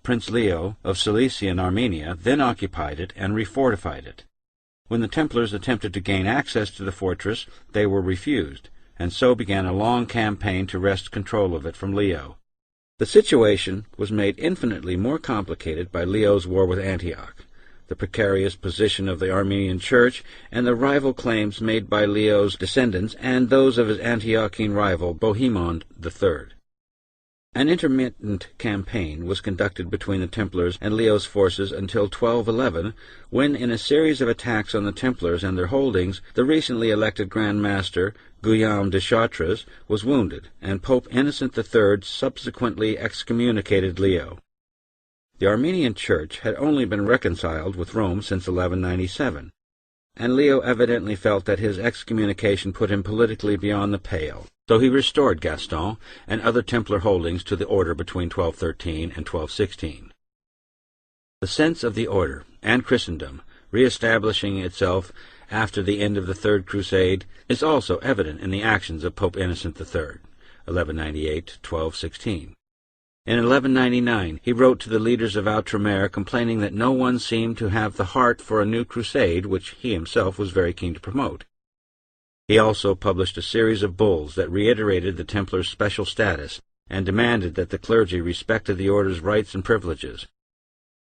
[SPEAKER 2] Prince Leo of Cilicia and Armenia then occupied it and refortified it. When the Templars attempted to gain access to the fortress, they were refused, and so began a long campaign to wrest control of it from Leo. The situation was made infinitely more complicated by Leo's war with Antioch, the precarious position of the Armenian Church, and the rival claims made by Leo's descendants and those of his Antiochene rival Bohemond III. An intermittent campaign was conducted between the Templars and Leo's forces until 1211, when, in a series of attacks on the Templars and their holdings, the recently elected Grand Master, Guillaume de Chartres, was wounded, and Pope Innocent III subsequently excommunicated Leo. The Armenian Church had only been reconciled with Rome since 1197, and Leo evidently felt that his excommunication put him politically beyond the pale. So he restored Gaston and other Templar holdings to the order between 1213 and 1216. The sense of the order and Christendom re-establishing itself after the end of the Third Crusade is also evident in the actions of Pope Innocent III, 1198-1216. In 1199 he wrote to the leaders of Outremer complaining that no one seemed to have the heart for a new crusade, which he himself was very keen to promote. He also published a series of bulls that reiterated the Templars' special status and demanded that the clergy respected the order's rights and privileges.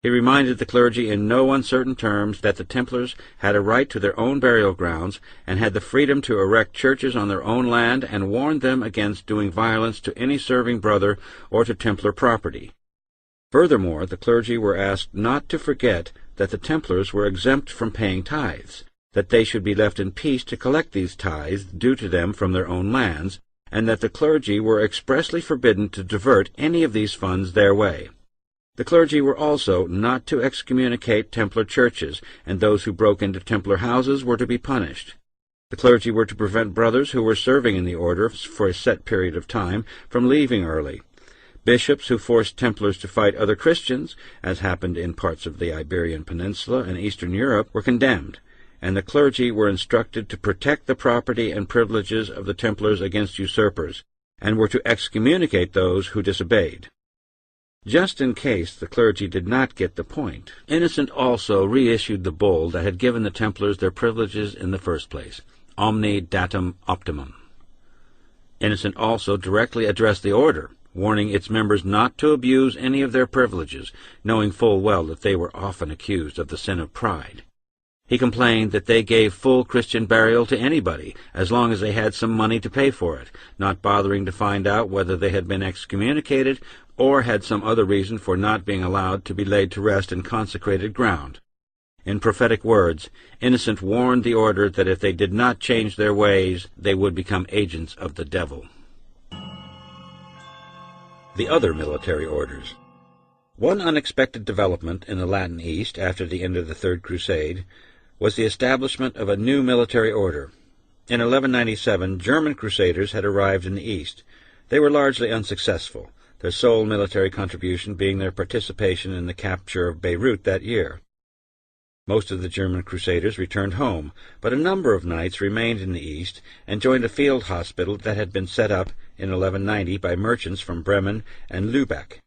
[SPEAKER 2] He reminded the clergy in no uncertain terms that the Templars had a right to their own burial grounds and had the freedom to erect churches on their own land, and warned them against doing violence to any serving brother or to Templar property. Furthermore, the clergy were asked not to forget that the Templars were exempt from paying tithes, that they should be left in peace to collect these tithes due to them from their own lands, and that the clergy were expressly forbidden to divert any of these funds their way. The clergy were also not to excommunicate Templar churches, and those who broke into Templar houses were to be punished. The clergy were to prevent brothers who were serving in the order for a set period of time from leaving early. Bishops who forced Templars to fight other Christians, as happened in parts of the Iberian Peninsula and Eastern Europe, were condemned, and the clergy were instructed to protect the property and privileges of the Templars against usurpers, and were to excommunicate those who disobeyed. Just in case the clergy did not get the point, Innocent also reissued the bull that had given the Templars their privileges in the first place, Omni Datum Optimum. Innocent also directly addressed the order, warning its members not to abuse any of their privileges, knowing full well that they were often accused of the sin of pride. He complained that they gave full Christian burial to anybody, as long as they had some money to pay for it, not bothering to find out whether they had been excommunicated or had some other reason for not being allowed to be laid to rest in consecrated ground. In prophetic words, Innocent warned the order that if they did not change their ways, they would become agents of the devil. The other military orders. One unexpected development in the Latin East after the end of the Third Crusade was the establishment of a new military order. In 1197, German crusaders had arrived in the East. They were largely unsuccessful, their sole military contribution being their participation in the capture of Beirut that year. Most of the German crusaders returned home, but a number of knights remained in the East and joined a field hospital that had been set up in 1190 by merchants from Bremen and Lübeck.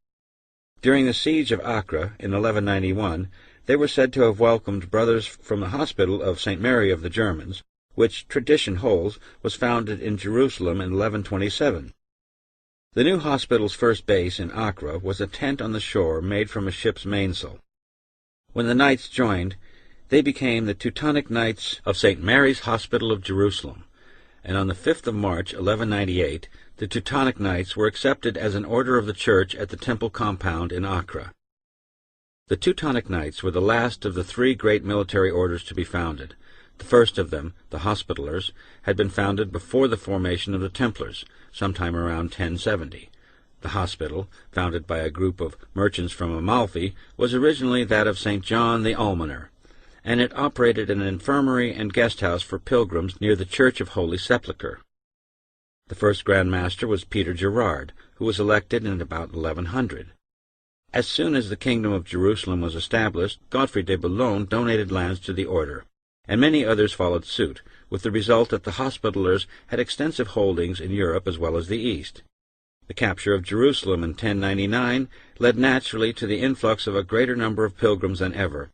[SPEAKER 2] During the siege of Acre in 1191, they were said to have welcomed brothers from the hospital of St. Mary of the Germans, which tradition holds was founded in Jerusalem in 1127. The new hospital's first base in Acre was a tent on the shore made from a ship's mainsail. When the knights joined, they became the Teutonic Knights of St. Mary's Hospital of Jerusalem, and on the 5th of March, 1198, the Teutonic Knights were accepted as an order of the Church at the temple compound in Acre. The Teutonic Knights were the last of the three great military orders to be founded. The first of them, the Hospitallers, had been founded before the formation of the Templars, sometime around 1070. The hospital, founded by a group of merchants from Amalfi, was originally that of St. John the Almoner, and it operated an infirmary and guest house for pilgrims near the Church of Holy Sepulchre. The first Grand Master was Peter Gerard, who was elected in about 1100. As soon as the Kingdom of Jerusalem was established, Godfrey de Boulogne donated lands to the order, and many others followed suit, with the result that the Hospitallers had extensive holdings in Europe as well as the East. The capture of Jerusalem in 1099 led naturally to the influx of a greater number of pilgrims than ever,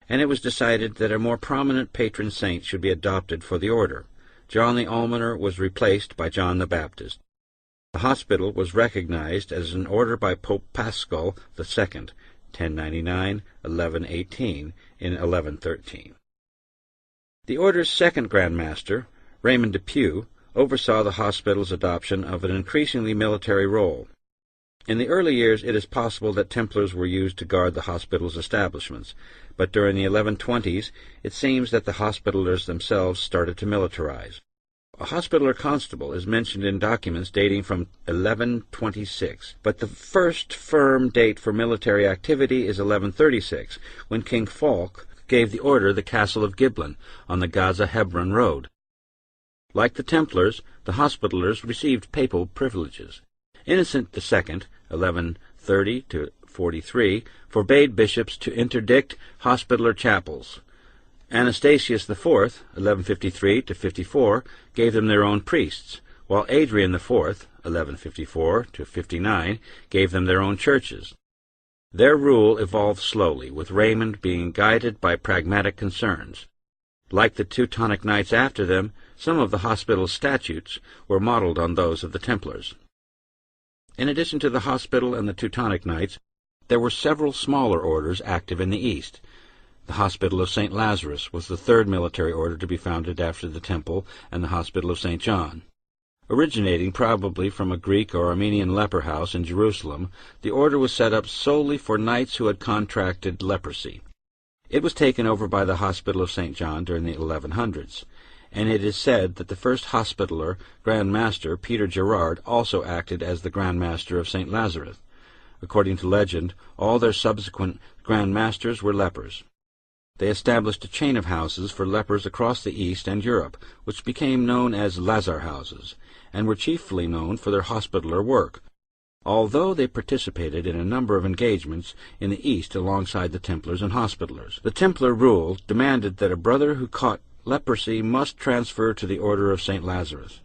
[SPEAKER 2] and it was decided that a more prominent patron saint should be adopted for the order. John the Almoner was replaced by John the Baptist. The hospital was recognized as an order by Pope Paschal II, 1099-1118, in 1113. The order's second Grand Master, Raymond de Puy, oversaw the hospital's adoption of an increasingly military role. In the early years it is possible that Templars were used to guard the hospital's establishments, but during the 1120s it seems that the Hospitallers themselves started to militarize. A Hospitaller constable is mentioned in documents dating from 1126, but the first firm date for military activity is 1136, when King Fulk gave the order the castle of Giblin on the Gaza-Hebron road. Like the Templars, the Hospitallers received papal privileges. Innocent II, 1130-43, forbade bishops to interdict Hospitaller chapels. Anastasius IV, 1153-54, gave them their own priests, while Adrian IV, 1154-59, gave them their own churches. Their rule evolved slowly, with Raymond being guided by pragmatic concerns. Like the Teutonic Knights after them, some of the hospital's statutes were modeled on those of the Templars. In addition to the hospital and the Teutonic Knights, there were several smaller orders active in the East. The Hospital of St. Lazarus was the third military order to be founded after the Temple and the Hospital of St. John. Originating probably from a Greek or Armenian leper house in Jerusalem, the order was set up solely for knights who had contracted leprosy. It was taken over by the Hospital of St. John during the 1100s, and it is said that the first Hospitaller Grand Master, Peter Gerard, also acted as the Grand Master of St. Lazarus. According to legend, all their subsequent Grand Masters were lepers. They established a chain of houses for lepers across the East and Europe, which became known as Lazar houses, and were chiefly known for their Hospitaller work, although they participated in a number of engagements in the East alongside the Templars and Hospitallers. The Templar rule demanded that a brother who caught leprosy must transfer to the Order of St. Lazarus.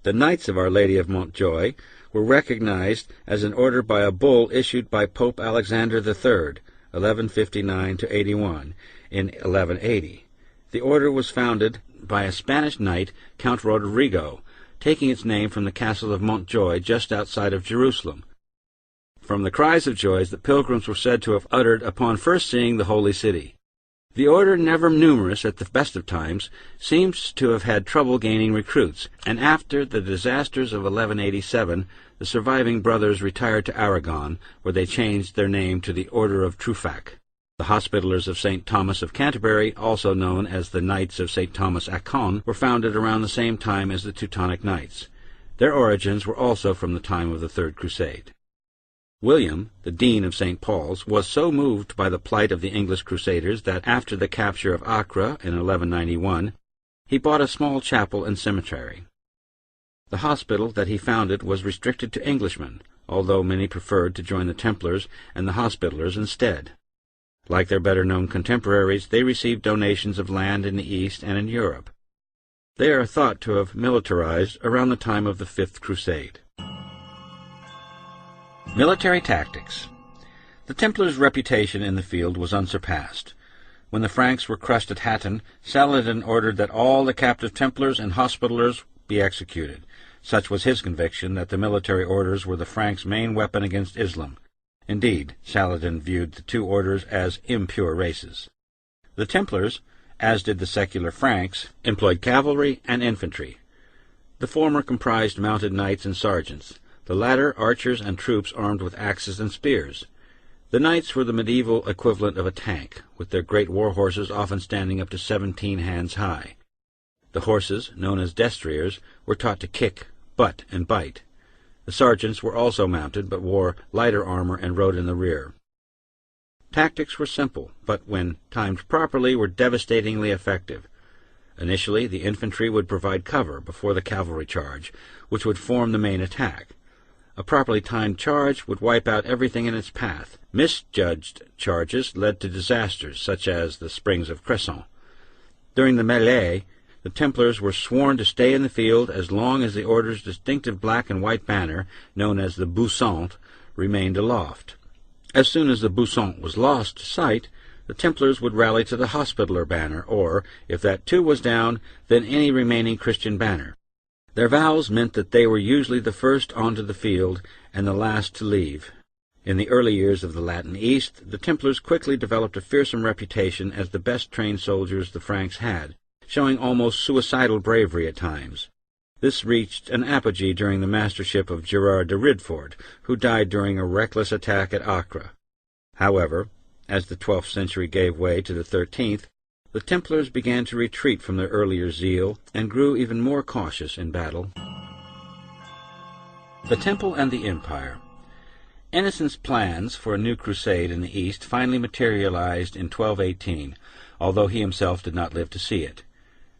[SPEAKER 2] The Knights of Our Lady of Montjoy were recognized as an order by a bull issued by Pope Alexander III, 1159-81, in 1180. The order was founded by a Spanish knight, Count Rodrigo, taking its name from the castle of Montjoy just outside of Jerusalem. From the cries of joy that pilgrims were said to have uttered upon first seeing the holy city. The order, never numerous at the best of times, seems to have had trouble gaining recruits, and after the disasters of 1187, the surviving brothers retired to Aragon, where they changed their name to the Order of Trufac. The Hospitallers of St. Thomas of Canterbury, also known as the Knights of St. Thomas Acon, were founded around the same time as the Teutonic Knights. Their origins were also from the time of the Third Crusade. William, the Dean of St. Paul's, was so moved by the plight of the English Crusaders that after the capture of Acre in 1191, he bought a small chapel and cemetery. The hospital that he founded was restricted to Englishmen, although many preferred to join the Templars and the Hospitallers instead. Like their better-known contemporaries, they received donations of land in the East and in Europe. They are thought to have militarized around the time of the Fifth Crusade. Military tactics. The Templars' reputation in the field was unsurpassed. When the Franks were crushed at Hattin, Saladin ordered that all the captive Templars and Hospitallers be executed. Such was his conviction that the military orders were the Franks' main weapon against Islam. Indeed, Saladin viewed the two orders as impure races. The Templars, as did the secular Franks, employed cavalry and infantry. The former comprised mounted knights and sergeants, the latter archers and troops armed with axes and spears. The knights were the medieval equivalent of a tank, with their great war horses often standing up to 17 hands high. The horses, known as destriers, were taught to kick, butt, and bite. The sergeants were also mounted, but wore lighter armor and rode in the rear. Tactics were simple, but when timed properly were devastatingly effective. Initially, the infantry would provide cover before the cavalry charge, which would form the main attack. A properly timed charge would wipe out everything in its path. Misjudged charges led to disasters, such as the Springs of Cresson. During the mêlée, the Templars were sworn to stay in the field as long as the order's distinctive black and white banner, known as the boussant, remained aloft. As soon as the boussant was lost to sight, the Templars would rally to the Hospitaller banner, or, if that too was down, then any remaining Christian banner. Their vows meant that they were usually the first onto the field and the last to leave. In the early years of the Latin East, the Templars quickly developed a fearsome reputation as the best trained soldiers the Franks had, showing almost suicidal bravery at times. This reached an apogee during the mastership of Gerard de Ridford, who died during a reckless attack at Acre. However, as the 12th century gave way to the 13th, the Templars began to retreat from their earlier zeal and grew even more cautious in battle. The Temple and the Empire. Innocent's plans for a new crusade in the East finally materialized in 1218, although he himself did not live to see it.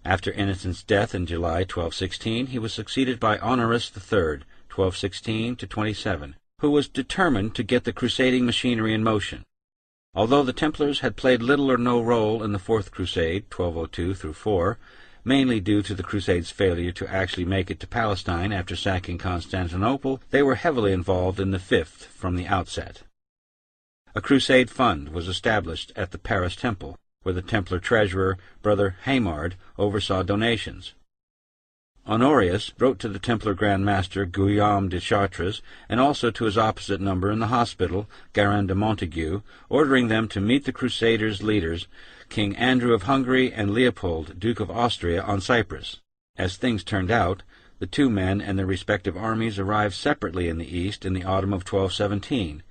[SPEAKER 2] After Innocent's death in July 1216, he was succeeded by Honorius III, 1216-27, who was determined to get the crusading machinery in motion. Although the Templars had played little or no role in the Fourth Crusade, 1202-4, mainly due to the Crusade's failure to actually make it to Palestine after sacking Constantinople, they were heavily involved in the Fifth from the outset. A crusade fund was established at the Paris Temple, where the Templar treasurer, Brother Haymard, oversaw donations. Honorius wrote to the Templar Grand Master Guillaume de Chartres, and also to his opposite number in the hospital, Garin de Montague, ordering them to meet the Crusaders' leaders, King Andrew of Hungary and Leopold, Duke of Austria, on Cyprus. As things turned out, the two men and their respective armies arrived separately in the East in the autumn of 1217.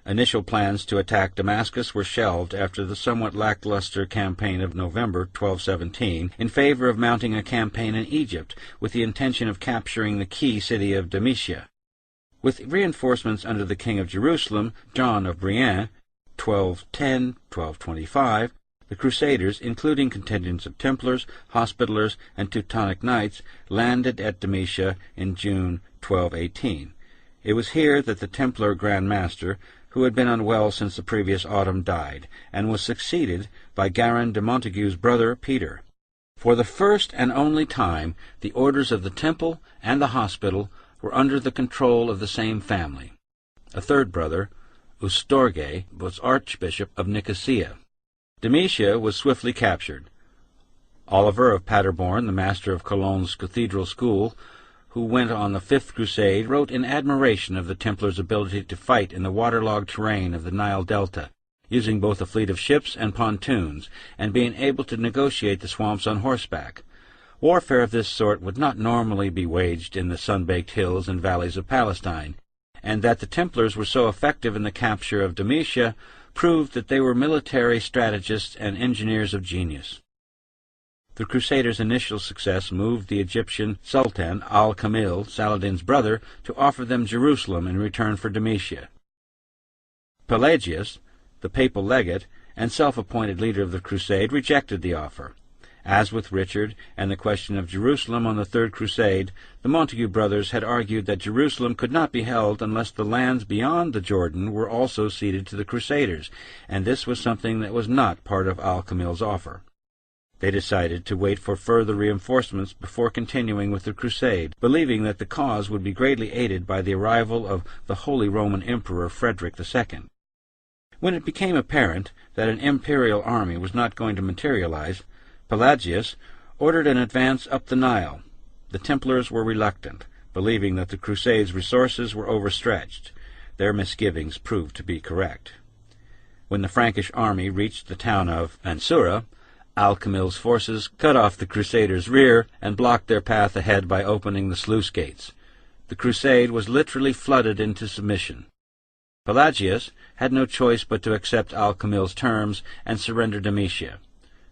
[SPEAKER 2] Initial plans to attack Damascus were shelved after the somewhat lackluster campaign of November 1217 in favor of mounting a campaign in Egypt with the intention of capturing the key city of Damysia. With reinforcements under the King of Jerusalem, John of Brienne, 1210-1225, the Crusaders, including contingents of Templars, Hospitallers, and Teutonic Knights, landed at Damysia in June 1218. It was here that the Templar Grand Master, who had been unwell since the previous autumn, died, and was succeeded by Garin de Montague's brother Peter. For the first and only time, the orders of the Temple and the Hospital were under the control of the same family. A third brother, Ustorge, was Archbishop of Nicosia. Damysia was swiftly captured. Oliver of Paderborn, the master of Cologne's cathedral school, who went on the Fifth Crusade, wrote in admiration of the Templars' ability to fight in the waterlogged terrain of the Nile Delta, using both a fleet of ships and pontoons, and being able to negotiate the swamps on horseback. Warfare of this sort would not normally be waged in the sun-baked hills and valleys of Palestine, and that the Templars were so effective in the capture of Damysia proved that they were military strategists and engineers of genius. The Crusaders' initial success moved the Egyptian Sultan al-Kamil, Saladin's brother, to offer them Jerusalem in return for Dalmatia. Pelagius, the papal legate and self-appointed leader of the crusade, rejected the offer. As with Richard and the question of Jerusalem on the Third Crusade, the Montague brothers had argued that Jerusalem could not be held unless the lands beyond the Jordan were also ceded to the Crusaders, and this was something that was not part of al-Kamil's offer. They decided to wait for further reinforcements before continuing with the crusade, believing that the cause would be greatly aided by the arrival of the Holy Roman Emperor Frederick II. When it became apparent that an imperial army was not going to materialize, Pelagius ordered an advance up the Nile. The Templars were reluctant, believing that the Crusade's resources were overstretched. Their misgivings proved to be correct. When the Frankish army reached the town of Mansoura, al-Kamil's forces cut off the Crusaders' rear and blocked their path ahead by opening the sluice gates. The crusade was literally flooded into submission. Pelagius had no choice but to accept al-Kamil's terms and surrender Dalmatia.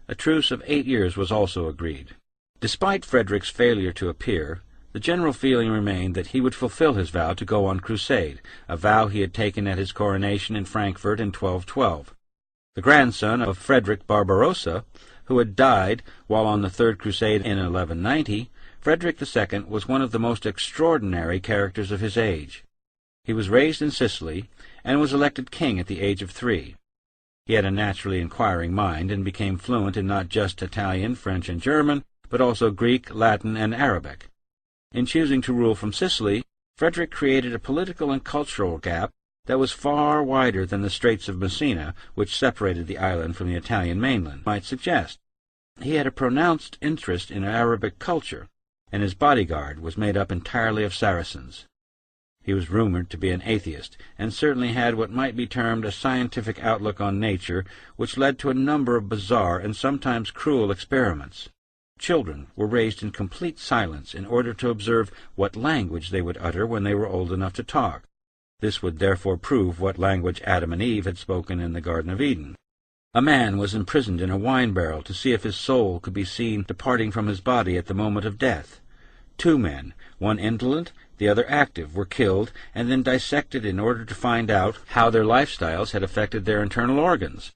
[SPEAKER 2] A truce of 8 years was also agreed. Despite Frederick's failure to appear, the general feeling remained that he would fulfill his vow to go on crusade, a vow he had taken at his coronation in Frankfurt in 1212. The grandson of Frederick Barbarossa, who had died while on the Third Crusade in 1190, Frederick II was one of the most extraordinary characters of his age. He was raised in Sicily and was elected king at the age of 3. He had a naturally inquiring mind and became fluent in not just Italian, French, and German, but also Greek, Latin, and Arabic. In choosing to rule from Sicily, Frederick created a political and cultural gap that was far wider than the Straits of Messina, which separated the island from the Italian mainland, might suggest. He had a pronounced interest in Arabic culture, and his bodyguard was made up entirely of Saracens. He was rumored to be an atheist, and certainly had what might be termed a scientific outlook on nature, which led to a number of bizarre and sometimes cruel experiments. Children were raised in complete silence in order to observe what language they would utter when they were old enough to talk. This would therefore prove what language Adam and Eve had spoken in the Garden of Eden. A man was imprisoned in a wine barrel to see if his soul could be seen departing from his body at the moment of death. 2 men, one indolent, the other active, were killed and then dissected in order to find out how their lifestyles had affected their internal organs.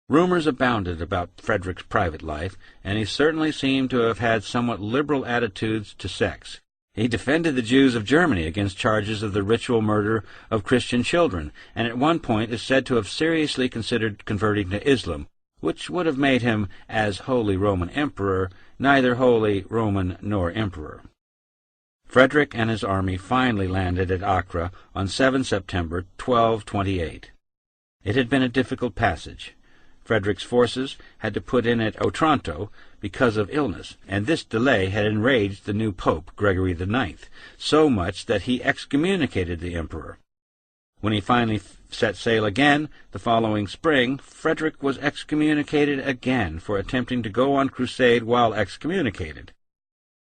[SPEAKER 2] Rumors abounded about Frederick's private life, and he certainly seemed to have had somewhat liberal attitudes to sex. He defended the Jews of Germany against charges of the ritual murder of Christian children, and at one point is said to have seriously considered converting to Islam, which would have made him, as Holy Roman Emperor, neither Holy Roman nor Emperor. Frederick and his army finally landed at Acre on 7 September 1228. It had been a difficult passage. Frederick's forces had to put in at Otranto because of illness, and this delay had enraged the new Pope, Gregory IX, so much that he excommunicated the emperor. When he finally set sail again the following spring, Frederick was excommunicated again for attempting to go on crusade while excommunicated.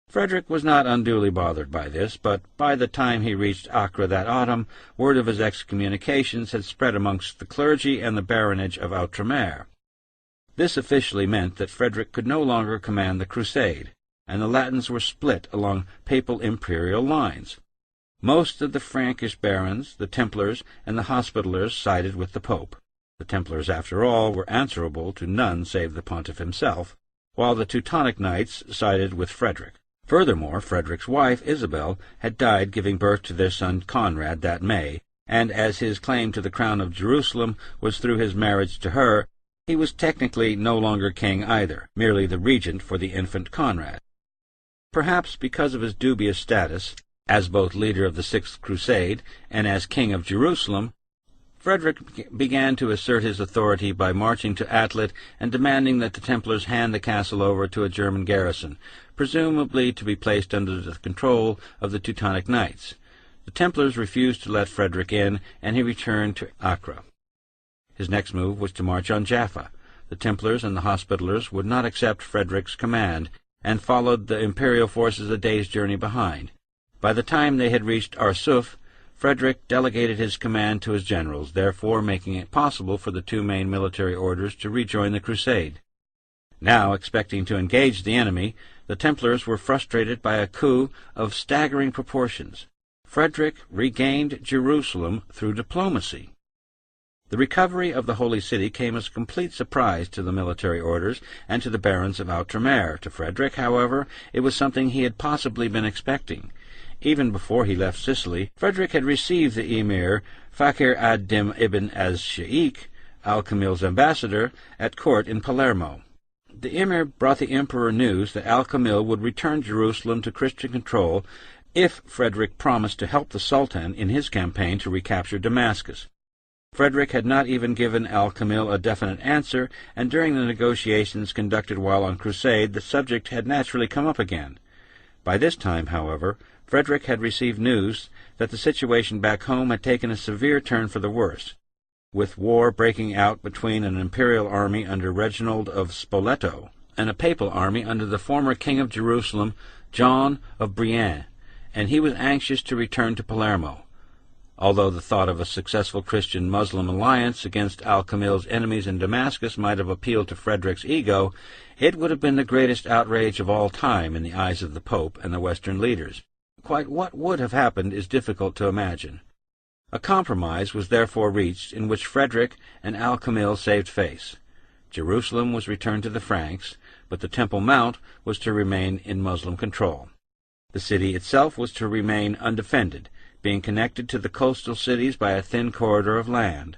[SPEAKER 2] Frederick was not unduly bothered by this, but by the time he reached Acre that autumn, word of his excommunications had spread amongst the clergy and the baronage of Outremer. This officially meant that Frederick could no longer command the crusade, and the Latins were split along papal imperial lines. Most of the Frankish barons, the Templars, and the Hospitallers sided with the Pope. The Templars, after all, were answerable to none save the pontiff himself, while the Teutonic Knights sided with Frederick. Furthermore, Frederick's wife, Isabel, had died giving birth to their son Conrad that May, and as his claim to the crown of Jerusalem was through his marriage to her, he was technically no longer king either, merely the regent for the infant Conrad. Perhaps because of his dubious status, as both leader of the Sixth Crusade and as king of Jerusalem, Frederick began to assert his authority by marching to Atlit and demanding that the Templars hand the castle over to a German garrison, presumably to be placed under the control of the Teutonic Knights. The Templars refused to let Frederick in, and he returned to Acre. His next move was to march on Jaffa. The Templars and the Hospitallers would not accept Frederick's command, and followed the imperial forces a day's journey behind. By the time they had reached Arsuf, Frederick delegated his command to his generals, therefore making it possible for the two main military orders to rejoin the crusade. Now, expecting to engage the enemy, the Templars were frustrated by a coup of staggering proportions. Frederick regained Jerusalem through diplomacy. The recovery of the Holy City came as a complete surprise to the military orders and to the barons of Outremer. To Frederick, however, it was something he had possibly been expecting. Even before he left Sicily, Frederick had received the emir Fakhr ad-Din ibn az-Shaykh, Al-Kamil's ambassador, at court in Palermo. The emir brought the emperor news that Al-Kamil would return Jerusalem to Christian control if Frederick promised to help the Sultan in his campaign to recapture Damascus. Frederick had not even given Al-Kamil a definite answer, and during the negotiations conducted while on crusade, the subject had naturally come up again. By this time, however, Frederick had received news that the situation back home had taken a severe turn for the worse, with war breaking out between an imperial army under Reginald of Spoleto and a papal army under the former king of Jerusalem, John of Brienne, and he was anxious to return to Palermo. Although the thought of a successful Christian-Muslim alliance against Al-Kamil's enemies in Damascus might have appealed to Frederick's ego, it would have been the greatest outrage of all time in the eyes of the Pope and the Western leaders. Quite what would have happened is difficult to imagine. A compromise was therefore reached in which Frederick and Al-Kamil saved face. Jerusalem was returned to the Franks, but the Temple Mount was to remain in Muslim control. The city itself was to remain undefended, being connected to the coastal cities by a thin corridor of land.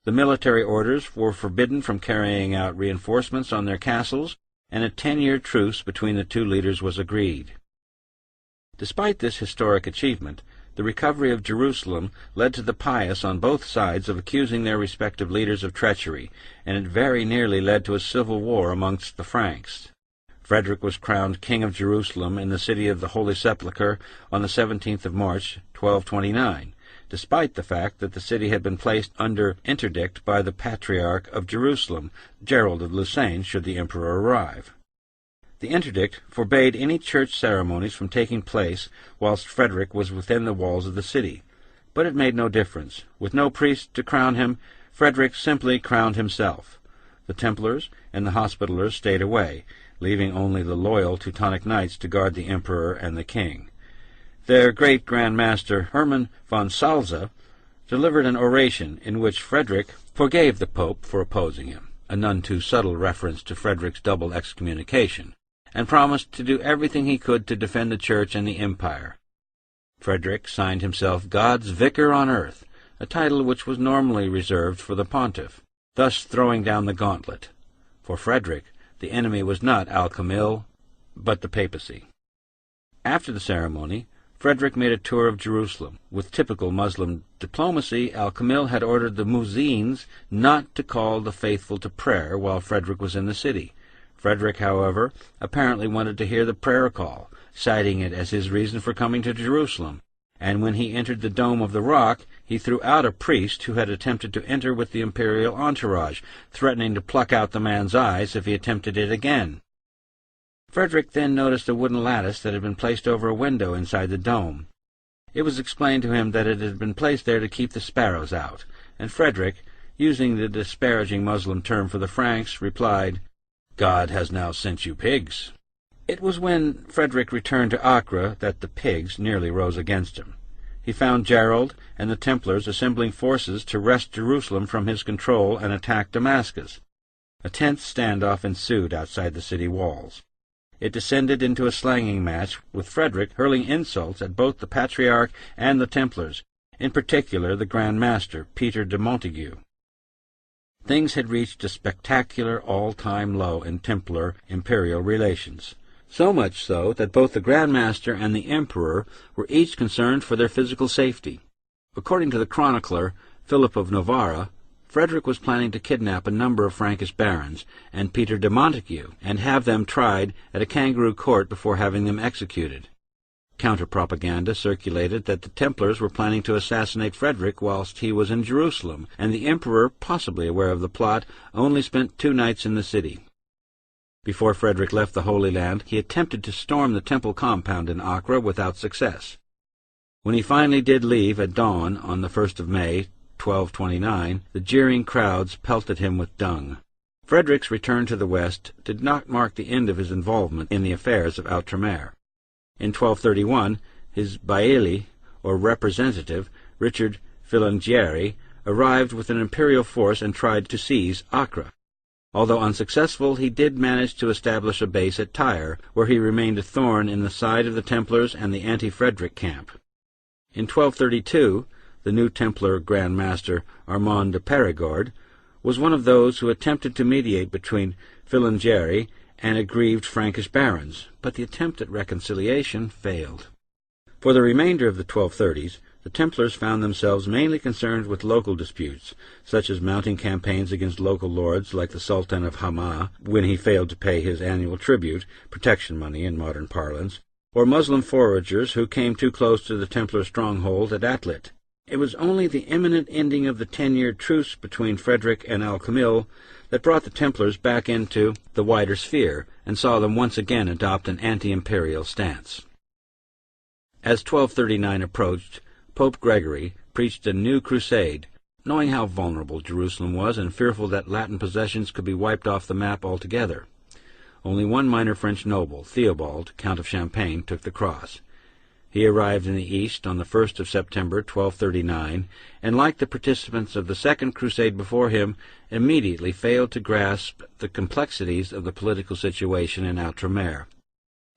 [SPEAKER 2] The military orders were forbidden from carrying out reinforcements on their castles, and a 10-year truce between the two leaders was agreed. Despite this historic achievement, the recovery of Jerusalem led to the pious on both sides of accusing their respective leaders of treachery, and it very nearly led to a civil war amongst the Franks. Frederick was crowned King of Jerusalem in the city of the Holy Sepulchre on the 17th of March, 1229, despite the fact that the city had been placed under interdict by the Patriarch of Jerusalem, Gerald of Lucerne, should the emperor arrive. The interdict forbade any church ceremonies from taking place whilst Frederick was within the walls of the city, but it made no difference. With no priest to crown him, Frederick simply crowned himself. The Templars and the Hospitallers stayed away, leaving only the loyal Teutonic Knights to guard the emperor and the king. Their great Grand Master Hermann von Salza delivered an oration in which Frederick forgave the Pope for opposing him, a none too subtle reference to Frederick's double excommunication, and promised to do everything he could to defend the Church and the Empire. Frederick signed himself God's Vicar on Earth, a title which was normally reserved for the pontiff, thus throwing down the gauntlet. For Frederick, the enemy was not Al-Kamil, but the papacy. After the ceremony, Frederick made a tour of Jerusalem. With typical Muslim diplomacy, Al-Kamil had ordered the muezzins not to call the faithful to prayer while Frederick was in the city. Frederick, however, apparently wanted to hear the prayer call, citing it as his reason for coming to Jerusalem, and when he entered the Dome of the Rock, he threw out a priest who had attempted to enter with the imperial entourage, threatening to pluck out the man's eyes if he attempted it again. Frederick then noticed a wooden lattice that had been placed over a window inside the dome. It was explained to him that it had been placed there to keep the sparrows out, and Frederick, using the disparaging Muslim term for the Franks, replied, "God has now sent you pigs." It was when Frederick returned to Acre that the pigs nearly rose against him. He found Gerald and the Templars assembling forces to wrest Jerusalem from his control and attack Damascus. A tense standoff ensued outside the city walls. It descended into a slanging match, with Frederick hurling insults at both the Patriarch and the Templars, in particular the Grand Master, Peter de Montague. Things had reached a spectacular all-time low in Templar imperial relations, so much so that both the Grand Master and the Emperor were each concerned for their physical safety. According to the chronicler Philip of Novara, Frederick was planning to kidnap a number of Frankish barons and Peter de Montague and have them tried at a kangaroo court before having them executed. Counter-propaganda circulated that the Templars were planning to assassinate Frederick whilst he was in Jerusalem, and the Emperor, possibly aware of the plot, only spent 2 nights in the city. Before Frederick left the Holy Land, he attempted to storm the temple compound in Acre without success. When he finally did leave at dawn on the 1st of May, 1229, the jeering crowds pelted him with dung. Frederick's return to the west did not mark the end of his involvement in the affairs of Outremer. In 1231, his bailli, or representative, Richard Filangieri, arrived with an imperial force and tried to seize Acre. Although unsuccessful, he did manage to establish a base at Tyre, where he remained a thorn in the side of the Templars and the anti-Frederick camp. In 1232, the new Templar Grand Master Armand de Perigord was one of those who attempted to mediate between Filangieri and aggrieved Frankish barons, but the attempt at reconciliation failed. For the remainder of the 1230s, the Templars found themselves mainly concerned with local disputes, such as mounting campaigns against local lords like the Sultan of Hama, when he failed to pay his annual tribute, protection money in modern parlance, or Muslim foragers who came too close to the Templar stronghold at Atlit. It was only the imminent ending of the 10-year truce between Frederick and Al-Kamil that brought the Templars back into the wider sphere and saw them once again adopt an anti-imperial stance. As 1239 approached, Pope Gregory preached a new crusade, knowing how vulnerable Jerusalem was and fearful that Latin possessions could be wiped off the map altogether. Only one minor French noble, Theobald, Count of Champagne, took the cross. He arrived in the East on the 1st of September, 1239, and like the participants of the Second Crusade before him, immediately failed to grasp the complexities of the political situation in Outremer.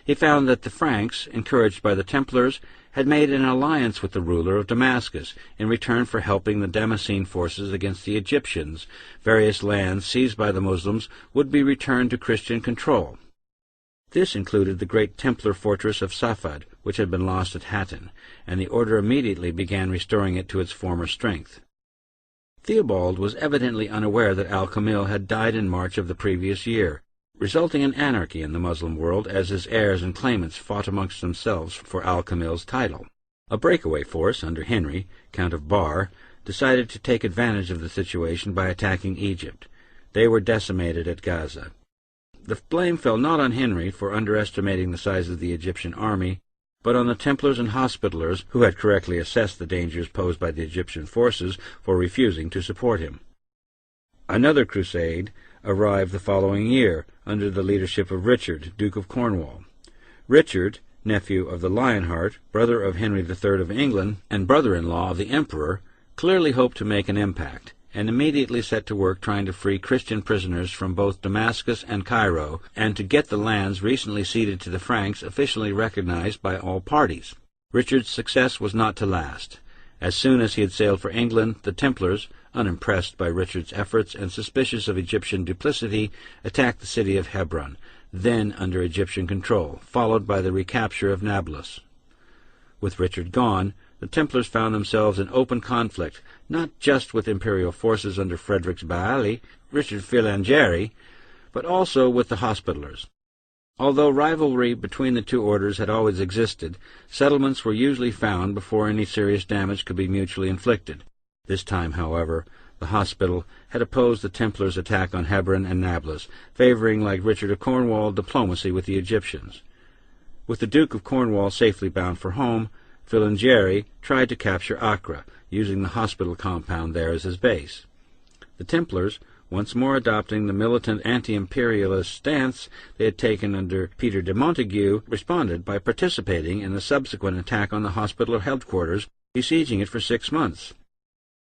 [SPEAKER 2] He found that the Franks, encouraged by the Templars, had made an alliance with the ruler of Damascus in return for helping the Damascene forces against the Egyptians. Various lands seized by the Muslims would be returned to Christian control. This included the great Templar fortress of Safad, which had been lost at Hattin, and the order immediately began restoring it to its former strength. Theobald was evidently unaware that Al-Kamil had died in March of the previous year, resulting in anarchy in the Muslim world as his heirs and claimants fought amongst themselves for Al-Kamil's title. A breakaway force under Henry, Count of Bar, decided to take advantage of the situation by attacking Egypt. They were decimated at Gaza. The blame fell not on Henry for underestimating the size of the Egyptian army, but on the Templars and Hospitallers, who had correctly assessed the dangers posed by the Egyptian forces for refusing to support him. Another crusade arrived the following year, under the leadership of Richard, Duke of Cornwall. Richard, nephew of the Lionheart, brother of Henry III of England, and brother-in-law of the Emperor, clearly hoped to make an impact, and immediately set to work trying to free Christian prisoners from both Damascus and Cairo, and to get the lands recently ceded to the Franks officially recognized by all parties. Richard's success was not to last. As soon as he had sailed for England, the Templars, unimpressed by Richard's efforts and suspicious of Egyptian duplicity, attacked the city of Hebron, then under Egyptian control, followed by the recapture of Nablus. With Richard gone, the Templars found themselves in open conflict, not just with imperial forces under Frederick's bailli, Richard Filangieri, but also with the Hospitallers. Although rivalry between the two orders had always existed, settlements were usually found before any serious damage could be mutually inflicted. This time, however, the Hospital had opposed the Templars' attack on Hebron and Nablus, favoring, like Richard of Cornwall, diplomacy with the Egyptians. With the Duke of Cornwall safely bound for home, Filangieri tried to capture Acre, using the hospital compound there as his base. The Templars, once more adopting the militant anti-imperialist stance they had taken under Peter de Montague, responded by participating in the subsequent attack on the hospital headquarters, besieging it for 6 months.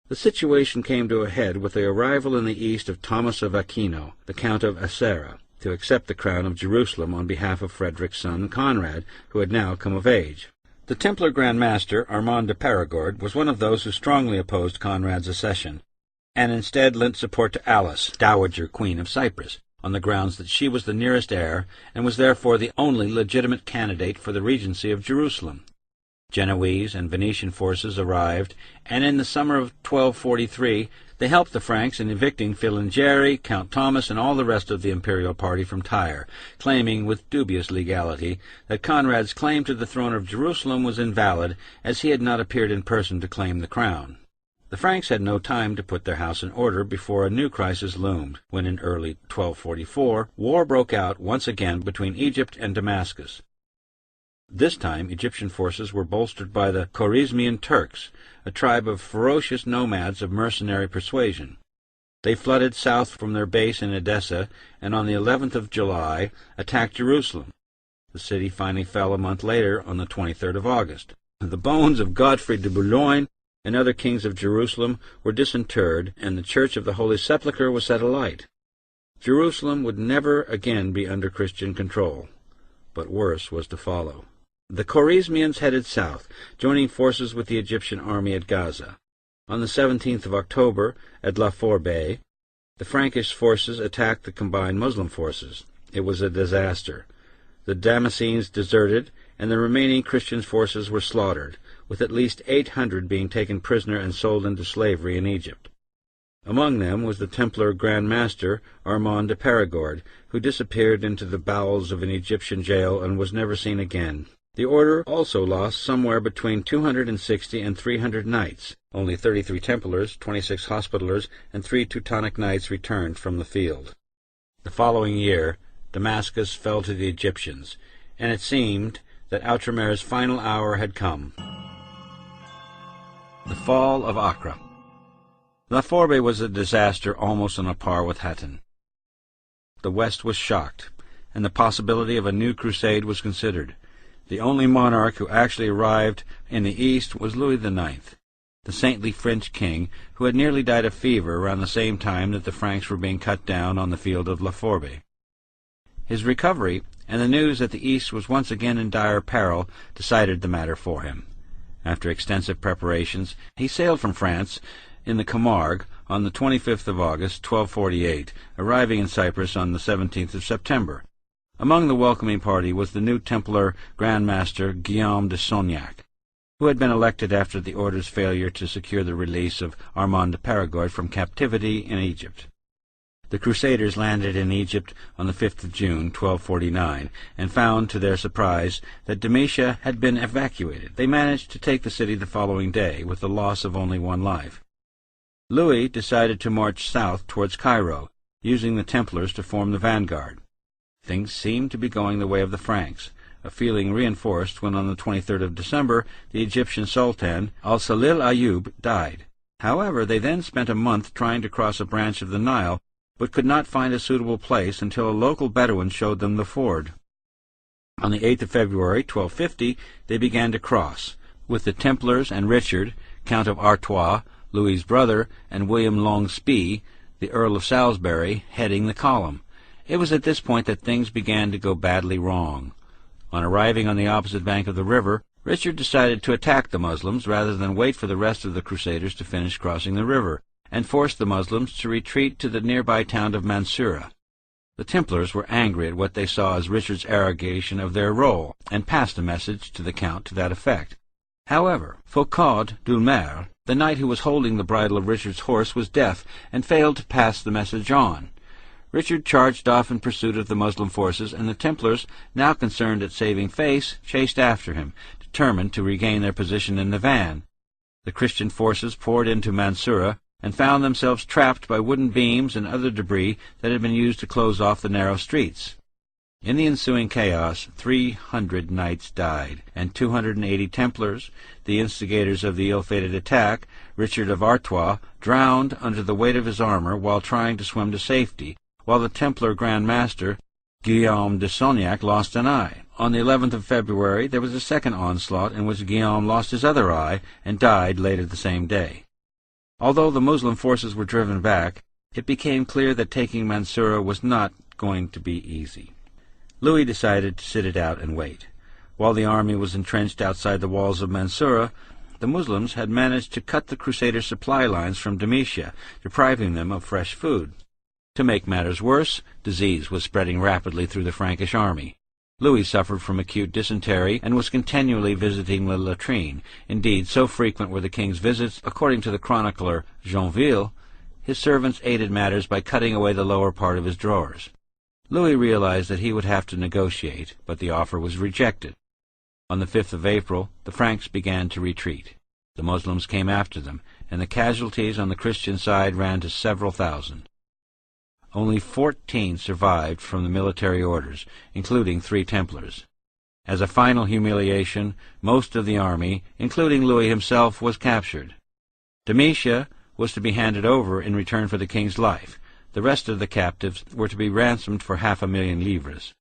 [SPEAKER 2] The situation came to a head with the arrival in the east of Thomas of Aquino, the Count of Acera, to accept the crown of Jerusalem on behalf of Frederick's son Conrad, who had now come of age. The Templar Grand Master, Armand de Perigord, was one of those who strongly opposed Conrad's accession, and instead lent support to Alice, Dowager Queen of Cyprus, on the grounds that she was the nearest heir and was therefore the only legitimate candidate for the regency of Jerusalem. Genoese and Venetian forces arrived, and in the summer of 1243 they helped the Franks in evicting Filangieri, Count Thomas, and all the rest of the imperial party from Tyre, claiming with dubious legality that Conrad's claim to the throne of Jerusalem was invalid, as he had not appeared in person to claim the crown. The Franks had no time to put their house in order before a new crisis loomed, when in early 1244 war broke out once again between Egypt and Damascus. This time Egyptian forces were bolstered by the Khwarezmian Turks, a tribe of ferocious nomads of mercenary persuasion. They flooded south from their base in Edessa, and on the 11th of July attacked Jerusalem. The city finally fell a month later, on the 23rd of August. The bones of Godfrey de Boulogne and other kings of Jerusalem were disinterred, and the Church of the Holy Sepulchre was set alight. Jerusalem would never again be under Christian control, but worse was to follow. The Khwarezmians headed south, joining forces with the Egyptian army at Gaza. On the 17th of October, at La Fourbe, the Frankish forces attacked the combined Muslim forces. It was a disaster. The Damascenes deserted, and the remaining Christian forces were slaughtered, with at least 800 being taken prisoner and sold into slavery in Egypt. Among them was the Templar Grand Master Armand de Perigord, who disappeared into the bowels of an Egyptian jail and was never seen again. The order also lost somewhere between 260 and 300 knights. Only 33 Templars, 26 Hospitallers, and 3 Teutonic Knights returned from the field. The following year, Damascus fell to the Egyptians, and it seemed that Outremer's final hour had come. The fall of Acre. La Fourbe was a disaster almost on a par with Hattin. The West was shocked, and the possibility of a new crusade was considered. The only monarch who actually arrived in the East was Louis IX, the saintly French king who had nearly died of fever around the same time that the Franks were being cut down on the field of La Fourbe. His recovery and the news that the East was once again in dire peril decided the matter for him. After extensive preparations, he sailed from France in the Camargue on the 25th of August, 1248, arriving in Cyprus on the 17th of September. Among the welcoming party was the new Templar Grand Master Guillaume de Sognac, who had been elected after the order's failure to secure the release of Armand de Perigord from captivity in Egypt. The Crusaders landed in Egypt on the 5th of June, 1249, and found, to their surprise, that Demetia had been evacuated. They managed to take the city the following day, with the loss of only one life. Louis decided to march south towards Cairo, using the Templars to form the vanguard. Things seemed to be going the way of the Franks, a feeling reinforced when on the 23rd of December the Egyptian Sultan Al-Salil Ayyub died. However, they then spent a month trying to cross a branch of the Nile, but could not find a suitable place until a local Bedouin showed them the ford. On the 8th of February, 1250, they began to cross, with the Templars and Richard, Count of Artois, Louis's brother, and William Longspee, the Earl of Salisbury, heading the column. It was at this point that things began to go badly wrong. On arriving on the opposite bank of the river, Richard decided to attack the Muslims rather than wait for the rest of the Crusaders to finish crossing the river, and forced the Muslims to retreat to the nearby town of Mansoura. The Templars were angry at what they saw as Richard's arrogation of their role, and passed a message to the Count to that effect. However, Foucaud d'Ulmer, the knight who was holding the bridle of Richard's horse, was deaf, and failed to pass the message on. Richard charged off in pursuit of the Muslim forces, and the Templars, now concerned at saving face, chased after him, determined to regain their position in the van. The Christian forces poured into Mansoura, and found themselves trapped by wooden beams and other debris that had been used to close off the narrow streets. In the ensuing chaos, 300 knights died, and 280 Templars, the instigators of the ill-fated attack, Richard of Artois, drowned under the weight of his armor while trying to swim to safety, while the Templar Grand Master, Guillaume de Sognac, lost an eye. On the 11th of February there was a second onslaught in which Guillaume lost his other eye and died later the same day. Although the Muslim forces were driven back, it became clear that taking Mansoura was not going to be easy. Louis decided to sit it out and wait. While the army was entrenched outside the walls of Mansoura, the Muslims had managed to cut the Crusader supply lines from Demetia, depriving them of fresh food. To make matters worse, disease was spreading rapidly through the Frankish army. Louis suffered from acute dysentery and was continually visiting the latrine. Indeed, so frequent were the king's visits, according to the chronicler Joinville, his servants aided matters by cutting away the lower part of his drawers. Louis realized that he would have to negotiate, but the offer was rejected. On the 5th of April, the Franks began to retreat. The Muslims came after them, and the casualties on the Christian side ran to several thousand. Only 14 survived from the military orders, including 3 Templars. As a final humiliation, most of the army, including Louis himself, was captured. Domitia was to be handed over in return for the king's life. The rest of the captives were to be ransomed for 500,000 livres.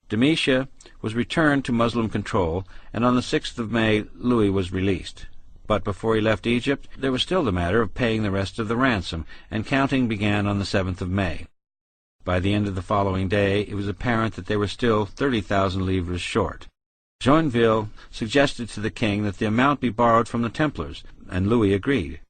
[SPEAKER 2] Domitia was returned to Muslim control, and on the 6th of May Louis was released. But before he left Egypt, there was still the matter of paying the rest of the ransom, and counting began on the 7th of May. By the end of the following day, it was apparent that they were still 30,000 livres short. Joinville suggested to the king that the amount be borrowed from the Templars, and Louis agreed.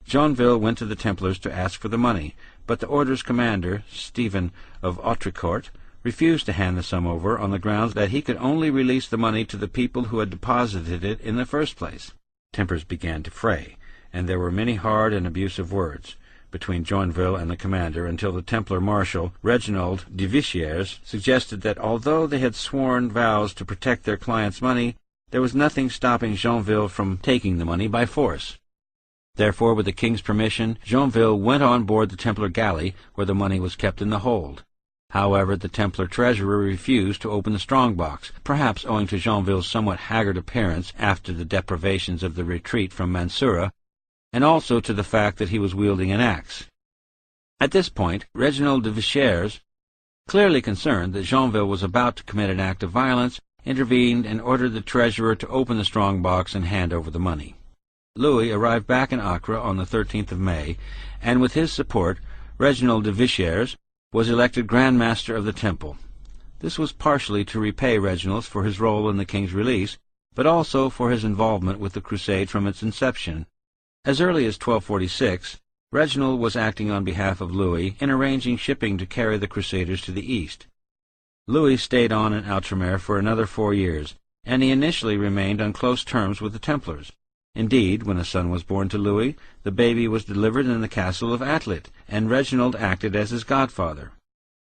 [SPEAKER 2] Joinville went to the Templars to ask for the money, but the order's commander, Stephen of Autrecourt, refused to hand the sum over on the grounds that he could only release the money to the people who had deposited it in the first place. Tempers began to fray, and there were many hard and abusive words between Joinville and the commander until the Templar marshal, Reginald de Vichiers, suggested that although they had sworn vows to protect their client's money, there was nothing stopping Joinville from taking the money by force. Therefore, with the king's permission, Joinville went on board the Templar galley, where the money was kept in the hold. However, the Templar treasurer refused to open the strong-box, perhaps owing to Joinville's somewhat haggard appearance after the deprivations of the retreat from Mansoura, and also to the fact that he was wielding an axe. At this point, Reginald de Vichiers, clearly concerned that Joinville was about to commit an act of violence, intervened and ordered the treasurer to open the strong-box and hand over the money. Louis arrived back in Acre on the 13th of May, and with his support, Reginald de Vichiers was elected Grand Master of the Temple. This was partially to repay Reginald for his role in the king's release, but also for his involvement with the crusade from its inception. As early as 1246, Reginald was acting on behalf of Louis in arranging shipping to carry the Crusaders to the east. Louis stayed on in Outremer for another 4 years, and he initially remained on close terms with the Templars. Indeed, when a son was born to Louis, the baby was delivered in the castle of Atlit, and Reginald acted as his godfather.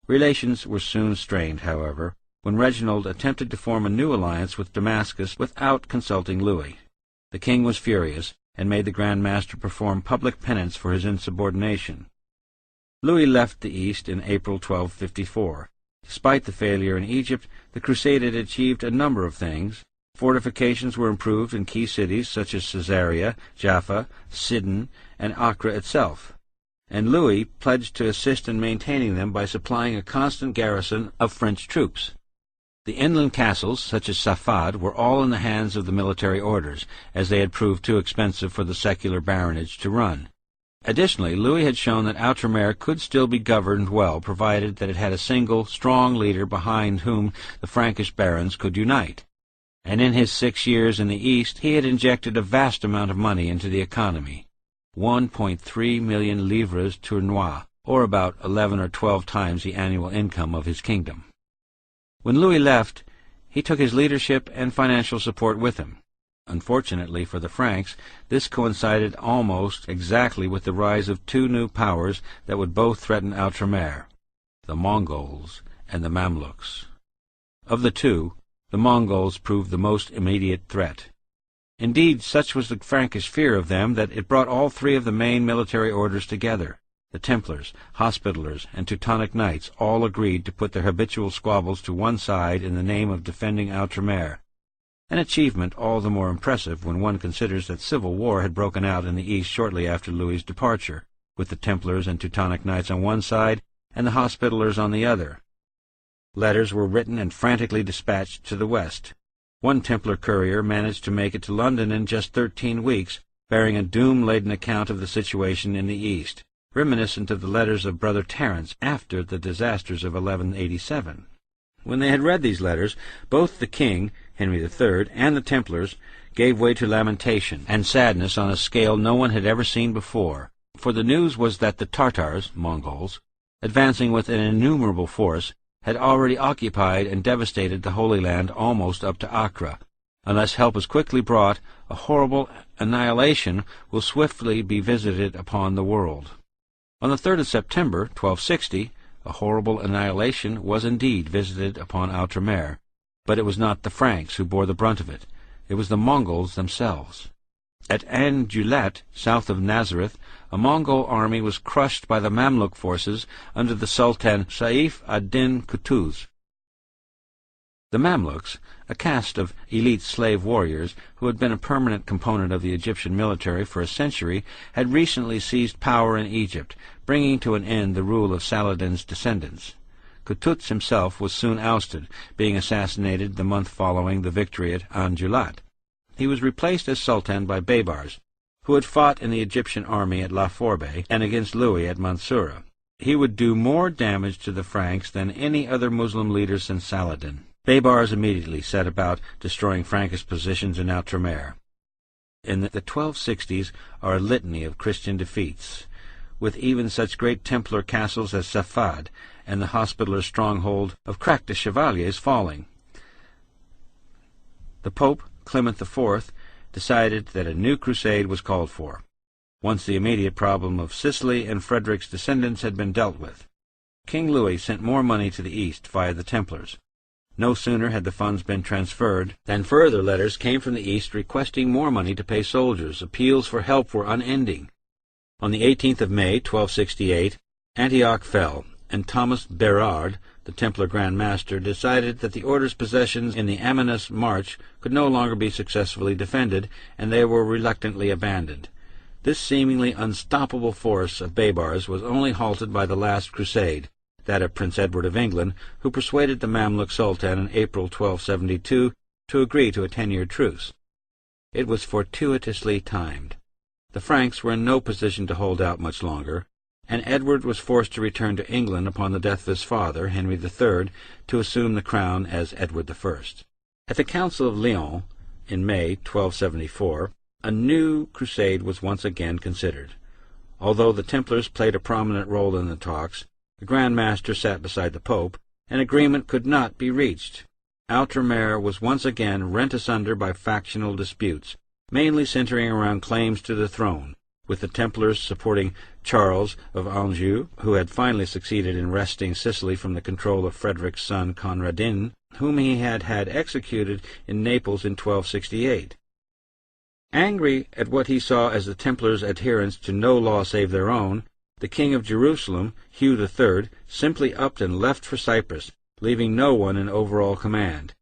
[SPEAKER 2] Relations were soon strained, however, when Reginald attempted to form a new alliance with Damascus without consulting Louis. The king was furious, and made the Grand Master perform public penance for his insubordination. Louis left the East in April 1254. Despite the failure in Egypt, the crusade had achieved a number of things. Fortifications were improved in key cities such as Caesarea, Jaffa, Sidon, and Acre itself, and Louis pledged to assist in maintaining them by supplying a constant garrison of French troops. The inland castles, such as Safad, were all in the hands of the military orders, as they had proved too expensive for the secular baronage to run. Additionally, Louis had shown that Outremer could still be governed well, provided that it had a single, strong leader behind whom the Frankish barons could unite. And in his 6 years in the East, he had injected a vast amount of money into the economy, 1.3 million livres tournois, or about 11 or 12 times the annual income of his kingdom. When Louis left, he took his leadership and financial support with him. Unfortunately for the Franks, this coincided almost exactly with the rise of two new powers that would both threaten Outremer, the Mongols and the Mamluks. Of the two, the Mongols proved the most immediate threat. Indeed, such was the Frankish fear of them that it brought all three of the main military orders together. The Templars, Hospitallers, and Teutonic Knights all agreed to put their habitual squabbles to one side in the name of defending Outremer, an achievement all the more impressive when one considers that civil war had broken out in the East shortly after Louis's departure, with the Templars and Teutonic Knights on one side and the Hospitallers on the other. Letters were written and frantically dispatched to the West. One Templar courier managed to make it to London in just 13 weeks, bearing a doom-laden account of the situation in the East, reminiscent of the letters of Brother Terence after the disasters of 1187. When they had read these letters, both the king, Henry III, and the Templars gave way to lamentation and sadness on a scale no one had ever seen before, for the news was that the Tartars, Mongols, advancing with an innumerable force, had already occupied and devastated the Holy Land almost up to Acre. Unless help is quickly brought, a horrible annihilation will swiftly be visited upon the world. On the 3rd of September, 1260, a horrible annihilation was indeed visited upon Outremer, but it was not the Franks who bore the brunt of it. It was the Mongols themselves. At An-Julat, south of Nazareth, a Mongol army was crushed by the Mamluk forces under the Sultan Saif ad-Din Qutuz. The Mamluks, a caste of elite slave warriors who had been a permanent component of the Egyptian military for a century, had recently seized power in Egypt, bringing to an end the rule of Saladin's descendants. Qutuz himself was soon ousted, being assassinated the month following the victory at Anjulat. He was replaced as sultan by Baybars, who had fought in the Egyptian army at La Forbe and against Louis at Mansoura. He would do more damage to the Franks than any other Muslim leader since Saladin. Baybars immediately set about destroying Frankish positions in Outremer. In the 1260s are a litany of Christian defeats, with even such great Templar castles as Safad and the Hospitaller stronghold of Crac de Chevaliers falling. The Pope, Clement IV, decided that a new crusade was called for, once the immediate problem of Sicily and Frederick's descendants had been dealt with. King Louis sent more money to the east via the Templars. No sooner had the funds been transferred than further letters came from the east requesting more money to pay soldiers. Appeals for help were unending. On the 18th of May, 1268, Antioch fell, and Thomas Berard, the Templar Grand Master, decided that the order's possessions in the Amanus March could no longer be successfully defended, and they were reluctantly abandoned. This seemingly unstoppable force of Baybars was only halted by the last crusade, that of Prince Edward of England, who persuaded the Mamluk Sultan in April 1272 to agree to a 10-year truce. It was fortuitously timed. The Franks were in no position to hold out much longer, and Edward was forced to return to England upon the death of his father, Henry III, to assume the crown as Edward I. At the Council of Lyons, in May 1274, a new crusade was once again considered. Although the Templars played a prominent role in the talks, the Grand Master sat beside the Pope, and agreement could not be reached. Outremer was once again rent asunder by factional disputes, mainly centering around claims to the throne, with the Templars supporting Charles of Anjou, who had finally succeeded in wresting Sicily from the control of Frederick's son Conradin, whom he had had executed in Naples in 1268. Angry at what he saw as the Templars' adherence to no law save their own, the King of Jerusalem, Hugh III, simply upped and left for Cyprus, leaving no one in overall command.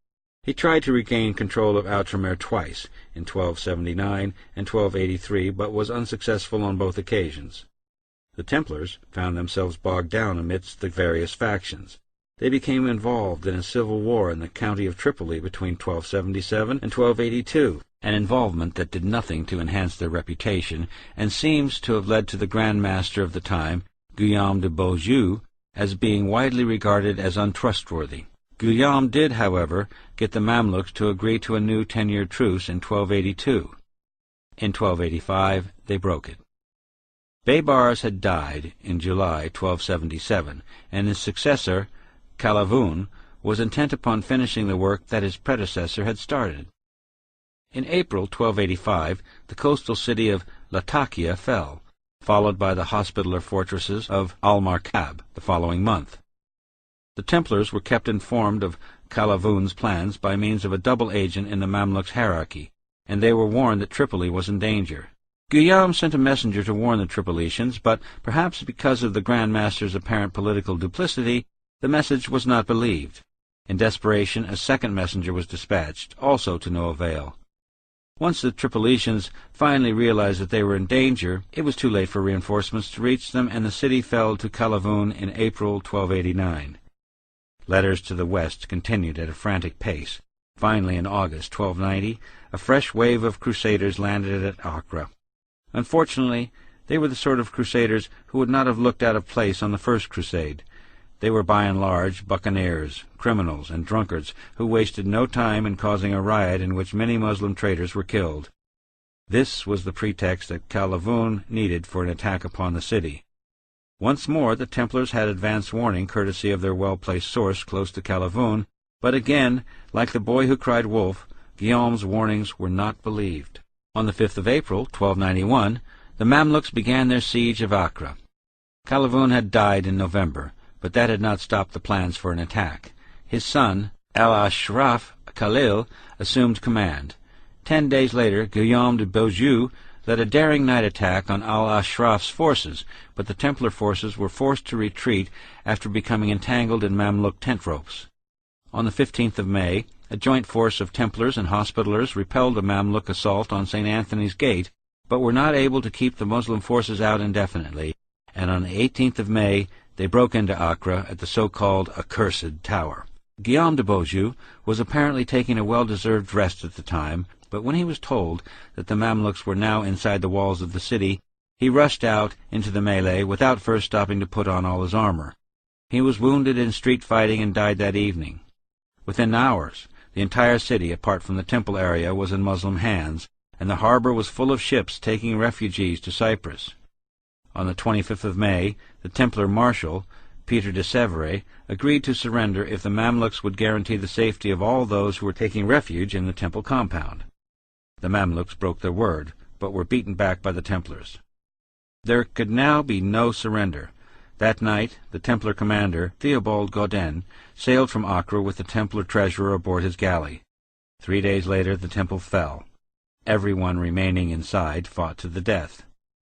[SPEAKER 2] He tried to regain control of Outremer twice, in 1279 and 1283, but was unsuccessful on both occasions. The Templars found themselves bogged down amidst the various factions. They became involved in a civil war in the county of Tripoli between 1277 and 1282, an involvement that did nothing to enhance their reputation, and seems to have led to the Grand Master of the time, Guillaume de Beaujeu, as being widely regarded as untrustworthy. Guillaume did, however, get the Mamluks to agree to a new 10-year truce in 1282. In 1285 they broke it. Baybars had died in July 1277, and his successor, Calavun, was intent upon finishing the work that his predecessor had started. In April 1285, the coastal city of Latakia fell, followed by the Hospitaller fortresses of Al-Markab the following month. The Templars were kept informed of Calavun's plans by means of a double agent in the Mamluks' hierarchy, and they were warned that Tripoli was in danger. Guillaume sent a messenger to warn the Tripolitans, but perhaps because of the Grand Master's apparent political duplicity, the message was not believed. In desperation, a second messenger was dispatched, also to no avail. Once the Tripolitans finally realized that they were in danger, it was too late for reinforcements to reach them, and the city fell to Calavun in April 1289. Letters to the west continued at a frantic pace. Finally, in August 1290, a fresh wave of crusaders landed at Acre. Unfortunately, they were the sort of crusaders who would not have looked out of place on the first crusade. They were by and large buccaneers, criminals, and drunkards who wasted no time in causing a riot in which many Muslim traders were killed. This was the pretext that Calavun needed for an attack upon the city. Once more the Templars had advance warning courtesy of their well-placed source close to Calavun, but again, like the boy who cried wolf, Guillaume's warnings were not believed. On the 5th of April, 1291, the Mamluks began their siege of Acre. Calavun had died in November, but that had not stopped the plans for an attack. His son, Al-Ashraf Khalil, assumed command. 10 days later, Guillaume de Beaujeu led a daring night attack on Al-Ashraf's forces, but the Templar forces were forced to retreat after becoming entangled in Mamluk tent ropes. On the 15th of May, a joint force of Templars and Hospitallers repelled a Mamluk assault on St. Anthony's Gate, but were not able to keep the Muslim forces out indefinitely, and on the 18th of May they broke into Acre at the so-called Accursed Tower. Guillaume de Beaujeu was apparently taking a well-deserved rest at the time, but when he was told that the Mamluks were now inside the walls of the city, he rushed out into the melee without first stopping to put on all his armor. He was wounded in street fighting and died that evening. Within hours, the entire city, apart from the temple area, was in Muslim hands, and the harbor was full of ships taking refugees to Cyprus. On the 25th of May, the Templar marshal, Peter de Sèvres, agreed to surrender if the Mamluks would guarantee the safety of all those who were taking refuge in the temple compound. The Mamluks broke their word, but were beaten back by the Templars. There could now be no surrender. That night, the Templar commander, Theobald Gaudin, sailed from Acre with the Templar treasurer aboard his galley. 3 days later the temple fell. Everyone remaining inside fought to the death.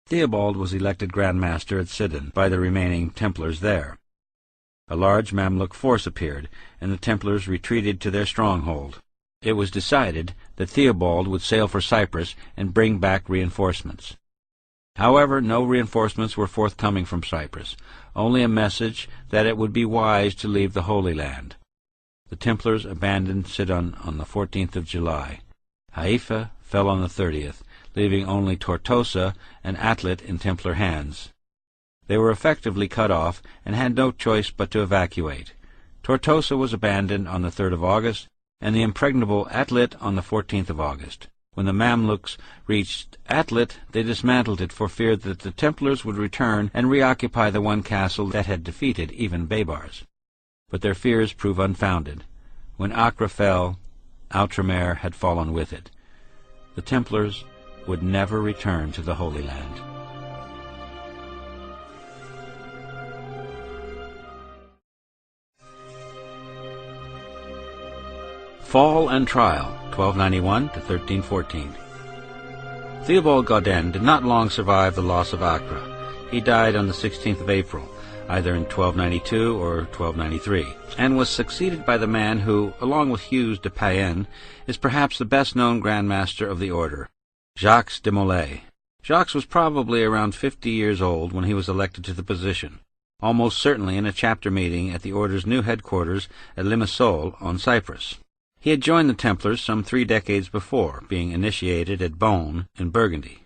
[SPEAKER 2] Theobald was elected Grand Master at Sidon by the remaining Templars there. A large Mamluk force appeared, and the Templars retreated to their stronghold. It was decided that Theobald would sail for Cyprus and bring back reinforcements. However, no reinforcements were forthcoming from Cyprus, only a message that it would be wise to leave the Holy Land. The Templars abandoned Sidon on the 14th of July. Haifa fell on the 30th, leaving only Tortosa and Atlit in Templar hands. They were effectively cut off and had no choice but to evacuate. Tortosa was abandoned on the 3rd of August, and the impregnable Atlit on the 14th of August. When the Mamluks reached Atlit, they dismantled it for fear that the Templars would return and reoccupy the one castle that had defeated even Baybars. But their fears proved unfounded. When Acre fell, Outremer had fallen with it. The Templars would never return to the Holy Land. Fall and Trial, 1291 to 1314. Theobald Gaudin did not long survive the loss of Acre. He died on the 16th of April, either in 1292 or 1293, and was succeeded by the man who, along with Hughes de Payens, is perhaps the best-known Grand Master of the order, Jacques de Molay. Jacques was probably around 50 years old when he was elected to the position, almost certainly in a chapter meeting at the order's new headquarters at Limassol on Cyprus. He had joined the Templars some 3 decades before, being initiated at Beaune in Burgundy,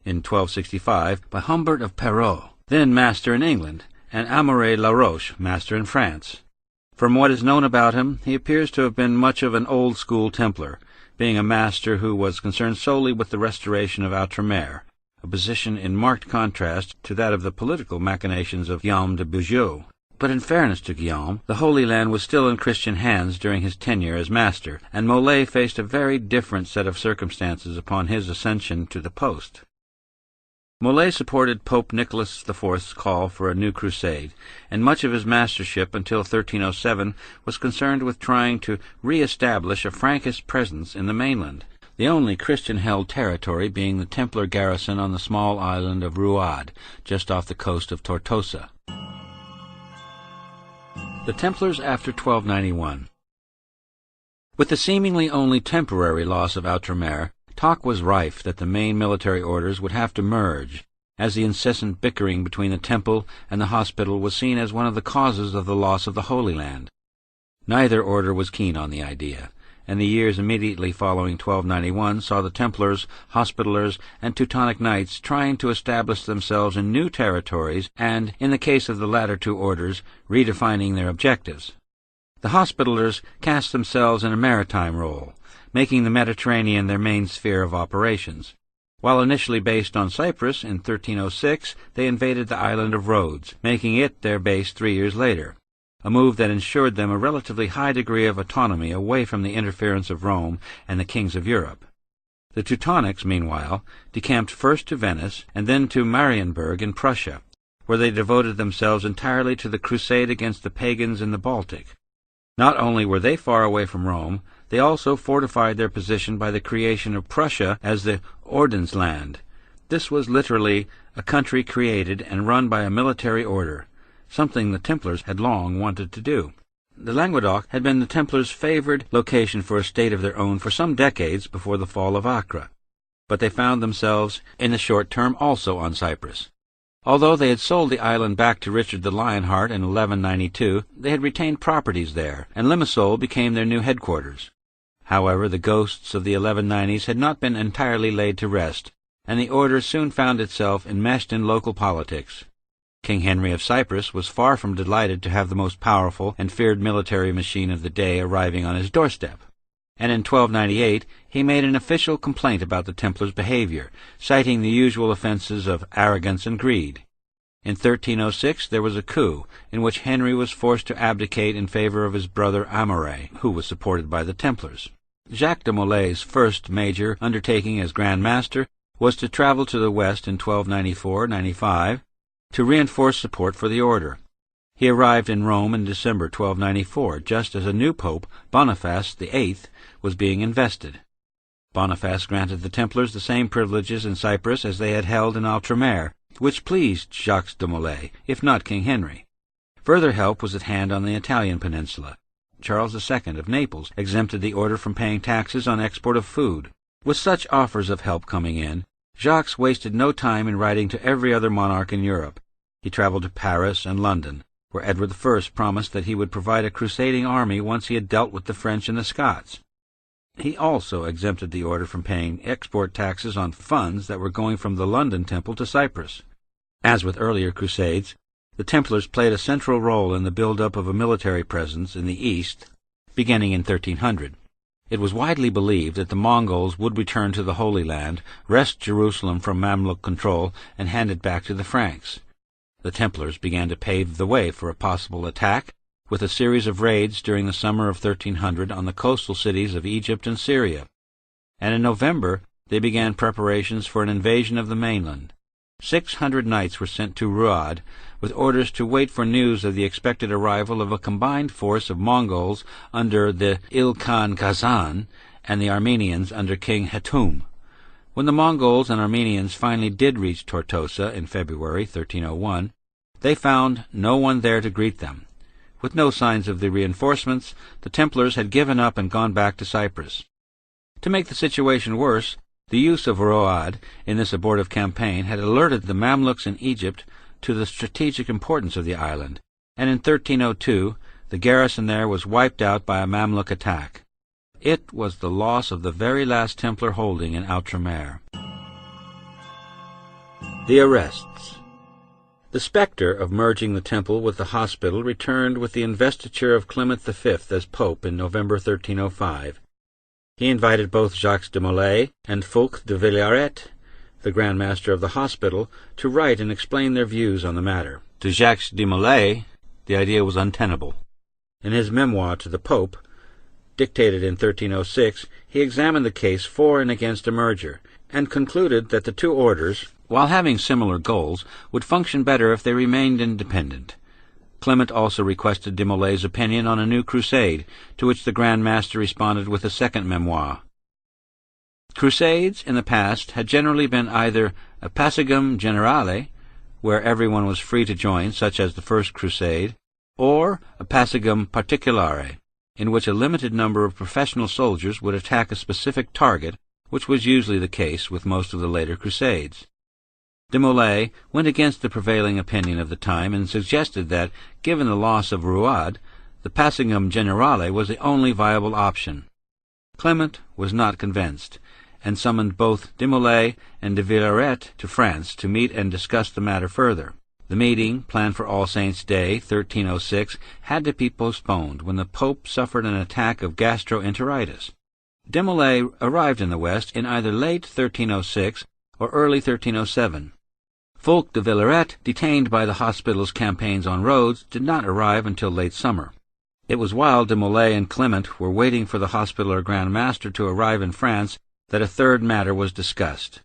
[SPEAKER 2] in 1265 by Humbert of Perrot, then master in England, and Amaury Laroche, master in France. From what is known about him, he appears to have been much of an old-school Templar, being a master who was concerned solely with the restoration of Outremer, a position in marked contrast to that of the political machinations of Guillaume de Beaujeu. But in fairness to Guillaume, the Holy Land was still in Christian hands during his tenure as master, and Molay faced a very different set of circumstances upon his ascension to the post. Molay supported Pope Nicholas IV's call for a new crusade, and much of his mastership until 1307 was concerned with trying to re-establish a Frankist presence in the mainland, the only Christian-held territory being the Templar garrison on the small island of Ruad, just off the coast of Tortosa. The Templars after 1291. With the seemingly only temporary loss of Outremer, talk was rife that the main military orders would have to merge, as the incessant bickering between the temple and the hospital was seen as one of the causes of the loss of the Holy Land. Neither order was keen on the idea, and the years immediately following 1291 saw the Templars, Hospitallers, and Teutonic Knights trying to establish themselves in new territories and, in the case of the latter 2 orders, redefining their objectives. The Hospitallers cast themselves in a maritime role, making the Mediterranean their main sphere of operations. While initially based on Cyprus in 1306, they invaded the island of Rhodes, making it their base 3 years later, a move that ensured them a relatively high degree of autonomy away from the interference of Rome and the kings of Europe. The Teutonics, meanwhile, decamped first to Venice and then to Marienburg in Prussia, where they devoted themselves entirely to the crusade against the pagans in the Baltic. Not only were they far away from Rome, they also fortified their position by the creation of Prussia as the Ordensland. This was literally a country created and run by a military order, something the Templars had long wanted to do. The Languedoc had been the Templars' favored location for a state of their own for some decades before the fall of Acre, but they found themselves in the short term also on Cyprus. Although they had sold the island back to Richard the Lionheart in 1192, they had retained properties there, and Limassol became their new headquarters. However, the ghosts of the 1190s had not been entirely laid to rest, and the order soon found itself enmeshed in local politics. King Henry of Cyprus was far from delighted to have the most powerful and feared military machine of the day arriving on his doorstep, and in 1298 he made an official complaint about the Templars' behavior, citing the usual offenses of arrogance and greed. In 1306 there was a coup, in which Henry was forced to abdicate in favor of his brother Amaury, who was supported by the Templars. Jacques de Molay's first major undertaking as Grand Master was to travel to the west in 1294-95, to reinforce support for the order. He arrived in Rome in December 1294, just as a new pope, Boniface VIII, was being invested. Boniface granted the Templars the same privileges in Cyprus as they had held in Outremer, which pleased Jacques de Molay, if not King Henry. Further help was at hand on the Italian peninsula. Charles II of Naples exempted the order from paying taxes on export of food. With such offers of help coming in, Jacques wasted no time in writing to every other monarch in Europe. He traveled to Paris and London, where Edward I promised that he would provide a crusading army once he had dealt with the French and the Scots. He also exempted the order from paying export taxes on funds that were going from the London Temple to Cyprus. As with earlier Crusades, the Templars played a central role in the build-up of a military presence in the East, beginning in 1300. It was widely believed that the Mongols would return to the Holy Land, wrest Jerusalem from Mamluk control, and hand it back to the Franks. The Templars began to pave the way for a possible attack, with a series of raids during the summer of 1300 on the coastal cities of Egypt and Syria, and in November they began preparations for an invasion of the mainland. 600 knights were sent to Ruad, with orders to wait for news of the expected arrival of a combined force of Mongols under the Ilkhan Kazan and the Armenians under King Hatum. When the Mongols and Armenians finally did reach Tortosa in February 1301, they found no one there to greet them. With no signs of the reinforcements, the Templars had given up and gone back to Cyprus. To make the situation worse, the use of Ruad in this abortive campaign had alerted the Mamluks in Egypt to the strategic importance of the island, and in 1302 the garrison there was wiped out by a Mamluk attack. It was the loss of the very last Templar holding in Outremer. The arrests. The spectre of merging the temple with the hospital returned with the investiture of Clement V as Pope in November 1305. He invited both Jacques de Molay and Fulk de Villaret, the Grand Master of the hospital, to write and explain their views on the matter. To Jacques de Molay, the idea was untenable. In his memoir to the Pope, dictated in 1306, he examined the case for and against a merger, and concluded that the two orders, while having similar goals, would function better if they remained independent. Clement also requested de Molay's opinion on a new crusade, to which the Grand Master responded with a second memoir. Crusades in the past had generally been either a passegum generale, where everyone was free to join, such as the First Crusade, or a passegum particulare, in which a limited number of professional soldiers would attack a specific target, which was usually the case with most of the later Crusades. De Molay went against the prevailing opinion of the time and suggested that, given the loss of Ruad, the passegum generale was the only viable option. Clement was not convinced, and summoned both de Molay and de Villaret to France to meet and discuss the matter further. The meeting, planned for All Saints' Day, 1306, had to be postponed when the Pope suffered an attack of gastroenteritis. De Molay arrived in the West in either late 1306 or early 1307. Fulk de Villaret, detained by the hospital's campaigns on Rhodes, did not arrive until late summer. It was while de Molay and Clement were waiting for the Hospitaller Grand Master to arrive in France that a third matter was discussed.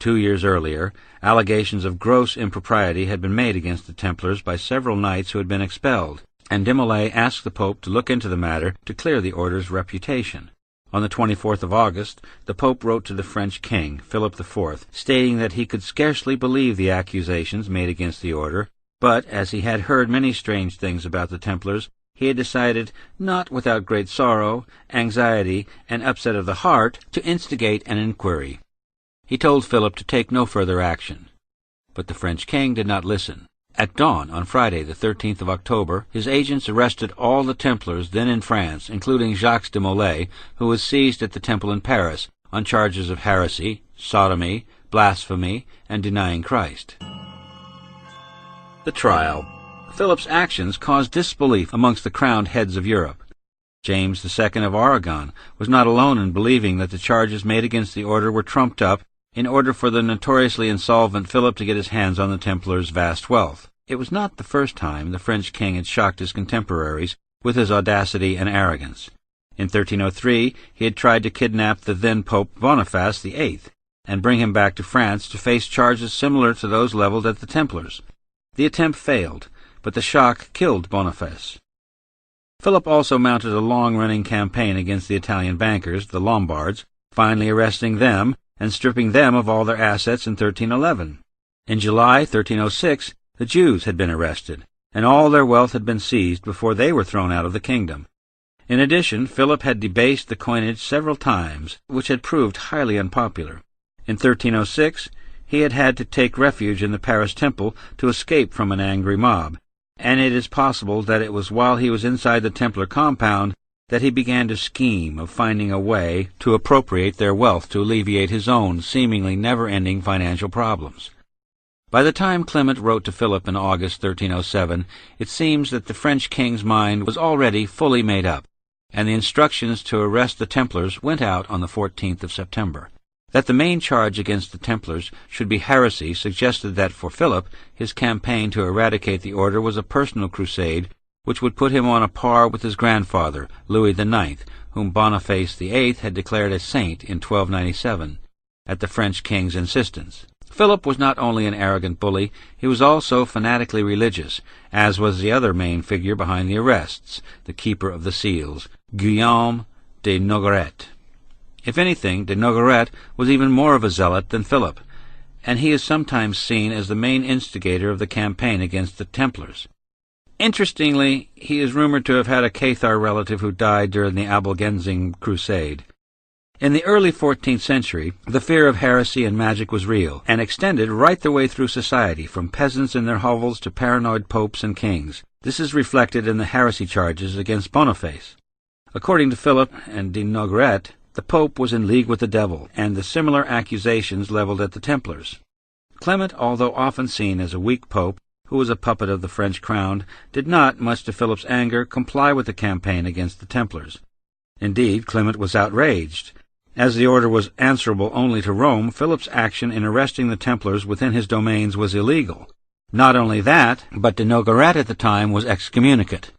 [SPEAKER 2] 2 years earlier, allegations of gross impropriety had been made against the Templars by several knights who had been expelled, and de Molay asked the Pope to look into the matter to clear the order's reputation. On the 24th of August, the Pope wrote to the French king, Philip IV, stating that he could scarcely believe the accusations made against the order, but, as he had heard many strange things about the Templars,
[SPEAKER 1] he had decided, not without great sorrow, anxiety, and upset of the heart, to instigate an inquiry. He told Philip to take no further action. But the French king did not listen. At dawn on Friday, the 13th of October, his agents arrested all the Templars then in France, including Jacques de Molay, who was seized at the temple in Paris on charges of heresy, sodomy, blasphemy, and denying Christ. The trial. Philip's actions caused disbelief amongst the crowned heads of Europe. James II of Aragon was not alone in believing that the charges made against the order were trumped up in order for the notoriously insolvent Philip to get his hands on the Templars' vast wealth. It was not the first time the French king had shocked his contemporaries with his audacity and arrogance. In 1303 he had tried to kidnap the then Pope Boniface VIII and bring him back to France to face charges similar to those leveled at the Templars. The attempt failed, but the shock killed Boniface. Philip also mounted a long-running campaign against the Italian bankers, the Lombards, finally arresting them and stripping them of all their assets in 1311. In July 1306, the Jews had been arrested, and all their wealth had been seized before they were thrown out of the kingdom. In addition, Philip had debased the coinage several times, which had proved highly unpopular. In 1306, he had had to take refuge in the Paris temple to escape from an angry mob, and it is possible that it was while he was inside the Templar compound that he began to scheme of finding a way to appropriate their wealth to alleviate his own seemingly never-ending financial problems. By the time Clement wrote to Philip in August 1307, it seems that the French king's mind was already fully made up, and the instructions to arrest the Templars went out on the 14th of September. That the main charge against the Templars should be heresy suggested that for Philip, his campaign to eradicate the order was a personal crusade which would put him on a par with his grandfather, Louis IX, whom Boniface VIII had declared a saint in 1297, at the French king's insistence. Philip was not only an arrogant bully, he was also fanatically religious, as was the other main figure behind the arrests, the keeper of the seals, Guillaume de Nogaret. If anything, de Nogaret was even more of a zealot than Philip, and he is sometimes seen as the main instigator of the campaign against the Templars. Interestingly, he is rumored to have had a Cathar relative who died during the Albigensian Crusade. In the early 14th century, the fear of heresy and magic was real, and extended right the way through society, from peasants in their hovels to paranoid popes and kings. This is reflected in the heresy charges against Boniface. According to Philip and de Nogaret, the Pope was in league with the devil, and the similar accusations leveled at the Templars. Clement, although often seen as a weak pope, who was a puppet of the French crown, did not, much to Philip's anger, comply with the campaign against the Templars. Indeed, Clement was outraged. As the order was answerable only to Rome, Philip's action in arresting the Templars within his domains was illegal. Not only that, but de Nogaret at the time was excommunicate.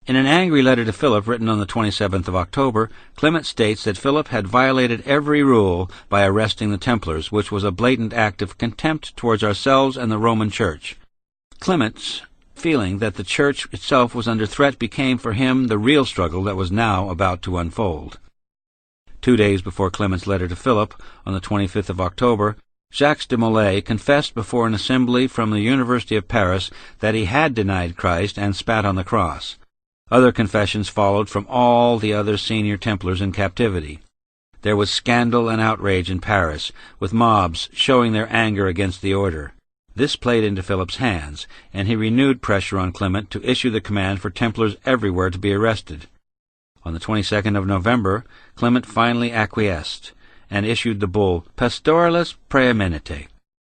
[SPEAKER 1] In an angry letter to Philip written on the 27th of October, Clement states that Philip had violated every rule by arresting the Templars, which was a blatant act of contempt towards ourselves and the Roman Church. Clement's feeling that the Church itself was under threat became for him the real struggle that was now about to unfold. 2 days before Clement's letter to Philip, on the 25th of October, Jacques de Molay confessed before an assembly from the University of Paris that he had denied Christ and spat on the cross. Other confessions followed from all the other senior Templars in captivity. There was scandal and outrage in Paris, with mobs showing their anger against the order. This played into Philip's hands, and he renewed pressure on Clement to issue the command for Templars everywhere to be arrested. On the 22nd of November, Clement finally acquiesced, and issued the bull Pastoralis Praeeminente,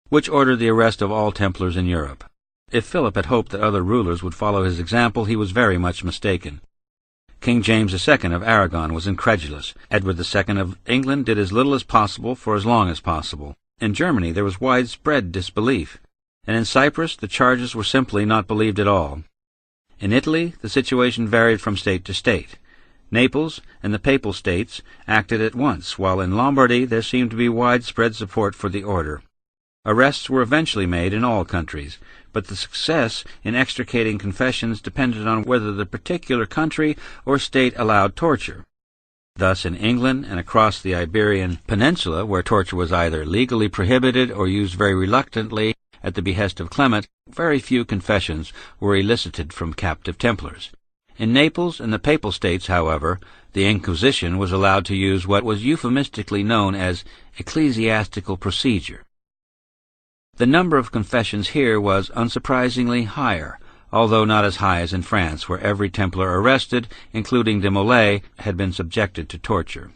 [SPEAKER 1] which ordered the arrest of all Templars in Europe. If Philip had hoped that other rulers would follow his example, he was very much mistaken. King James II of Aragon was incredulous. Edward II of England did as little as possible for as long as possible. In Germany there was widespread disbelief, and in Cyprus the charges were simply not believed at all. In Italy the situation varied from state to state. Naples and the Papal States acted at once, while in Lombardy there seemed to be widespread support for the order. Arrests were eventually made in all countries, but the success in extricating confessions depended on whether the particular country or state allowed torture. Thus, in England and across the Iberian Peninsula, where torture was either legally prohibited or used very reluctantly at the behest of Clement, very few confessions were elicited from captive Templars. In Naples and the Papal States, however, the Inquisition was allowed to use what was euphemistically known as ecclesiastical procedure. The number of confessions here was unsurprisingly higher, although not as high as in France, where every Templar arrested, including de Molay, had been subjected to torture.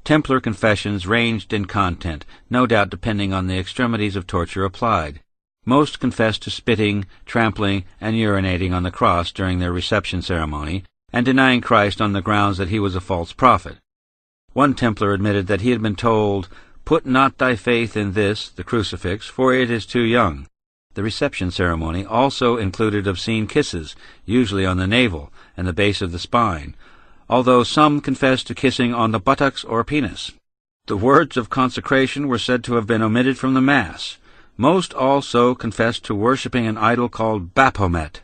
[SPEAKER 1] Templar confessions ranged in content, no doubt depending on the extremities of torture applied. Most confessed to spitting, trampling, and urinating on the cross during their reception ceremony, and denying Christ on the grounds that he was a false prophet. One Templar admitted that he had been told, "Put not thy faith in this, the crucifix, for it is too young." The reception ceremony also included obscene kisses, usually on the navel and the base of the spine, although some confessed to kissing on the buttocks or penis. The words of consecration were said to have been omitted from the Mass. Most also confessed to worshipping an idol called Baphomet,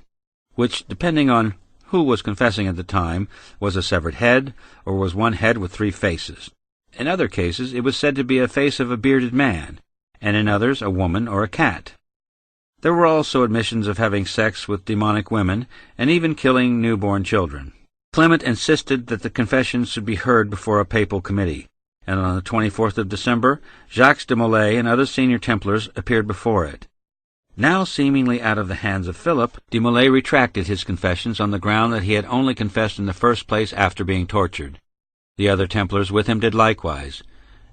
[SPEAKER 1] which, depending on who was confessing at the time, was a severed head, or was one head with three faces. In other cases it was said to be a face of a bearded man, and in others a woman or a cat. There were also admissions of having sex with demonic women, and even killing newborn children. Clement insisted that the confessions should be heard before a papal committee, and on the 24th of December, Jacques de Molay and other senior Templars appeared before it. Now seemingly out of the hands of Philip, de Molay retracted his confessions on the ground that he had only confessed in the first place after being tortured. The other Templars with him did likewise.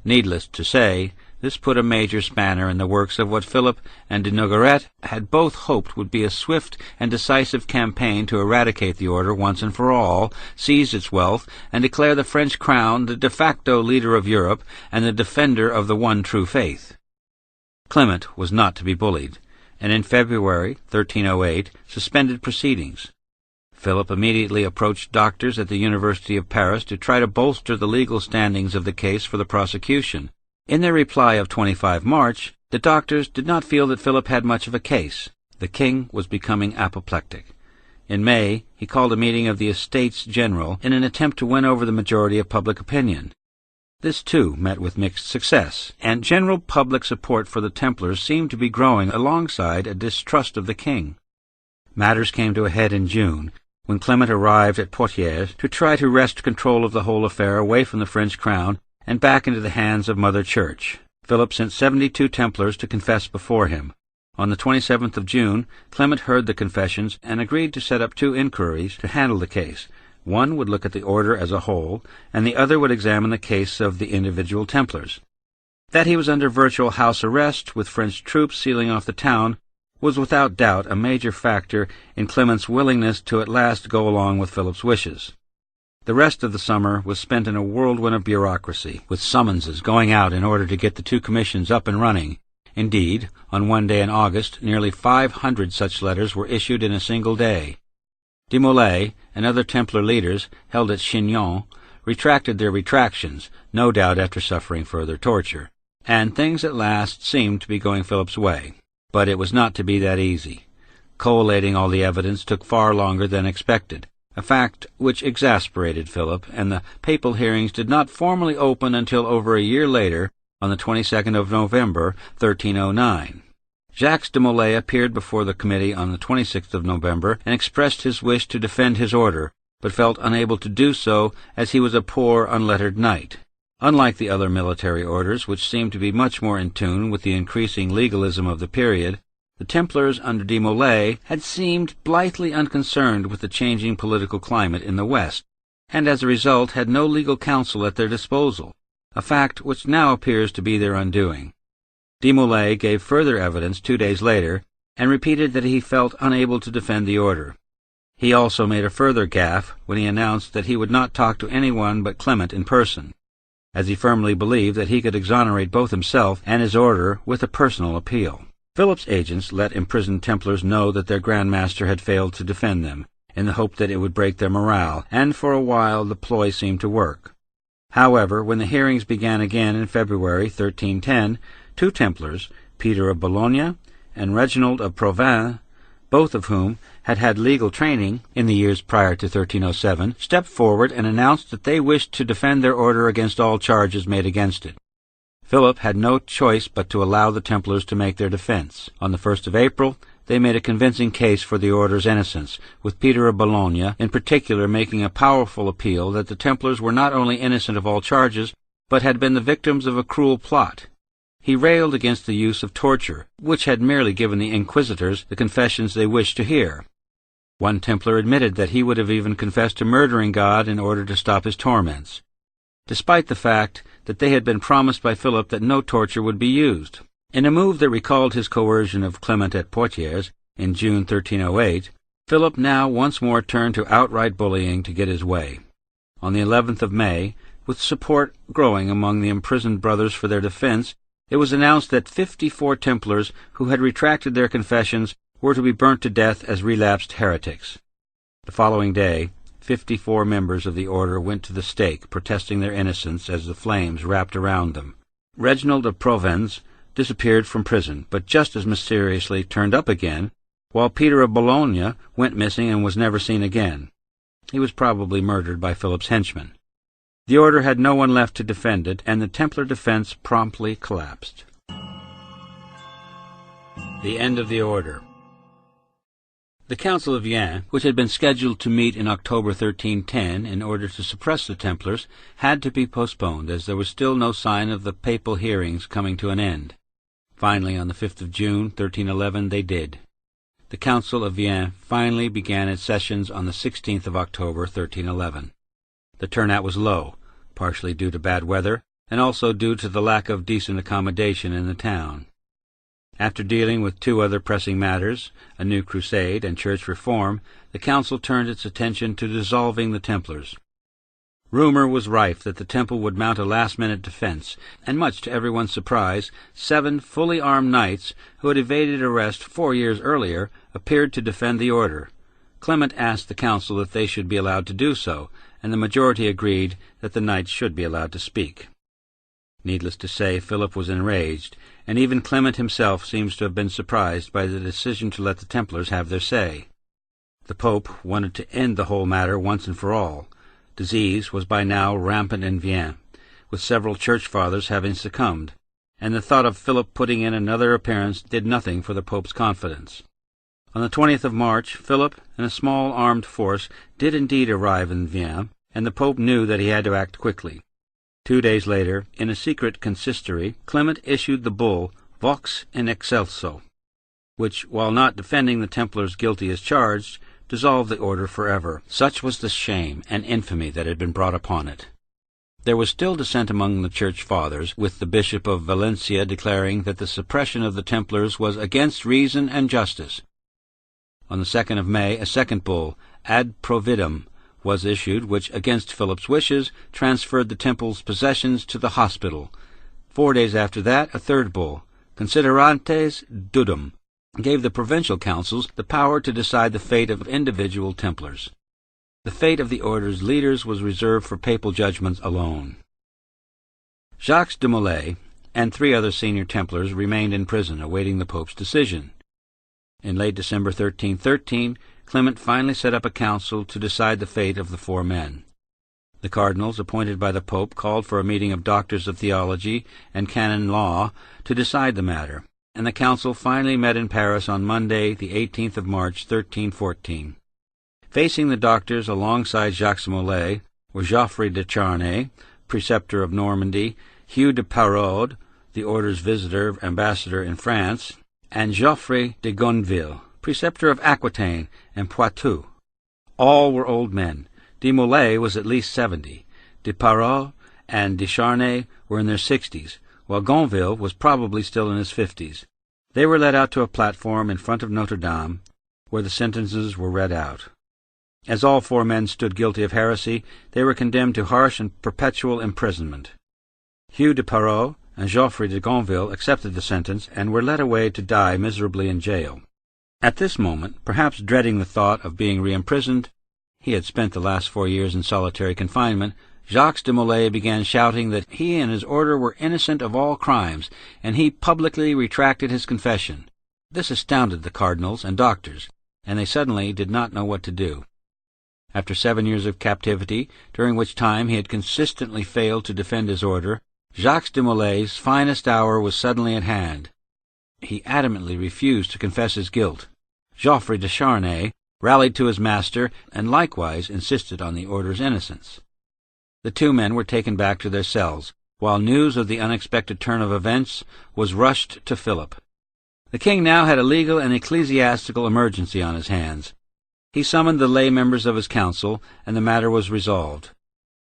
[SPEAKER 1] Needless to say, this put a major spanner in the works of what Philip and de Nogaret had both hoped would be a swift and decisive campaign to eradicate the order once and for all, seize its wealth, and declare the French crown the de facto leader of Europe and the defender of the one true faith. Clement was not to be bullied, and in February 1308 suspended proceedings. Philip immediately approached doctors at the University of Paris to try to bolster the legal standings of the case for the prosecution. In their reply of 25 March, the doctors did not feel that Philip had much of a case. The king was becoming apoplectic. In May, he called a meeting of the Estates General in an attempt to win over the majority of public opinion. This, too, met with mixed success, and general public support for the Templars seemed to be growing alongside a distrust of the king. Matters came to a head in June, when Clement arrived at Poitiers to try to wrest control of the whole affair away from the French crown and back into the hands of Mother Church. Philip sent 72 Templars to confess before him. On the 27th of June, Clement heard the confessions and agreed to set up 2 inquiries to handle the case. One would look at the order as a whole, and the other would examine the case of the individual Templars. That he was under virtual house arrest, with French troops sealing off the town, was without doubt a major factor in Clement's willingness to at last go along with Philip's wishes. The rest of the summer was spent in a whirlwind of bureaucracy, with summonses going out in order to get the 2 commissions up and running. Indeed, on one day in August, nearly 500 such letters were issued in a single day. De Molay and other Templar leaders, held at Chinon, retracted their retractions, no doubt after suffering further torture, and things at last seemed to be going Philip's way. But it was not to be that easy. Collating all the evidence took far longer than expected, a fact which exasperated Philip, and the papal hearings did not formally open until over a year later, on the 22nd of November, 1309. Jacques de Molay appeared before the committee on the 26th of November and expressed his wish to defend his order, but felt unable to do so as he was a poor, unlettered knight. Unlike the other military orders, which seemed to be much more in tune with the increasing legalism of the period, the Templars under de Molay had seemed blithely unconcerned with the changing political climate in the West, and as a result had no legal counsel at their disposal, a fact which now appears to be their undoing. De Molay gave further evidence 2 days later, and repeated that he felt unable to defend the order. He also made a further gaffe when he announced that he would not talk to anyone but Clement in person, as he firmly believed that he could exonerate both himself and his order with a personal appeal. Philip's agents let imprisoned Templars know that their Grand Master had failed to defend them, in the hope that it would break their morale, and for a while the ploy seemed to work. However, when the hearings began again in February 1310, 2 Templars, Peter of Bologna and Reginald of Provins, both of whom had had legal training in the years prior to 1307, stepped forward and announced that they wished to defend their order against all charges made against it. Philip had no choice but to allow the Templars to make their defense. On the 1st of April,
[SPEAKER 2] they made a convincing case for the order's innocence, with Peter of Bologna in particular making a powerful appeal that the Templars were not only innocent of all charges, but had been the victims of a cruel plot. He railed against the use of torture, which had merely given the inquisitors the confessions they wished to hear. One Templar admitted that he would have even confessed to murdering God in order to stop his torments, despite the fact that they had been promised by Philip that no torture would be used. In a move that recalled his coercion of Clement at Poitiers in June 1308, Philip now once more turned to outright bullying to get his way. On the 11th of May, with support growing among the imprisoned brothers for their defense, it was announced that 54 Templars who had retracted their confessions were to be burnt to death as relapsed heretics. The following day, 54 members of the order went to the stake, protesting their innocence as the flames wrapped around them. Reginald of Provence disappeared from prison, but just as mysteriously turned up again, while Peter of Bologna went missing and was never seen again. He was probably murdered by Philip's henchmen. The order had no one left to defend it, and the Templar defense promptly collapsed. The end of the order. The Council of Vienne, which had been scheduled to meet in October 1310 in order to suppress the Templars, had to be postponed, as there was still no sign of the papal hearings coming to an end. Finally, on the 5th of June, 1311, they did. The Council of Vienne finally began its sessions on the 16th of October, 1311. The turnout was low, partially due to bad weather, and also due to the lack of decent accommodation in the town. After dealing with two other pressing matters, a new crusade and church reform, the council turned its attention to dissolving the Templars. Rumor was rife that the temple would mount a last-minute defense, and much to everyone's surprise, 7 fully armed knights, who had evaded arrest 4 years earlier, appeared to defend the order. Clement asked the council if they should be allowed to do so, and the majority agreed that the knights should be allowed to speak. Needless to say, Philip was enraged, and even Clement himself seems to have been surprised by the decision to let the Templars have their say. The Pope wanted to end the whole matter once and for all. Disease was by now rampant in Vienne, with several church fathers having succumbed, and the thought of Philip putting in another appearance did nothing for the Pope's confidence. On the 20th of March, Philip and a small armed force did indeed arrive in Vienne, and the Pope knew that he had to act quickly. 2 days later, in a secret consistory, Clement issued the bull Vox in Excelso, which, while not defending the Templars guilty as charged, dissolved the order forever. Such was the shame and infamy that had been brought upon it. There was still dissent among the Church Fathers, with the Bishop of Valencia declaring that the suppression of the Templars was against reason and justice. On the 2nd of May, a second bull, Ad Providum, was issued, which, against Philip's wishes, transferred the temple's possessions to the hospital. 4 days after that, a third bull, Considerantes Dudum, gave the provincial councils the power to decide the fate of individual Templars. The fate of the order's leaders was reserved for papal judgments alone. Jacques de Molay and 3 other senior Templars remained in prison, awaiting the Pope's decision. In late December 1313, Clement finally set up a council to decide the fate of the 4 men. The cardinals appointed by the Pope called for a meeting of doctors of theology and canon law to decide the matter, and the council finally met in Paris on Monday, the 18th of March, 1314. Facing the doctors alongside Jacques de Molay were Geoffrey de Charnay, preceptor of Normandy, Hugh de Paraud, the order's visitor ambassador in France, and Geoffrey de Gonville, preceptor of Aquitaine and Poitou. All were old men. De Molay was at least 70. De Paraud and de Charnay were in their 60s, while Gonville was probably still in his 50s. They were led out to a platform in front of Notre Dame, where the sentences were read out. As all 4 men stood guilty of heresy, they were condemned to harsh and perpetual imprisonment. Hugh de Paraud and Geoffrey de Gonville accepted the sentence and were led away to die miserably in jail. At this moment, perhaps dreading the thought of being re-imprisoned, he had spent the last 4 years in solitary confinement, Jacques de Molay began shouting that he and his order were innocent of all crimes, and he publicly retracted his confession. This astounded the cardinals and doctors, and they suddenly did not know what to do. After 7 years of captivity, during which time he had consistently failed to defend his order, Jacques de Molay's finest hour was suddenly at hand. He adamantly refused to confess his guilt.
[SPEAKER 1] Geoffrey de Charnay, rallied to his master and likewise insisted on the order's innocence. The two men were taken back to their cells, while news of the unexpected turn of events was rushed to Philip. The king now had a legal and ecclesiastical emergency on his hands. He summoned the lay members of his council, and the matter was resolved.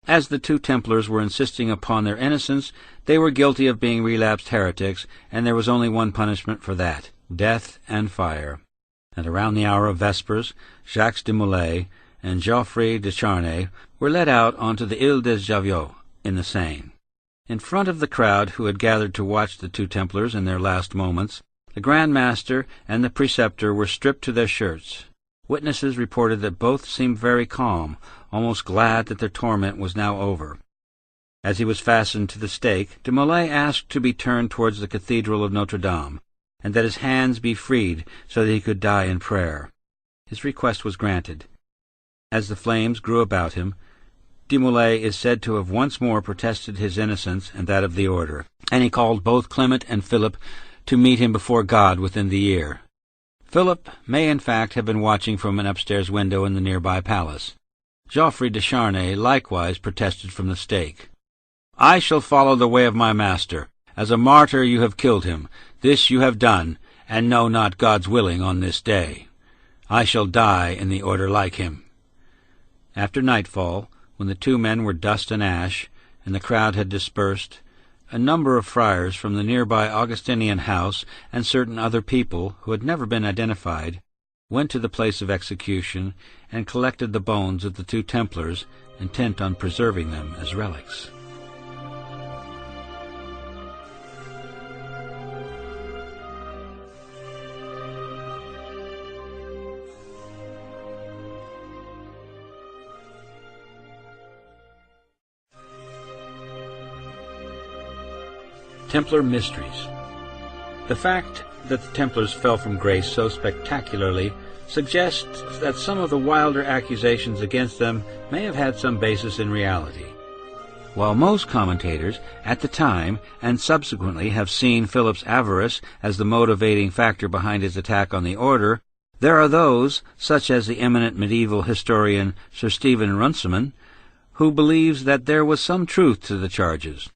[SPEAKER 1] As the two Templars were insisting upon their innocence, they were guilty of being relapsed heretics, and there was only one punishment for that, death and fire. And around the hour of vespers, Jacques de Molay and Geoffrey de Charnay were led out onto the Ile des Javiots in the Seine. In front of the crowd who had gathered to watch the two Templars in their last moments, the Grand Master and the Preceptor were stripped to their shirts. Witnesses reported that both seemed very calm, almost glad that their torment was now over. As he was fastened to the stake, de Molay asked to be turned towards the Cathedral of Notre Dame, and that his hands be freed so that he could die in prayer. His request was granted. As the flames grew about him, de Molay is said to have once more protested his innocence and that of the order, and he called both Clement and Philip to meet him before God within the year. Philip may in fact have been watching from an upstairs window in the nearby palace. Geoffrey de Charnay likewise protested from the stake. "I shall follow the way of my master. As a martyr you have killed him. This you have done, and know not God's willing on this day. I shall die in the order like him." After nightfall, when the two men were dust and ash, and the crowd had dispersed, a number of friars from the nearby Augustinian house and certain other people who had never been identified went to the place of execution and collected the bones of the two Templars, intent on preserving them as relics. Templar Mysteries. The fact that the Templars fell from grace so spectacularly suggests that some of the wilder accusations against them may have had some basis in reality. While most commentators at the time and subsequently have seen Philip's avarice as the motivating factor behind his attack on the order, there are those, such as the eminent medieval historian Sir Stephen Runciman, who believes that there was some truth to the charges.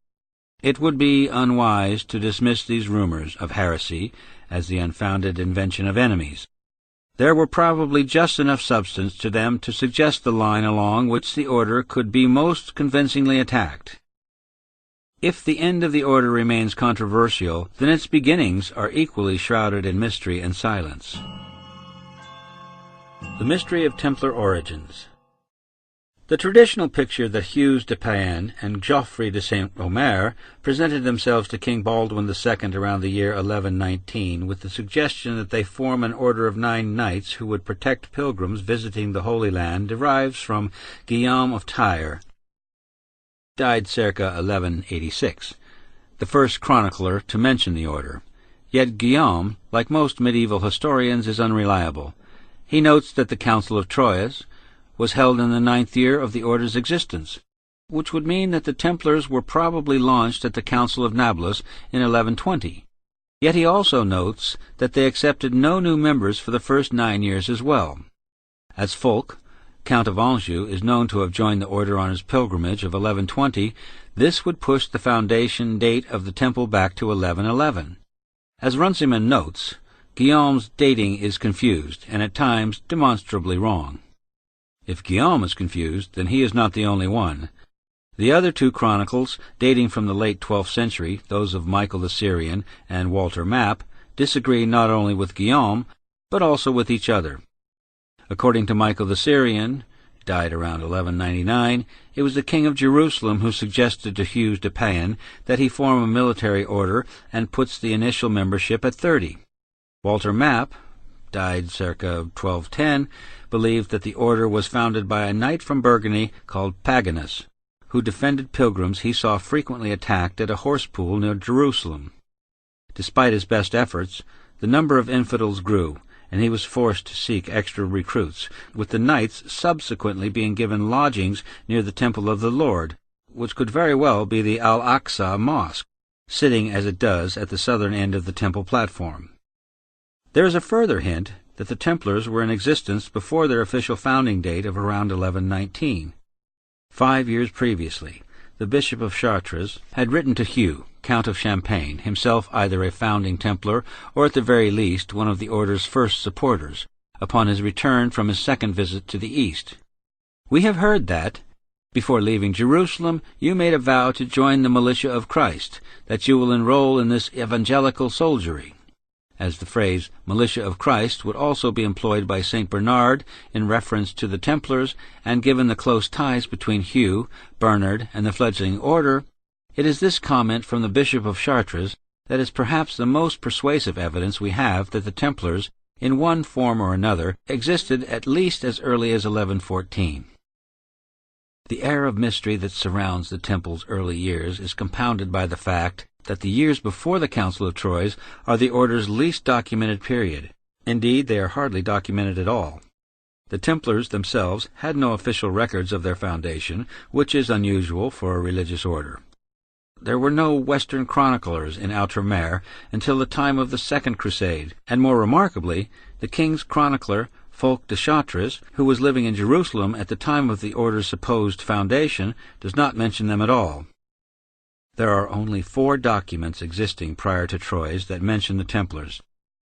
[SPEAKER 1] It would be unwise to dismiss these rumors of heresy as the unfounded invention of enemies. There were probably just enough substance to them to suggest the line along which the order could be most convincingly attacked. If the end of the order remains controversial, then its beginnings are equally shrouded in mystery and silence. The mystery of Templar origins. The traditional picture that Hugues de Payens and Geoffrey de Saint-Omer presented themselves to King Baldwin II around the year 1119 with the suggestion that they form an order of 9 knights who would protect pilgrims visiting the Holy Land derives from Guillaume of Tyre, died circa 1186, the first chronicler to mention the order. Yet Guillaume, like most medieval historians, is unreliable. He notes that the Council of Troyes was held in the 9th year of the order's existence, which would mean that the Templars were probably launched at the Council of Nablus in 1120. Yet he also notes that they accepted no new members for the first 9 years as well. As Fulk, Count of Anjou, is known to have joined the order on his pilgrimage of 1120, this would push the foundation date of the temple back to 1111. As Runciman notes, Guillaume's dating is confused, and at times demonstrably wrong. If Guillaume is confused, then he is not the only one. The other 2 chronicles, dating from the late 12th century, those of Michael the Syrian and Walter Map, disagree not only with Guillaume, but also with each other. According to Michael the Syrian, died around 1199, it was the king of Jerusalem who suggested to Hugues de Payens that he form a military order and puts the initial membership at 30. Walter Map, died circa 1210, believed that the order was founded by a knight from Burgundy called Paganus, who defended pilgrims he saw frequently attacked at a horse pool near Jerusalem. Despite his best efforts, the number of infidels grew, and he was forced to seek extra recruits, with the knights subsequently being given lodgings near the Temple of the Lord, which could very well be the Al-Aqsa Mosque, sitting as it does at the southern end of the temple platform. There is a further hint
[SPEAKER 2] that the Templars were in existence before their official founding date of around 1119. 5 years previously, the Bishop of Chartres had written to Hugh, Count of Champagne, himself either a founding Templar or at the very least one of the order's first supporters, upon his return from his second visit to the East. "We have heard that, before leaving Jerusalem, you made a vow to join the militia of Christ, that you will enroll in this evangelical soldiery," as the phrase militia of Christ would also be employed by St. Bernard in reference to the Templars, and given the close ties between Hugh, Bernard, and the fledgling order, it is this comment from the Bishop of Chartres that is perhaps the most persuasive evidence we have that the Templars, in one form or another, existed at least as early as 1114. The air of mystery that surrounds the Temple's early years is compounded by the fact that the years before the Council of Troyes are the order's least documented period. Indeed, they are hardly documented at all. The Templars themselves had no official records of their foundation, which is unusual for a religious order. There were no Western chroniclers in Outremer until the time of the Second Crusade, and more remarkably, the king's chronicler, Fulk de Chartres, who was living in Jerusalem at the time of the order's supposed foundation, does not mention them at all. There are only 4 documents existing prior to Troyes that mention the Templars,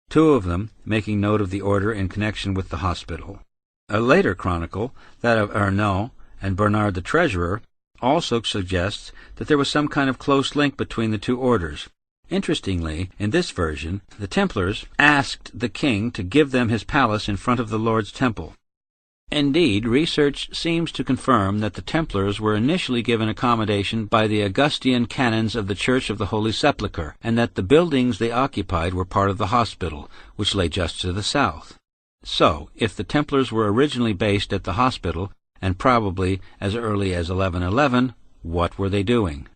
[SPEAKER 2] 2 of them making note of the order in connection with the hospital. A later chronicle, that of Ernaud and Bernard the Treasurer, also suggests that there was some kind of close link between the 2 orders. Interestingly, in this version, the Templars asked the king to give them his palace in front of the Lord's temple. Indeed, research seems to confirm that the Templars were initially given accommodation by the Augustinian canons of the Church of the Holy Sepulchre, and that the buildings they occupied were part of the hospital, which lay just to the south. So, if the Templars were originally based at the hospital, and probably as early as 1111, what were they doing?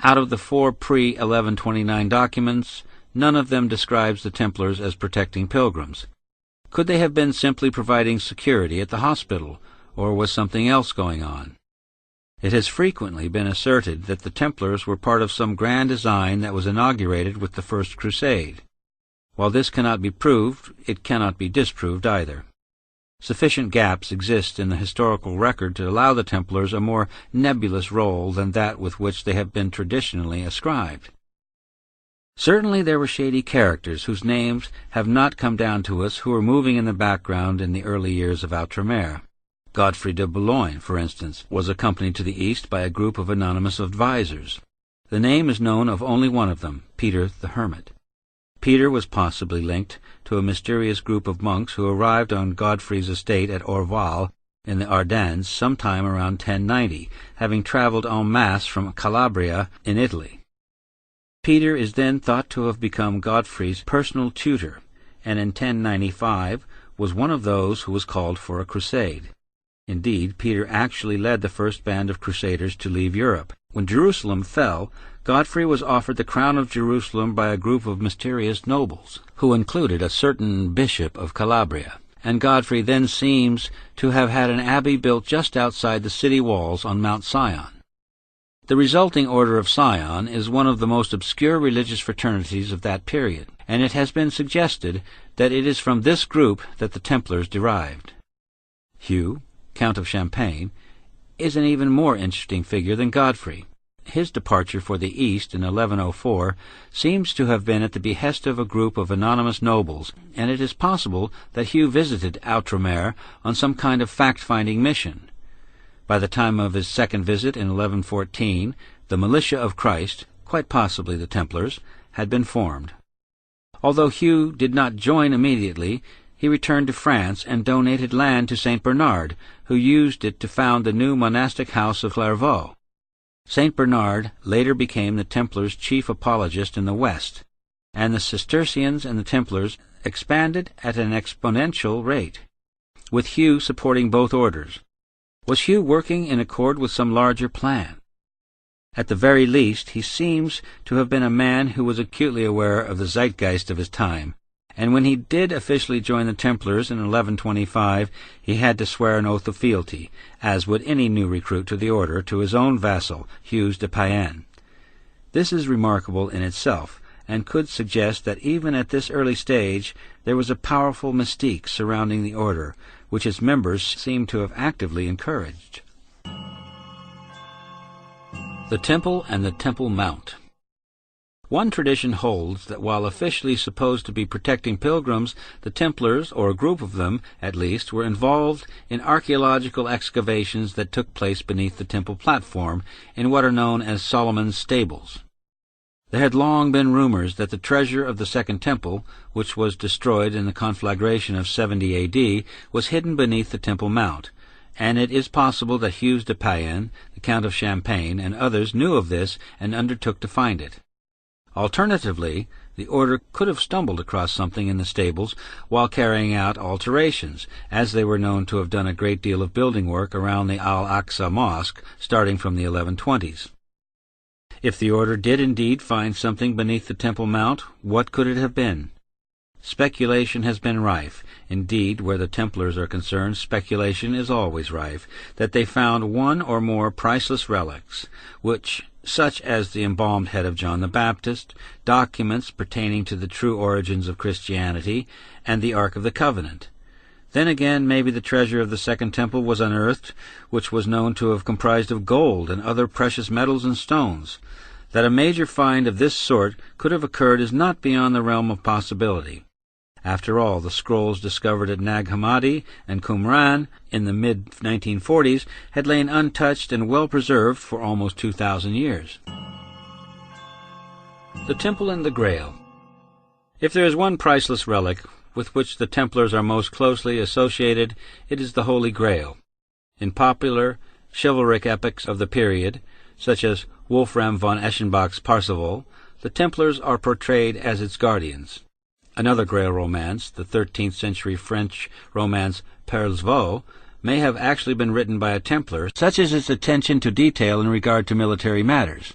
[SPEAKER 2] Out of the 4 pre-1129 documents, none of them describes the Templars as protecting pilgrims. Could they have been simply providing security at the hospital, or was something else going on? It has frequently been asserted that the Templars were part of some grand design that was inaugurated with the First Crusade. While this cannot be proved, it cannot be disproved either. Sufficient gaps exist in the historical record to allow the Templars a more nebulous role than that with which they have been traditionally ascribed. Certainly there were shady characters whose names have not come down to us who were moving in the background in the early years of Outremer. Godfrey de Boulogne, for instance, was accompanied to the east by a group of anonymous advisers. The name is known of only one of them, Peter the Hermit. Peter was possibly linked to a mysterious group of monks who arrived on Godfrey's estate at Orval in the Ardennes sometime around 1090, having traveled en masse from Calabria in Italy. Peter is then thought to have become Godfrey's personal tutor, and in 1095 was one of those who was called for a crusade. Indeed, Peter actually led the first band of crusaders to leave Europe. When Jerusalem fell, Godfrey was offered the crown of Jerusalem by a group of mysterious nobles, who included a certain bishop of Calabria, and Godfrey then seems to have had an abbey built just outside the city walls on Mount Sion. The resulting Order of Sion is one of the most obscure religious fraternities of that period, and it has been suggested that it is from this group that the Templars derived. Hugh, Count of Champagne, is an even more interesting figure than Godfrey. His departure for the East in 1104 seems to have been at the behest of a group of anonymous nobles, and it is possible that Hugh visited Outremer on some kind of fact-finding mission. By the time of his second visit in 1114, the militia of Christ, quite possibly the Templars, had been formed. Although Hugh did not join immediately, he returned to France and donated land to St. Bernard, who used it to found the new monastic house of Clairvaux. St. Bernard later became the Templars' chief apologist in the West, and the Cistercians and the Templars expanded at an exponential rate, with Hugh supporting both orders. Was Hugh working in accord with some larger plan? At the very least, he seems to have been a man who was acutely aware of the zeitgeist of his time, and when he did officially join the Templars in 1125, he had to swear an oath of fealty, as would any new recruit to the order, to his own vassal, Hugues de Payenne. This is remarkable in itself, and could suggest that even at this early stage
[SPEAKER 1] there was a powerful mystique surrounding the order, which its members seem to have actively encouraged. The Temple and the Temple Mount. One tradition holds that while officially supposed to be protecting pilgrims, the Templars, or a group of them at least, were involved in archaeological excavations that took place beneath the temple platform in what are known as Solomon's Stables. There had long been rumors that the treasure of the Second Temple, which was destroyed in the conflagration of 70 A.D., was hidden beneath the Temple Mount, and it is possible that Hughes de Payens, the Count of Champagne, and others knew of this and undertook to find it. Alternatively, the order could have stumbled across something in the stables while carrying out alterations, as they were known to have done a great deal of building work around the Al-Aqsa Mosque starting from the 1120s. If the order did indeed find something beneath the Temple Mount, what could it have been? Speculation has been rife. Indeed, where the Templars are concerned, speculation is always rife, that they found one or more priceless relics, such as the embalmed head of John the Baptist, documents pertaining to the true origins of Christianity, and the Ark of the Covenant. Then again, maybe the treasure of the Second Temple was unearthed, which was known to have comprised of gold and other precious metals and stones. That a major find of this sort could have occurred is not beyond the realm of possibility. After all, the scrolls discovered at Nag Hammadi and Qumran in the mid-1940s had lain untouched and well preserved for almost 2,000 years. The Temple and the Grail. If there is one priceless relic with which the Templars are most closely associated, it is the Holy Grail. In popular, chivalric epics of the period, such as Wolfram von Eschenbach's Parsifal, the Templars are portrayed as its guardians. Another Grail romance, the 13th-century French romance Perles, may have actually been written by a Templar, such is its attention to detail in regard to military matters.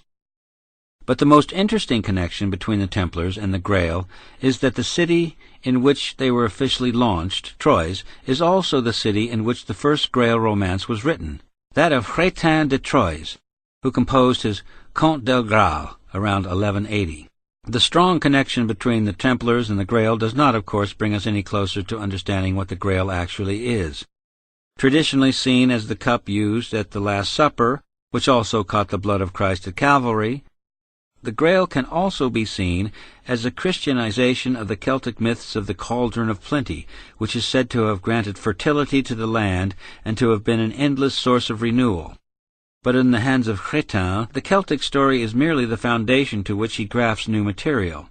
[SPEAKER 1] But the most interesting connection between the Templars and the Grail is that the city in which they were officially launched, Troyes, is also the city in which the first Grail romance was written, that of Chrétien de Troyes, who composed his Conte del Graal around 1180. The strong connection between the Templars and the Grail does not, of course, bring us any closer to understanding what the Grail actually is. Traditionally seen as the cup used at the Last Supper, which also caught the blood of Christ at Calvary, the Grail can also be seen as a Christianization of the Celtic myths of the Cauldron of Plenty, which is said to have granted fertility to the land and to have been an endless source of renewal. But in the hands of Chrétien, the Celtic story is merely the foundation to which he grafts new material.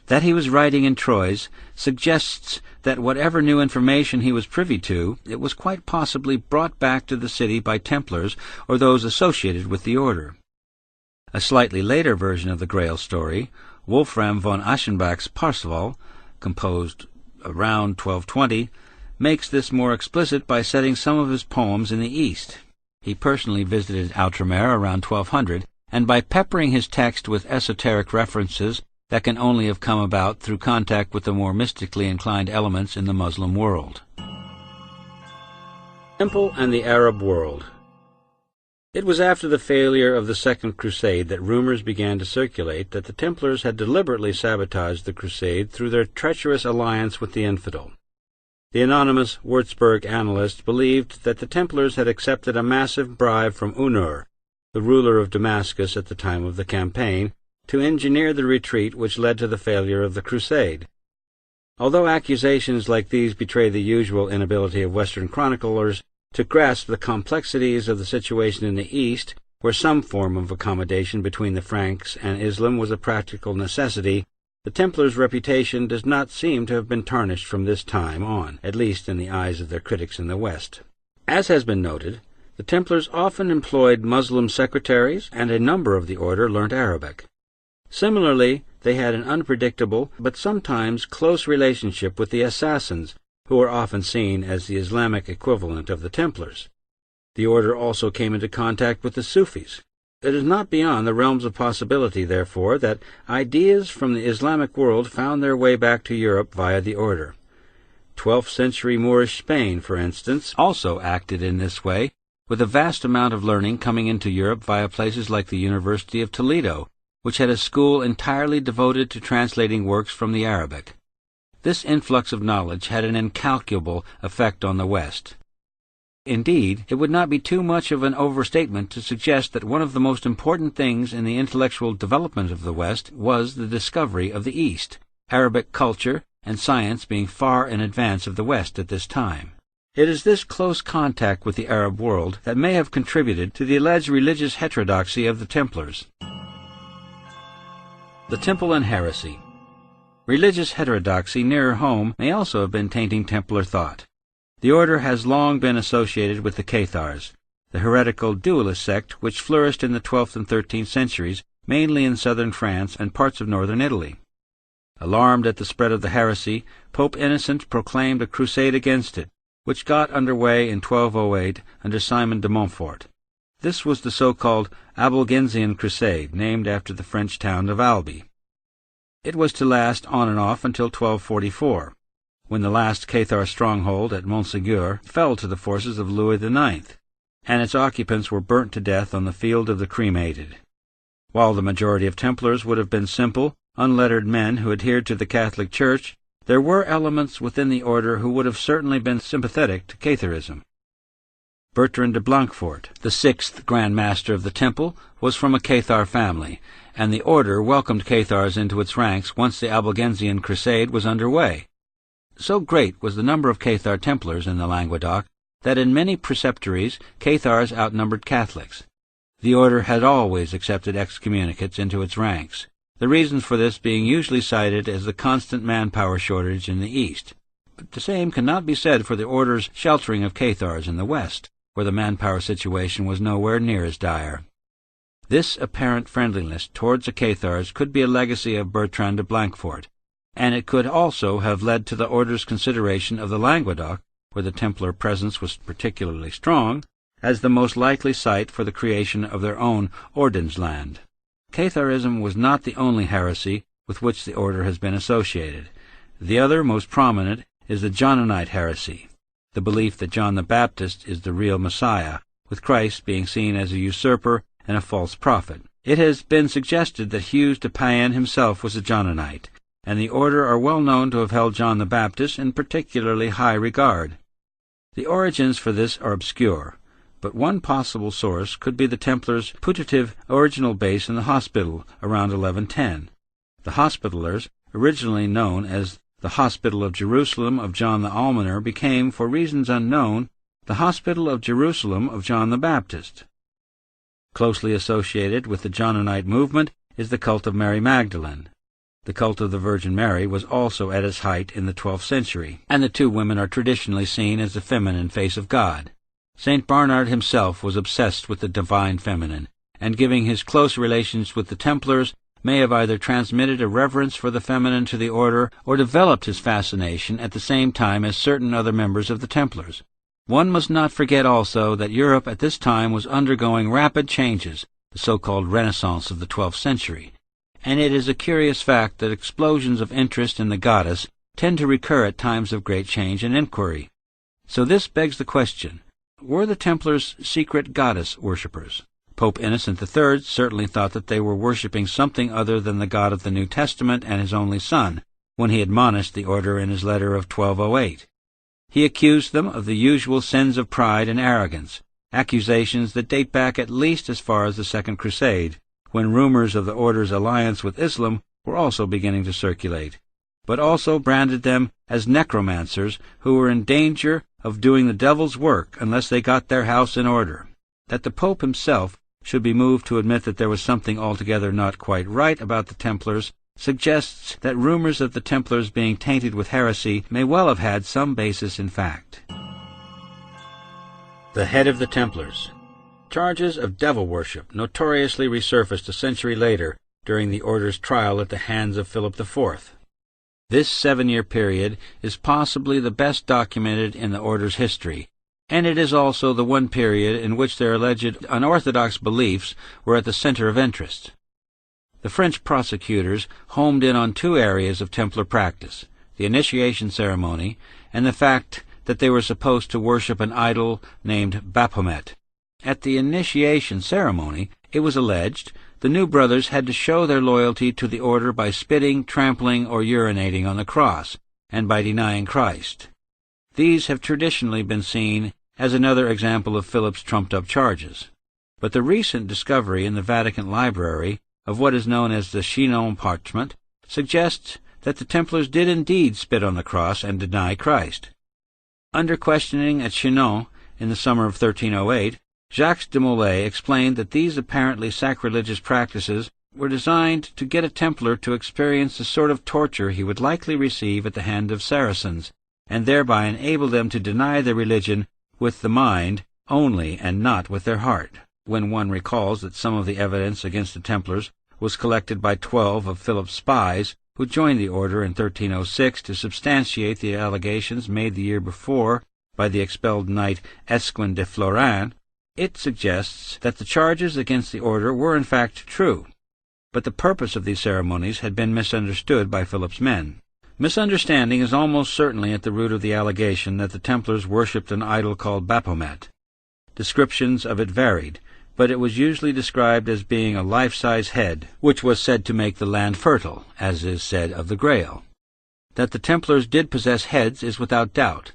[SPEAKER 1] That he was writing in Troyes suggests that whatever new information he was privy to, it was quite possibly brought back to the city by Templars or those associated with the order. A slightly later version of the Grail story, Wolfram von Eschenbach's Parsifal, composed around 1220, makes this more explicit by setting some of his poems in the East. He personally visited Outremer around 1200, and by peppering his text with esoteric references that can only have come about through contact with the more mystically inclined elements in the Muslim world. Temple and the Arab world. It was after the failure of the Second Crusade that rumors began to circulate that the Templars had deliberately sabotaged the Crusade through their treacherous alliance with the infidel. The anonymous Würzburg analyst believed that the Templars had accepted a massive bribe from Unur, the ruler of Damascus at the time of the campaign, to engineer the retreat which led to the failure of the Crusade. Although accusations like these betray the usual inability of Western chroniclers to grasp the complexities of the situation in the East, where some form of accommodation between the Franks and Islam was a practical necessity, the Templars' reputation does not seem to have been tarnished from this time on, at least in the eyes of their critics in the West. As has been noted, the Templars often employed Muslim secretaries, and a number of the order learnt Arabic. Similarly, they had an unpredictable but sometimes close relationship with the Assassins, who are often seen as the Islamic equivalent of the Templars. The order also came into contact with the Sufis. It is not beyond the realms of possibility, therefore, that ideas from the Islamic world found their way back to Europe via the order. 12th-century Moorish Spain, for instance, also acted in this way, with a vast amount of learning coming into Europe via places like the University of Toledo, which had a school entirely devoted to translating works from the Arabic. This influx of knowledge had an incalculable effect on the West. Indeed, it would not be too much of an overstatement to suggest that one of the most important things in the intellectual development of the West was the discovery of the East, Arabic culture and science being far in advance of the West at this time. It is this close contact with the Arab world that may have contributed to the alleged religious heterodoxy of the Templars. The Temple and Heresy. Religious heterodoxy nearer home may also have been tainting Templar thought. The order has long been associated with the Cathars, the heretical dualist sect which flourished in the 12th and 13th centuries, mainly in southern France and parts of northern Italy. Alarmed at the spread of the heresy, Pope Innocent proclaimed a crusade against it, which got under way in 1208 under Simon de Montfort. This was the so-called Albigensian Crusade, named after the French town of Albi. It was to last on and off until 1244, when the last Cathar stronghold at Montségur fell to the forces of Louis IX, and its occupants were burnt to death on the field of the cremated. While the majority of Templars would have been simple, unlettered men who adhered to the Catholic Church, there were elements within the order who would have certainly been sympathetic to Catharism. Bertrand de Blanquefort, the sixth Grand Master of the Temple, was from a Cathar family, and the order welcomed Cathars into its ranks once the Albigensian Crusade was under way. So great was the number of Cathar Templars in the Languedoc that in many preceptories Cathars outnumbered Catholics. The order had always accepted excommunicates into its ranks, the reasons for this being usually cited as the constant manpower shortage in the East. But the same cannot be said for the order's sheltering of Cathars in the West, where the manpower situation was nowhere near as dire. This apparent friendliness towards the Cathars could be a legacy of Bertrand de Blanquefort, and it could also have led to the order's consideration of the Languedoc, where the Templar presence was particularly strong, as the most likely site for the creation of their own Ordensland. Catharism was not the only heresy with which the order has been associated. The other most prominent is the Johnonite heresy, the belief that John the Baptist is the real Messiah, with Christ being seen as a usurper and a false prophet. It has been suggested that Hughes de Payens himself was a Johnonite, and the order are well known to have held John the Baptist in particularly high regard. The origins for this are obscure, but one possible source could be the Templars' putative original base in the hospital around 1110. The Hospitallers, originally known as the Hospital of Jerusalem of John the Almoner, became, for reasons unknown, the Hospital of Jerusalem of John the Baptist. Closely associated with the Johnonite movement is the cult of Mary Magdalene. The cult of the Virgin Mary was also at its height in the 12th century, and the two women are traditionally seen as the feminine face of God. St. Bernard himself was obsessed with the divine feminine, and giving his close relations with the Templars, may have either transmitted a reverence for the feminine to the order or developed his fascination at the same time as certain other members of the Templars. One must not forget also that Europe at this time was undergoing rapid changes, the so-called Renaissance of the 12th century, and it is a curious fact that explosions of interest in the goddess tend to recur at times of great change and inquiry. So this begs the question, were the Templars secret goddess worshippers? Pope Innocent III certainly thought that they were worshipping something other than the God of the New Testament and his only Son, when he admonished the order in his letter of 1208. He accused them of the usual sins of pride and arrogance, accusations that date back at least as far as the Second Crusade, when rumors of the order's alliance with Islam were also beginning to circulate, but also branded them as necromancers who were in danger of doing the devil's work unless they got their house in order. That the Pope himself should be moved to admit that there was something altogether not quite right about the Templars suggests that rumors of the Templars being tainted with heresy may well have had some basis in fact. The head of the Templars. Charges of devil worship notoriously resurfaced a century later during the order's trial at the hands of Philip IV. This 7-year period is possibly the best documented in the order's history, and it is also the one period in which their alleged unorthodox beliefs were at the center of interest. The French prosecutors homed in on two areas of Templar practice, the initiation ceremony and the fact that they were supposed to worship an idol named Baphomet. At the initiation ceremony, it was alleged, the new brothers had to show their loyalty to the order by spitting, trampling, or urinating on the cross, and by denying Christ. These have traditionally been seen as another example of Philip's trumped-up charges. But the recent discovery in the Vatican Library of what is known as the Chinon parchment suggests that the Templars did indeed spit on the cross and deny Christ. Under questioning at Chinon in the summer of 1308, Jacques de Molay explained that these apparently sacrilegious practices were designed to get a Templar to experience the sort of torture he would likely receive at the hand of Saracens, and thereby enable them to deny their religion with the mind only and not with their heart. When one recalls that some of the evidence against the Templars was collected by 12 of Philip's spies, who joined the order in 1306 to substantiate the allegations made the year before by the expelled knight Esquin de Florin, it suggests that the charges against the order were in fact true. But the purpose of these ceremonies had been misunderstood by Philip's men. Misunderstanding is almost certainly at the root of the allegation that the Templars worshipped an idol called Baphomet. Descriptions of it varied, but it was usually described as being a life-size head, which was said to make the land fertile, as is said of the Grail. That the Templars did possess heads is without doubt.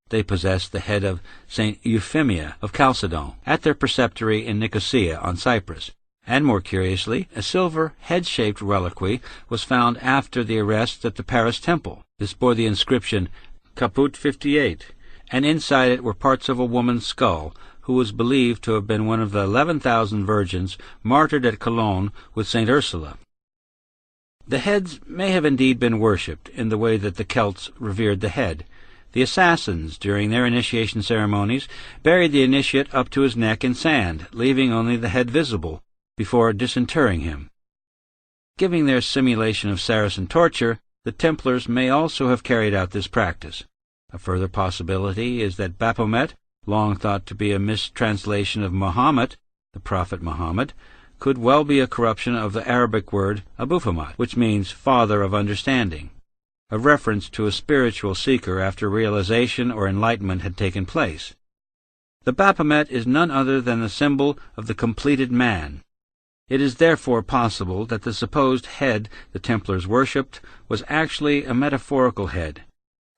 [SPEAKER 1] They possessed the head of St. Euphemia of Chalcedon at their preceptory in Nicosia on Cyprus, and more curiously, a silver head-shaped reliquary was found after the arrest at the Paris Temple. This bore the inscription Caput 58, and inside it were parts of a woman's skull, who was believed to have been one of the 11,000 virgins martyred at Cologne with St. Ursula. The heads may have indeed been worshipped in the way that the Celts revered the head. The assassins, during their initiation ceremonies, buried the initiate up to his neck in sand, leaving only the head visible, before disinterring him. Giving their simulation of Saracen torture, the Templars may also have carried out this practice. A further possibility is that Baphomet, long thought to be a mistranslation of Muhammad, the prophet Muhammad, could well be a corruption of the Arabic word Abuphamat, which means father of understanding, a reference to a spiritual seeker after realization or enlightenment had taken place. The Baphomet is none other than the symbol of the completed man. It is therefore possible that the supposed head the Templars worshipped was actually a metaphorical head.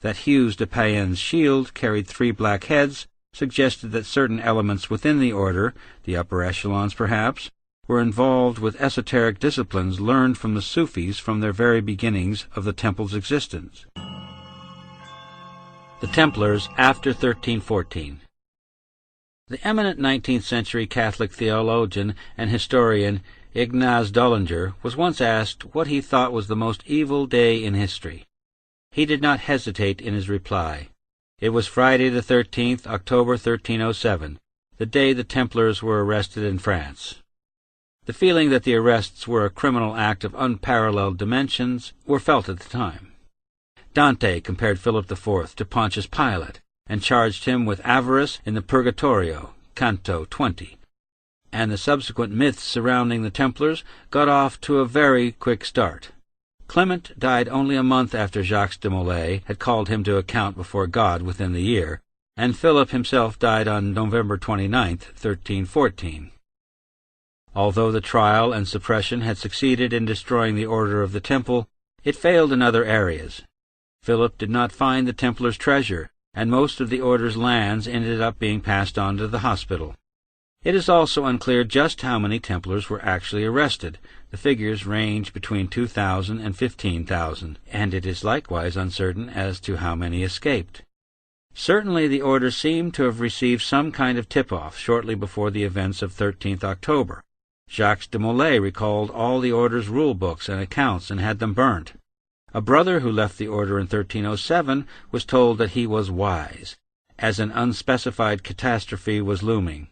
[SPEAKER 1] That Hughes de Payen's shield carried 3 black heads suggested that certain elements within the order, the upper echelons perhaps, were involved with esoteric disciplines learned from the Sufis from their very beginnings of the Temple's existence. The Templars after 1314. The eminent 19th-century Catholic theologian and historian Ignaz Dollinger was once asked what he thought was the most evil day in history. He did not hesitate in his reply. It was Friday the 13th, October 1307, the day the Templars were arrested in France. The feeling that the arrests were a criminal act of unparalleled dimensions were felt at the time. Dante compared Philip IV to Pontius Pilate, and charged him with avarice in the Purgatorio, Canto 20, and the subsequent myths surrounding the Templars got off to a very quick start. Clement died only a month after Jacques de Molay had called him to account before God within the year, and Philip himself died on November 29, 1314. Although the trial and suppression had succeeded in destroying the order of the Temple, it failed in other areas. Philip did not find the Templars' treasure, and most of the order's lands ended up being passed on to the hospital. It is also unclear just how many Templars were actually arrested. The figures range between 2,000 and 15,000, and it is likewise uncertain as to how many escaped. Certainly the order seemed to have received some kind of tip-off shortly before the events of 13th October. Jacques de Molay recalled all the order's rule books and accounts and had them burnt. A brother who left the order in 1307 was told that he was wise, as an unspecified catastrophe was looming.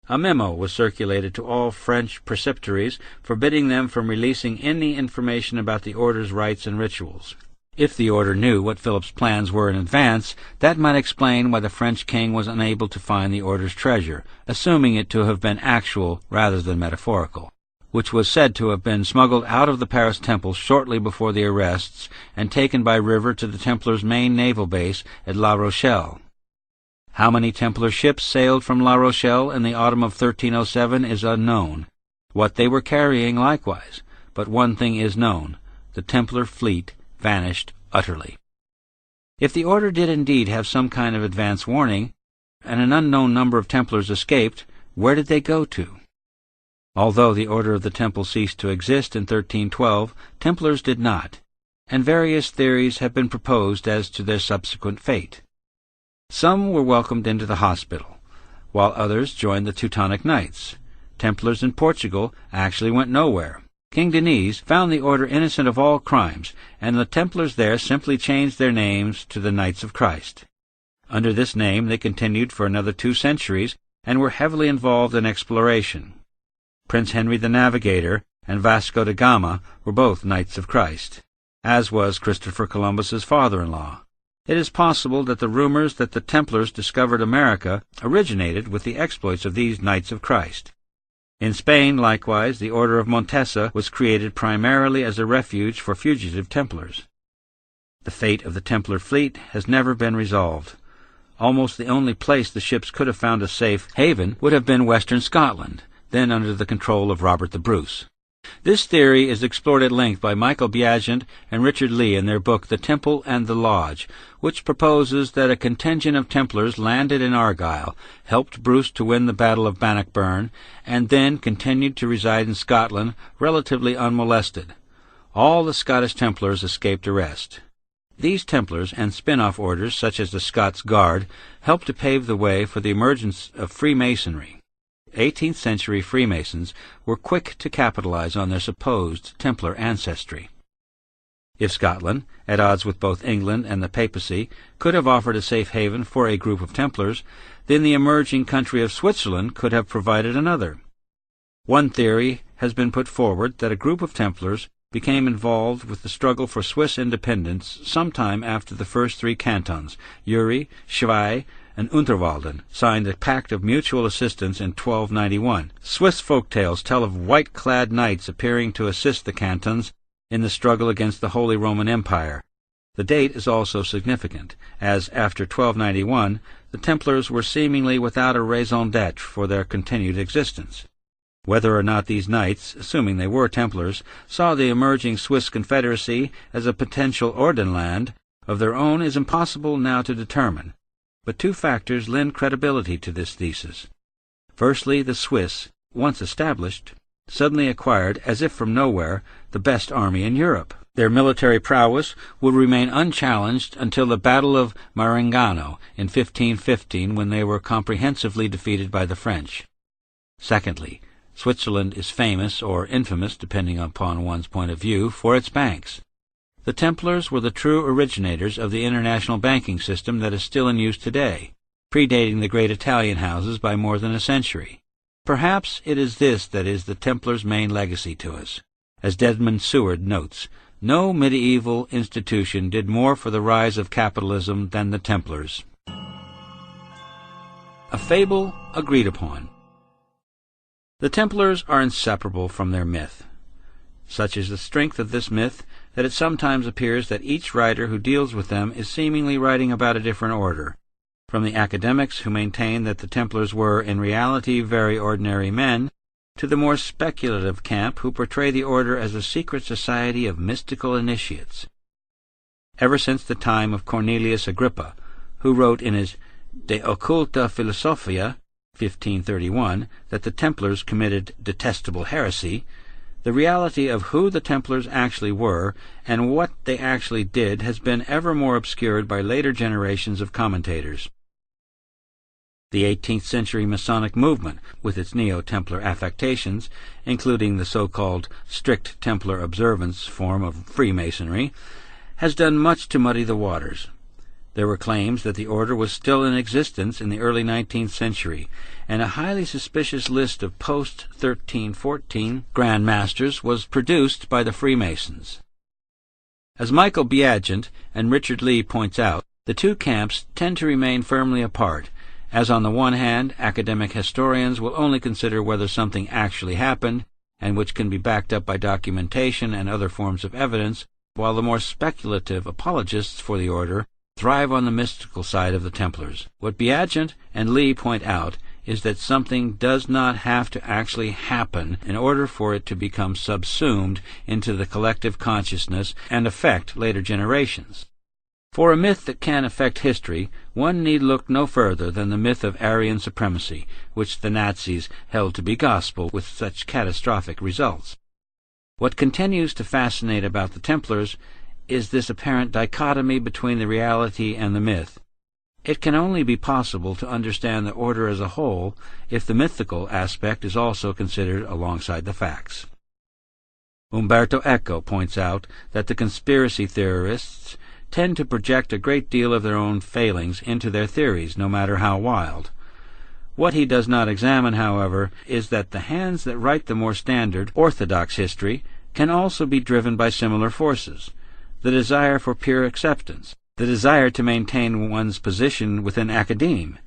[SPEAKER 1] A memo was circulated to all French preceptories forbidding them from releasing any information about the order's rites and rituals. If the order knew what Philip's plans were in advance, that might explain why the French king was unable to find the order's treasure, assuming it to have been actual rather than metaphorical, which was said to have been smuggled out of the Paris Temple shortly before the arrests and taken by river to the Templars' main naval base at La Rochelle. How many Templar ships sailed from La Rochelle in the autumn of 1307 is unknown. What they were carrying likewise, but one thing is known: the Templar fleet vanished utterly. If the order did indeed have some kind of advance warning, and an unknown number of Templars escaped, where did they go to? Although the Order of the Temple ceased to exist in 1312, Templars did not, and various theories have been proposed as to their subsequent fate. Some were welcomed into the hospital, while others joined the Teutonic Knights. Templars in Portugal actually went nowhere. King Denis found the order innocent of all crimes, and the Templars there simply changed their names to the Knights of Christ. Under this name they continued for another 2 centuries and were heavily involved in exploration. Prince Henry the Navigator and Vasco da Gama were both Knights of Christ, as was Christopher Columbus's father-in-law. It is possible that the rumors that the Templars discovered America originated with the exploits of these Knights of Christ. In Spain, likewise, the Order of Montesa was created primarily as a refuge for fugitive Templars. The fate of the Templar fleet has never been resolved. Almost the only place the ships could have found a safe haven would have been western Scotland, then under the control of Robert the Bruce. This theory is explored at length by Michael Biagent and Richard Lee in their book The Temple and the Lodge, which proposes that a contingent of Templars landed in Argyll, helped Bruce to win the Battle of Bannockburn, and then continued to reside in Scotland relatively unmolested. All the Scottish Templars escaped arrest. These Templars and spin-off orders, such as the Scots Guard, helped to pave the way for the emergence of Freemasonry. 18th-century Freemasons were quick to capitalize on their supposed Templar ancestry. If Scotland, at odds with both England and the papacy, could have offered a safe haven for a group of Templars, then the emerging country of Switzerland could have provided another. One theory has been put forward that a group of Templars became involved with the struggle for Swiss independence sometime after the first 3 cantons, Uri, Schwei, and Unterwalden, signed a pact of mutual assistance in 1291. Swiss folk tales tell of white-clad knights appearing to assist the cantons in the struggle against the Holy Roman Empire. The date is also significant, as after 1291 the Templars were seemingly without a raison d'etre for their continued existence. Whether or not these knights, assuming they were Templars, saw the emerging Swiss Confederacy as a potential Ordenland of their own is impossible now to determine. But 2 factors lend credibility to this thesis. Firstly, the Swiss, once established, suddenly acquired, as if from nowhere, the best army in Europe. Their military prowess would remain unchallenged until the Battle of Marengo in 1515, when they were comprehensively defeated by the French. Secondly, Switzerland is famous or infamous, depending upon one's point of view, for its banks. The Templars were the true originators of the international banking system that is still in use today, predating the great Italian houses by more than a century. Perhaps it is this that is the Templars' main legacy to us. As Desmond Seward notes, no medieval institution did more for the rise of capitalism than the Templars. A fable agreed upon. The Templars are inseparable from their myth. Such is the strength of this myth that it sometimes appears that each writer who deals with them is seemingly writing about a different order. From the academics who maintain that the Templars were, in reality, very ordinary men, to the more speculative camp who portray the order as a secret society of mystical initiates. Ever since the time of Cornelius Agrippa, who wrote in his De Occulta Philosophia, 1531, that the Templars committed detestable heresy, the reality of who the Templars actually were and what they actually did has been ever more obscured by later generations of commentators. The 18th-century Masonic movement, with its Neo-Templar affectations, including the so-called strict Templar observance form of Freemasonry, has done much to muddy the waters. There were claims that the order was still in existence in the early 19th century, and a highly suspicious list of post-1314 Grand Masters was produced by the Freemasons. As Michael Biagent and Richard Lee points out, the 2 camps tend to remain firmly apart, as on the one hand, academic historians will only consider whether something actually happened, and which can be backed up by documentation and other forms of evidence, while the more speculative apologists for the order thrive on the mystical side of the Templars. What Biagent and Lee point out is that something does not have to actually happen in order for it to become subsumed into the collective consciousness and affect later generations. For a myth that can affect history, one need look no further than the myth of Aryan supremacy, which the Nazis held to be gospel with such catastrophic results. What continues to fascinate about the Templars is this apparent dichotomy between the reality and the myth. It can only be possible to understand the order as a whole if the mythical aspect is also considered alongside the facts. Umberto Eco points out that the conspiracy theorists tend to project a great deal of their own failings into their theories, no matter how wild. What he does not examine, however, is that the hands that write the more standard, orthodox history can also be driven by similar forces: the desire for pure acceptance, the desire to maintain one's position within academe,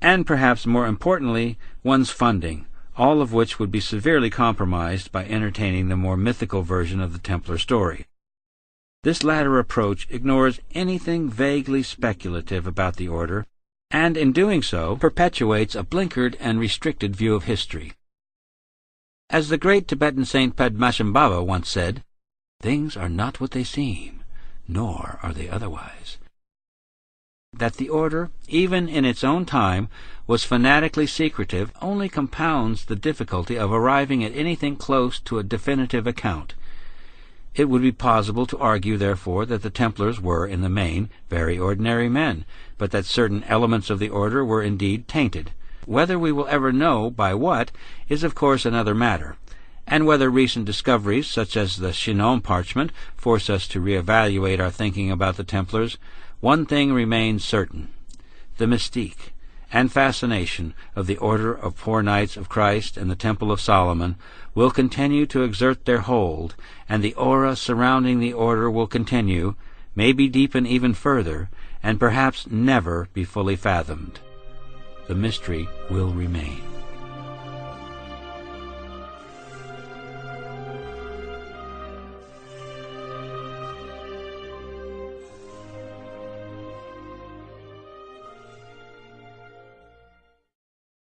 [SPEAKER 1] and perhaps more importantly, one's funding, all of which would be severely compromised by entertaining the more mythical version of the Templar story. This latter approach ignores anything vaguely speculative about the order, and in doing so perpetuates a blinkered and restricted view of history. As the great Tibetan saint Padmasambhava once said, "Things are not what they seem, nor are they otherwise." That the order, even in its own time, was fanatically secretive only compounds the difficulty of arriving at anything close to a definitive account. It would be possible to argue, therefore, that the Templars were, in the main, very ordinary men, but that certain elements of the order were indeed tainted. Whether we will ever know by what is, of course, another matter, and whether recent discoveries, such as the Chinon parchment, force us to reevaluate our thinking about the Templars, one thing remains certain: the mystique and fascination of the Order of Poor Knights of Christ and the Temple of Solomon will continue to exert their hold, and the aura surrounding the order will continue, maybe deepen even further, and perhaps never be fully fathomed. The mystery will remain.